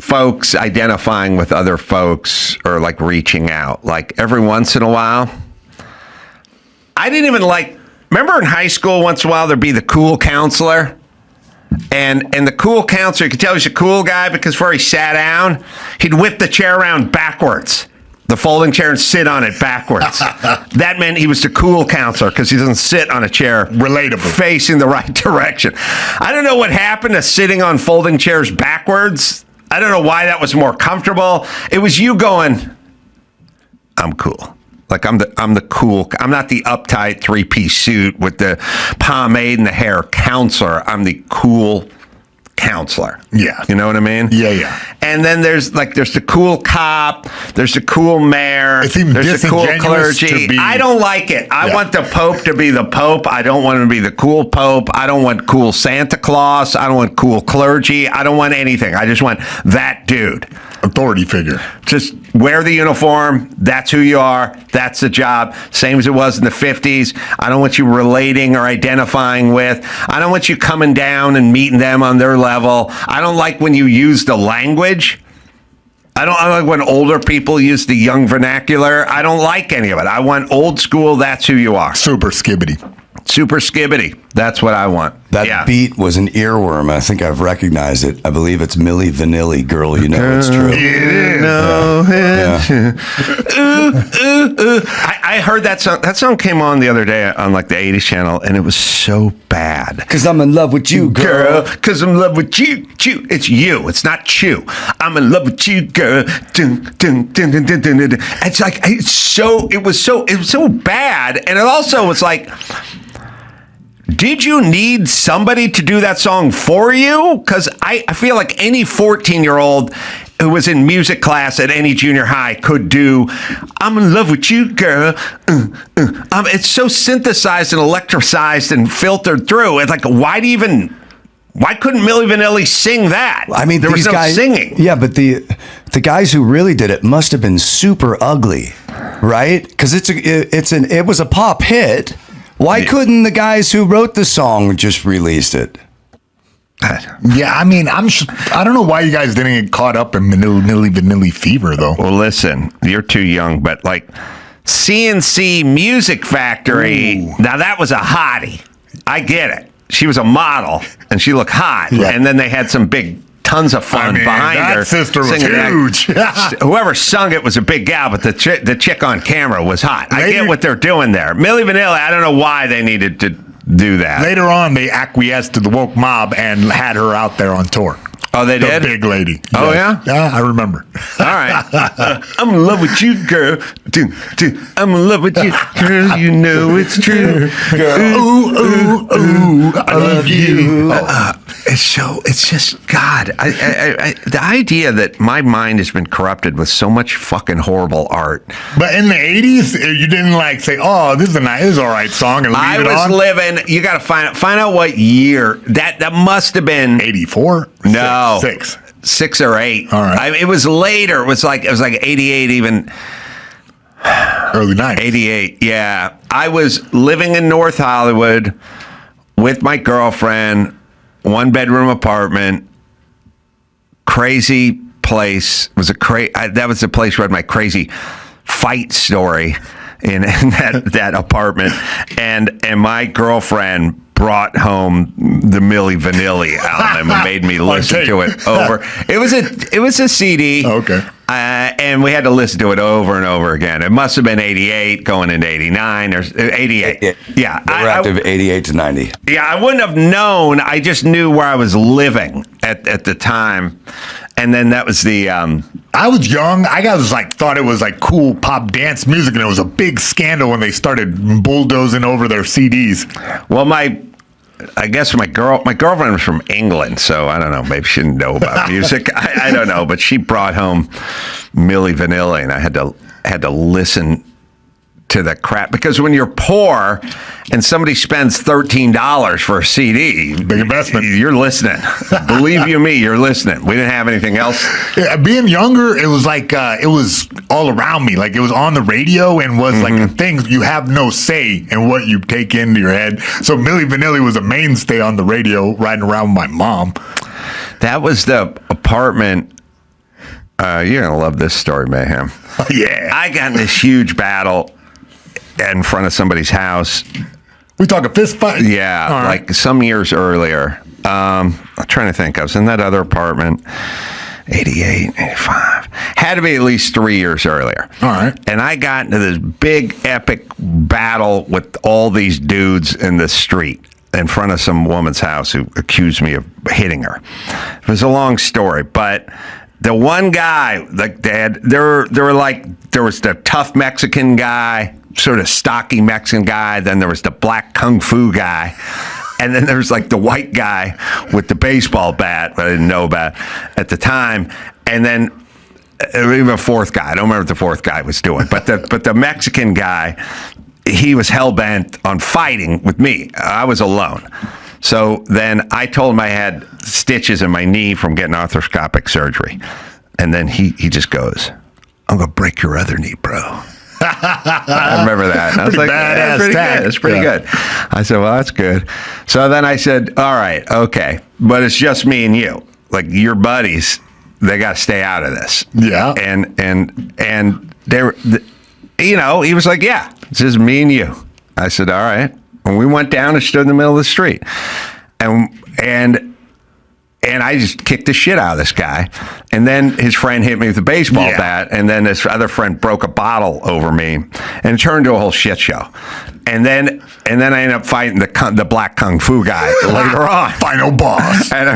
folks identifying with other folks or like reaching out. Like every once in a while, I didn't even like. Remember in high school, once in a while there'd be the cool counselor, and the cool counselor, you could tell he's a cool guy because before he sat down, he'd whip the chair around backwards. The folding chair, and sit on it backwards. That meant he was the cool counselor because he doesn't sit on a chair facing the right direction. I don't know what happened to sitting on folding chairs backwards. I don't know why that was more comfortable. It was you going, I'm cool. Like I'm the cool. I'm not the uptight 3-piece suit with the pomade and the hair counselor. I'm the cool counselor. Yeah. You know what I mean? Yeah. And then there's the cool cop, there's the cool mayor, there's the cool clergy. I don't like it. I want the Pope to be the Pope. I don't want him to be the cool Pope. I don't want cool Santa Claus. I don't want cool clergy. I don't want anything. I just want that dude. Authority figure. Just wear the uniform. That's who you are. That's the job. Same as it was in the 50s. I don't want you relating or identifying with. I don't want you coming down and meeting them on their level. I don't like when you use the language. I don't like when older people use the young vernacular. I don't like any of it. I want old school. That's who you are. Super skibbity. Super skibbity. That's what I want. That beat was an earworm. I think I've recognized it. I believe it's Milli Vanilli, Girl, You Know It's True. I heard that song. That song came on the other day on like the 80s channel, and it was so bad. Because I'm in love with you, girl. Because I'm in love with you. Chew. It's you. It's not chew. I'm in love with you, girl. Dun, dun, dun, dun, dun, dun, dun. It's like it was so bad, and it also was like, did you need somebody to do that song for you? Because I feel like any 14-year-old who was in music class at any junior high could do I'm in love with you, girl. It's so synthesized and electricized and filtered through. It's like, why couldn't Milli Vanilli sing that? I mean, there was no singing. Yeah, but the guys who really did it must have been super ugly, right? Because it was a pop hit. Why couldn't the guys who wrote the song just released it? Yeah, I mean, I don't know why you guys didn't get caught up in Milli Vanilli fever, though. Well, listen, you're too young, but like CNC Music Factory, now that was a hottie. I get it. She was a model, and she looked hot. Yeah. And then they had some tons of fun behind her. That sister was huge. Whoever sung it was a big gal, but the chick on camera was hot. I get what they're doing there. Milli Vanilli, I don't know why they needed to do that. Later on, they acquiesced to the woke mob and had her out there on tour. Oh, they did? The big lady. Oh, yes. Yeah? Yeah, I remember. All right. I'm in love with you, girl. I'm in love with you, girl. You know it's true. Girl. Ooh, ooh, ooh. I love you. It's just, God, the idea that my mind has been corrupted with so much fucking horrible art. But in the 80s, you didn't like say, oh, this is all right song and leave it on? I was living, you got to find out what year. That must have been. 84? No. 6 or 8. All right. It was later. It was like 88 even. Early 90s. 88, yeah. I was living in North Hollywood with my girlfriend, 1-bedroom apartment, crazy place. It was that was the place where I had my crazy fight story in that apartment, and my girlfriend brought home the Milli Vanilli album and made me listen to it over. It was a CD. Okay. And we had to listen to it over and over again. It must have been 88 going into 89 or 88. Yeah. They were active 88 to 90. Yeah, I wouldn't have known. I just knew where I was living at the time. And then that was the... I was young. I was thought it was like cool pop dance music, and it was a big scandal when they started bulldozing over their CDs. Well, I guess my girlfriend was from England, so I don't know. Maybe she didn't know about music. I don't know, but she brought home Milli Vanilli, and I had to listen to the crap, because when you're poor and somebody spends $13 for a CD, big investment. You're listening. Believe you me, you're listening. We didn't have anything else. Yeah, being younger, it was like it was all around me. Like it was on the radio and was like a thing. You have no say in what you take into your head. So Milli Vanilli was a mainstay on the radio, riding around with my mom. That was the apartment. You're gonna love this story, Mayhem. Yeah, I got in this huge battle in front of somebody's house. We talk a fist fight? Yeah, right. Like some years earlier. I'm trying to think. I was in that other apartment, 88, 85. Had to be at least 3 years earlier. All right. And I got into this big, epic battle with all these dudes in the street in front of some woman's house who accused me of hitting her. It was a long story, but the one guy, like there was the tough Mexican guy, sort of stocky Mexican guy. Then there was the black kung fu guy. And then there was like the white guy with the baseball bat, but I didn't know about at the time. And then even a fourth guy. I don't remember what the fourth guy was doing. But the Mexican guy, he was hell-bent on fighting with me. I was alone. So then I told him I had stitches in my knee from getting arthroscopic surgery. And then he just goes, I'm going to break your other knee, bro. I remember that. And I was like, that's pretty good. It's pretty good. I said, well, that's good. So then I said, all right, okay. But it's just me and you. Like your buddies, they got to stay out of this. Yeah. And they were, he was like, yeah, it's just me and you. I said, all right. And we went down and stood in the middle of the street. And I just kicked the shit out of this guy. And then his friend hit me with a baseball bat. And then this other friend broke a bottle over me. And it turned into a whole shit show. And then I ended up fighting the black kung fu guy later on. Final boss. And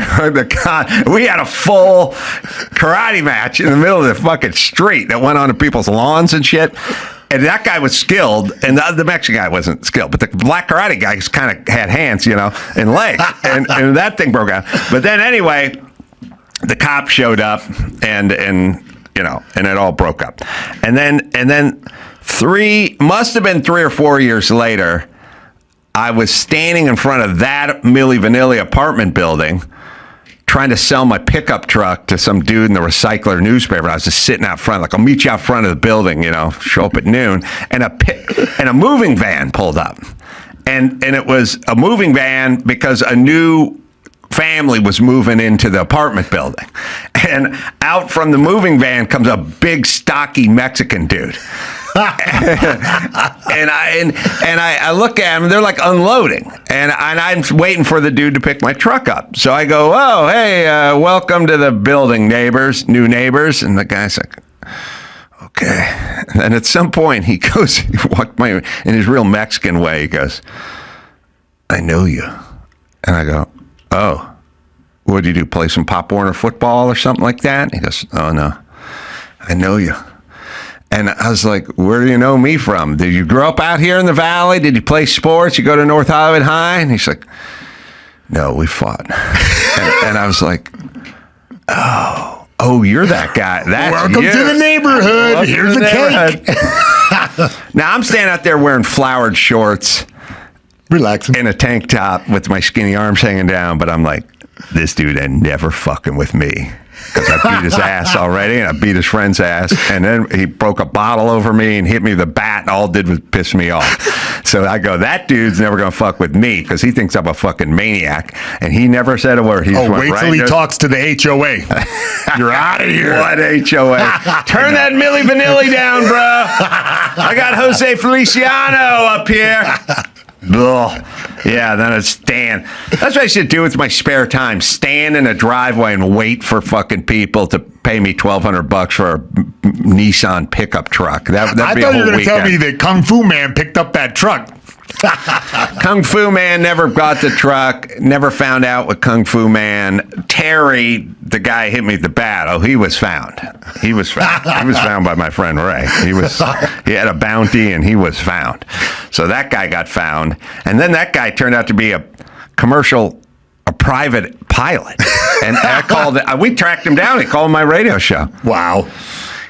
we had a full karate match in the middle of the fucking street that went on to people's lawns and shit. And that guy was skilled, and the Mexican guy wasn't skilled. But the black karate guy kind of had hands, and legs. And that thing broke out. But then anyway, the cop showed up, and it all broke up. And then must have been 3 or 4 years later, I was standing in front of that Milli Vanilli apartment building, trying to sell my pickup truck to some dude in the Recycler newspaper. I was just sitting out front, like, I'll meet you out front of the building, show up at noon. And a moving van pulled up. And it was a moving van because a new family was moving into the apartment building. And out from the moving van comes a big, stocky Mexican dude. and I look at them, they're like unloading, and I'm waiting for the dude to pick my truck up. So I go, "Oh, hey, welcome to the building, new neighbors." And the guy's like, "Okay." And at some point he walked by in his real Mexican way. He goes, "I know you," and I go, "Oh, what do you do? Play some Pop Warner football or something like that?" And he goes, "Oh no, I know you." And I was like, "Where do you know me from? Did you grow up out here in the valley? Did you play sports? You go to North Hollywood High?" And he's like, "No, we fought." and I was like, Oh, you're that guy. Welcome to the neighborhood. Here's a cake. Now I'm standing out there wearing flowered shorts, relaxing, in a tank top with my skinny arms hanging down. But I'm like, this dude ain't never fucking with me. Because I beat his ass already, and I beat his friend's ass, and then he broke a bottle over me and hit me with a bat, and all it did was piss me off. So I go, that dude's never going to fuck with me because he thinks I'm a fucking maniac, and he never said a word. Wait till he talks to the HOA. You're out of here. What HOA? Turn that Milli Vanilli down, bro. I got Jose Feliciano up here. Ugh. Yeah, then I'd stand. That's what I should do with my spare time. Stand in a driveway and wait for fucking people to pay me $1,200 for a Nissan pickup truck. That'd be a whole weekend. I thought you were going to tell me that Kung Fu Man picked up that truck. Kung Fu Man never got the truck, never found out what Kung Fu Man. Terry, the guy hit me with the bat. Oh, he was found. He was found by my friend Ray. He had a bounty and he was found. So that guy got found. And then that guy turned out to be a private pilot. And I called we tracked him down. He called my radio show. Wow.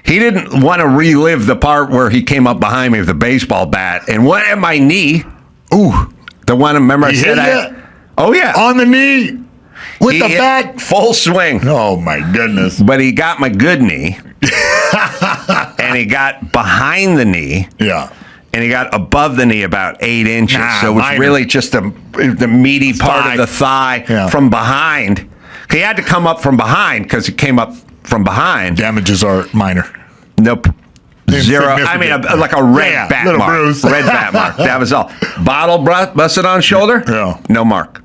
He didn't want to relive the part where he came up behind me with a baseball bat and went at my knee. Ooh. The one, remember I said oh, yeah. On the knee with the bat. Full swing. Oh, my goodness. But he got my good knee. And he got behind the knee. Yeah. And he got above the knee about 8 inches. So it was really just the meaty part of the thigh from behind. He had to come up from behind because he came up from behind. Damages are minor. Nope. Zero. I mean, like a red bat little mark. bruise. Red bat mark. That was all. Bottle busted on shoulder? Yeah. No mark.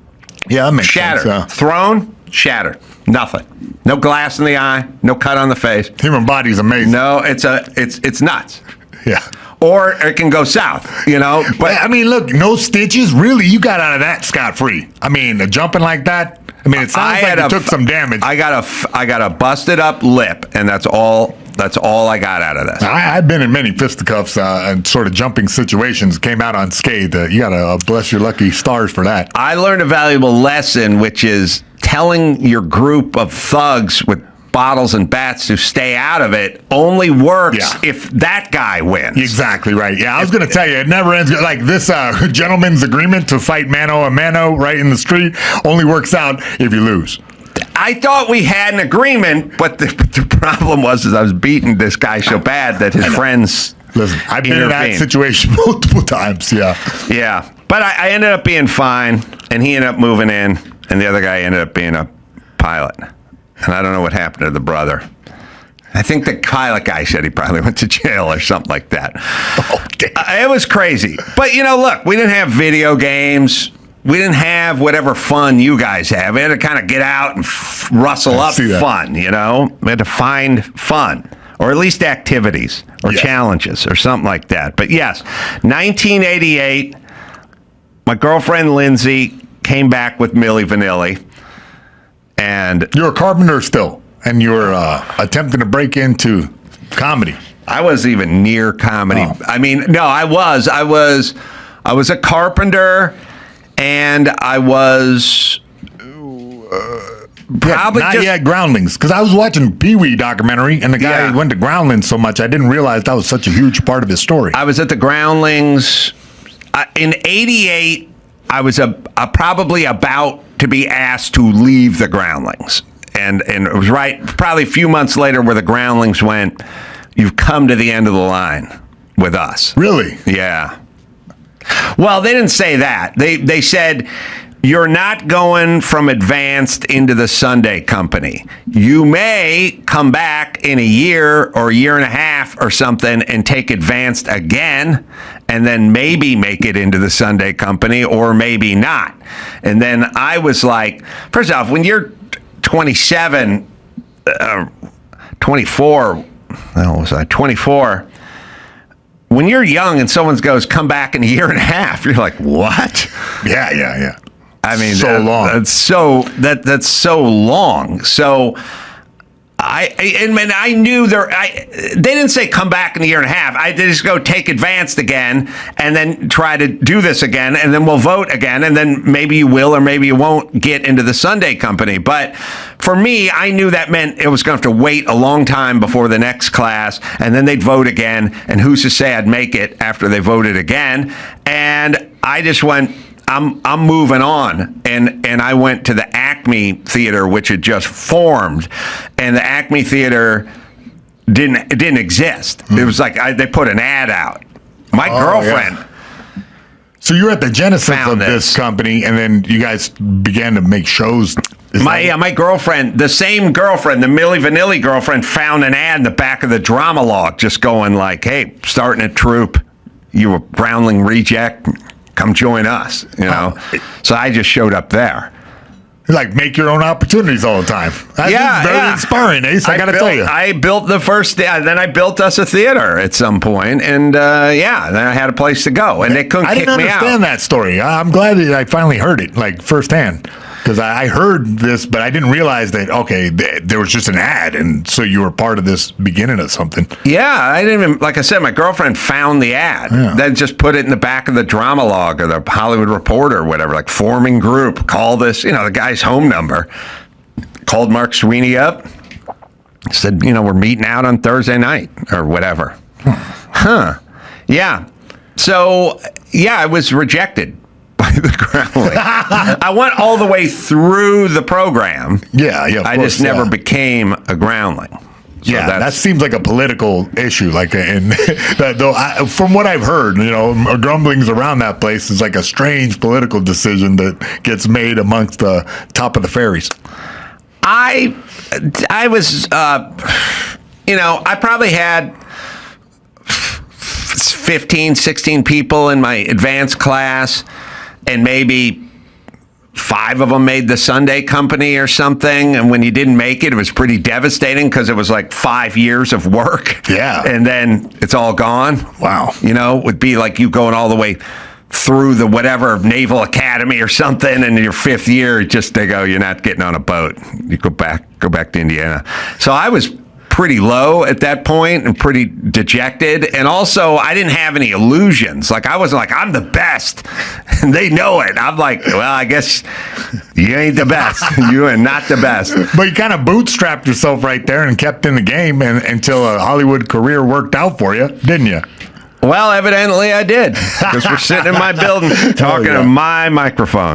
Yeah, that makes shattered. sense. Thrown? Shattered. Nothing. No glass in the eye. No cut on the face. Human body's amazing. No, it's nuts. Yeah. Or it can go south, But I mean, look, no stitches. Really, you got out of that scot-free. I mean, jumping like that. I mean, it sounds like you took some damage. I got a busted up lip, and that's all I got out of this. I've been in many fisticuffs and sort of jumping situations. Came out unscathed. You got to bless your lucky stars for that. I learned a valuable lesson, which is telling your group of thugs with bottles and bats to stay out of it only works if that guy wins. Exactly right. Yeah, I was going to tell you, it never ends. Like this gentleman's agreement to fight mano a mano right in the street only works out if you lose. I thought we had an agreement, but the problem was I was beating this guy so bad that his friends Listen, I've been in that situation multiple times, Yeah, but I ended up being fine, and he ended up moving in, and the other guy ended up being a pilot. And I don't know what happened to the brother. I think the pilot guy said he probably went to jail or something like that. Oh, damn. It was crazy. But, look, we didn't have video games. We didn't have whatever fun you guys have. We had to kind of get out and rustle up fun, We had to find fun, or at least activities or challenges or something like that. But yes, 1988, my girlfriend Lindsay came back with Milli Vanilli. And you're a carpenter still, and you were attempting to break into comedy. I wasn't even near comedy. Oh. I mean, no, I was a carpenter, and I was probably not yet Groundlings, because I was watching Pee-wee documentary, and the guy went to Groundlings so much I didn't realize that was such a huge part of his story. I was at the Groundlings in '88. I was probably about to be asked to leave the Groundlings, and it was probably a few months later where the Groundlings went, "You've come to the end of the line with us." Really? Yeah. Well, they didn't say that. They said, "You're not going from Advanced into the Sunday Company. You may come back in a year or a year and a half or something and take Advanced again, and then maybe make it into the Sunday Company, or maybe not." And then I was like, first off, when you're 27, 24, well, was I 24? When you're young and someone goes, "Come back in a year and a half," you're like, "What?" Yeah. I mean, so long. That's so long. So I knew they didn't say come back in a year and a half. They just go take Advanced again and then try to do this again, and then we'll vote again, and then maybe you will or maybe you won't get into the Sunday Company. But for me, I knew that meant it was going to have to wait a long time before the next class, and then they'd vote again, and who's to say I'd make it after they voted again? And I just went, I'm moving on, and I went to the Acme Theater, which had just formed, and the Acme Theater didn't exist. It was like they put an ad out. My girlfriend. Yeah. So you're at the genesis of this company, and then you guys began to make shows. My girlfriend, the same girlfriend, the Milli Vanilli girlfriend, found an ad in the back of the drama log, just going like, "Hey, starting a troupe. You a Groundling reject? Come join us," So I just showed up there. Like, make your own opportunities all the time. That's very inspiring, Ace. I got to tell you. I built the first, then I built us a theater at some point, and then I had a place to go, and they couldn't kick me out. I didn't understand that story. I'm glad that I finally heard it, like, firsthand. Because I heard this, but I didn't realize that, okay, there was just an ad, and so you were part of this beginning of something. Yeah, I didn't even, like I said, my girlfriend found the ad. Yeah. Then just put it in the back of the drama log or the Hollywood Reporter or whatever, like forming group, call this, the guy's home number. Called Mark Sweeney up, said, we're meeting out on Thursday night or whatever. Yeah. So, I was rejected by the Groundling. I went all the way through the program. Yeah. I just never became a Groundling. So that seems like a political issue. Like, from what I've heard, grumblings around that place is like a strange political decision that gets made amongst the top of the fairies. I was, I probably had 15, 16 people in my advanced class, and maybe 5 of them made the Sunday Company or something. And when you didn't make it, it was pretty devastating because it was like 5 years of work. Yeah. And then it's all gone. Wow. It would be like you going all the way through the whatever Naval Academy or something, and in your 5th year, they go, you're not getting on a boat. You go back to Indiana. So I was pretty low at that point and pretty dejected. And also, I didn't have any illusions. Like, I wasn't like, I'm the best. And they know it. I'm like, well, I guess you ain't the best. You are not the best. But you kind of bootstrapped yourself right there and kept in the game until a Hollywood career worked out for you, didn't you? Well, evidently I did. Because we're sitting in my building talking to my microphone.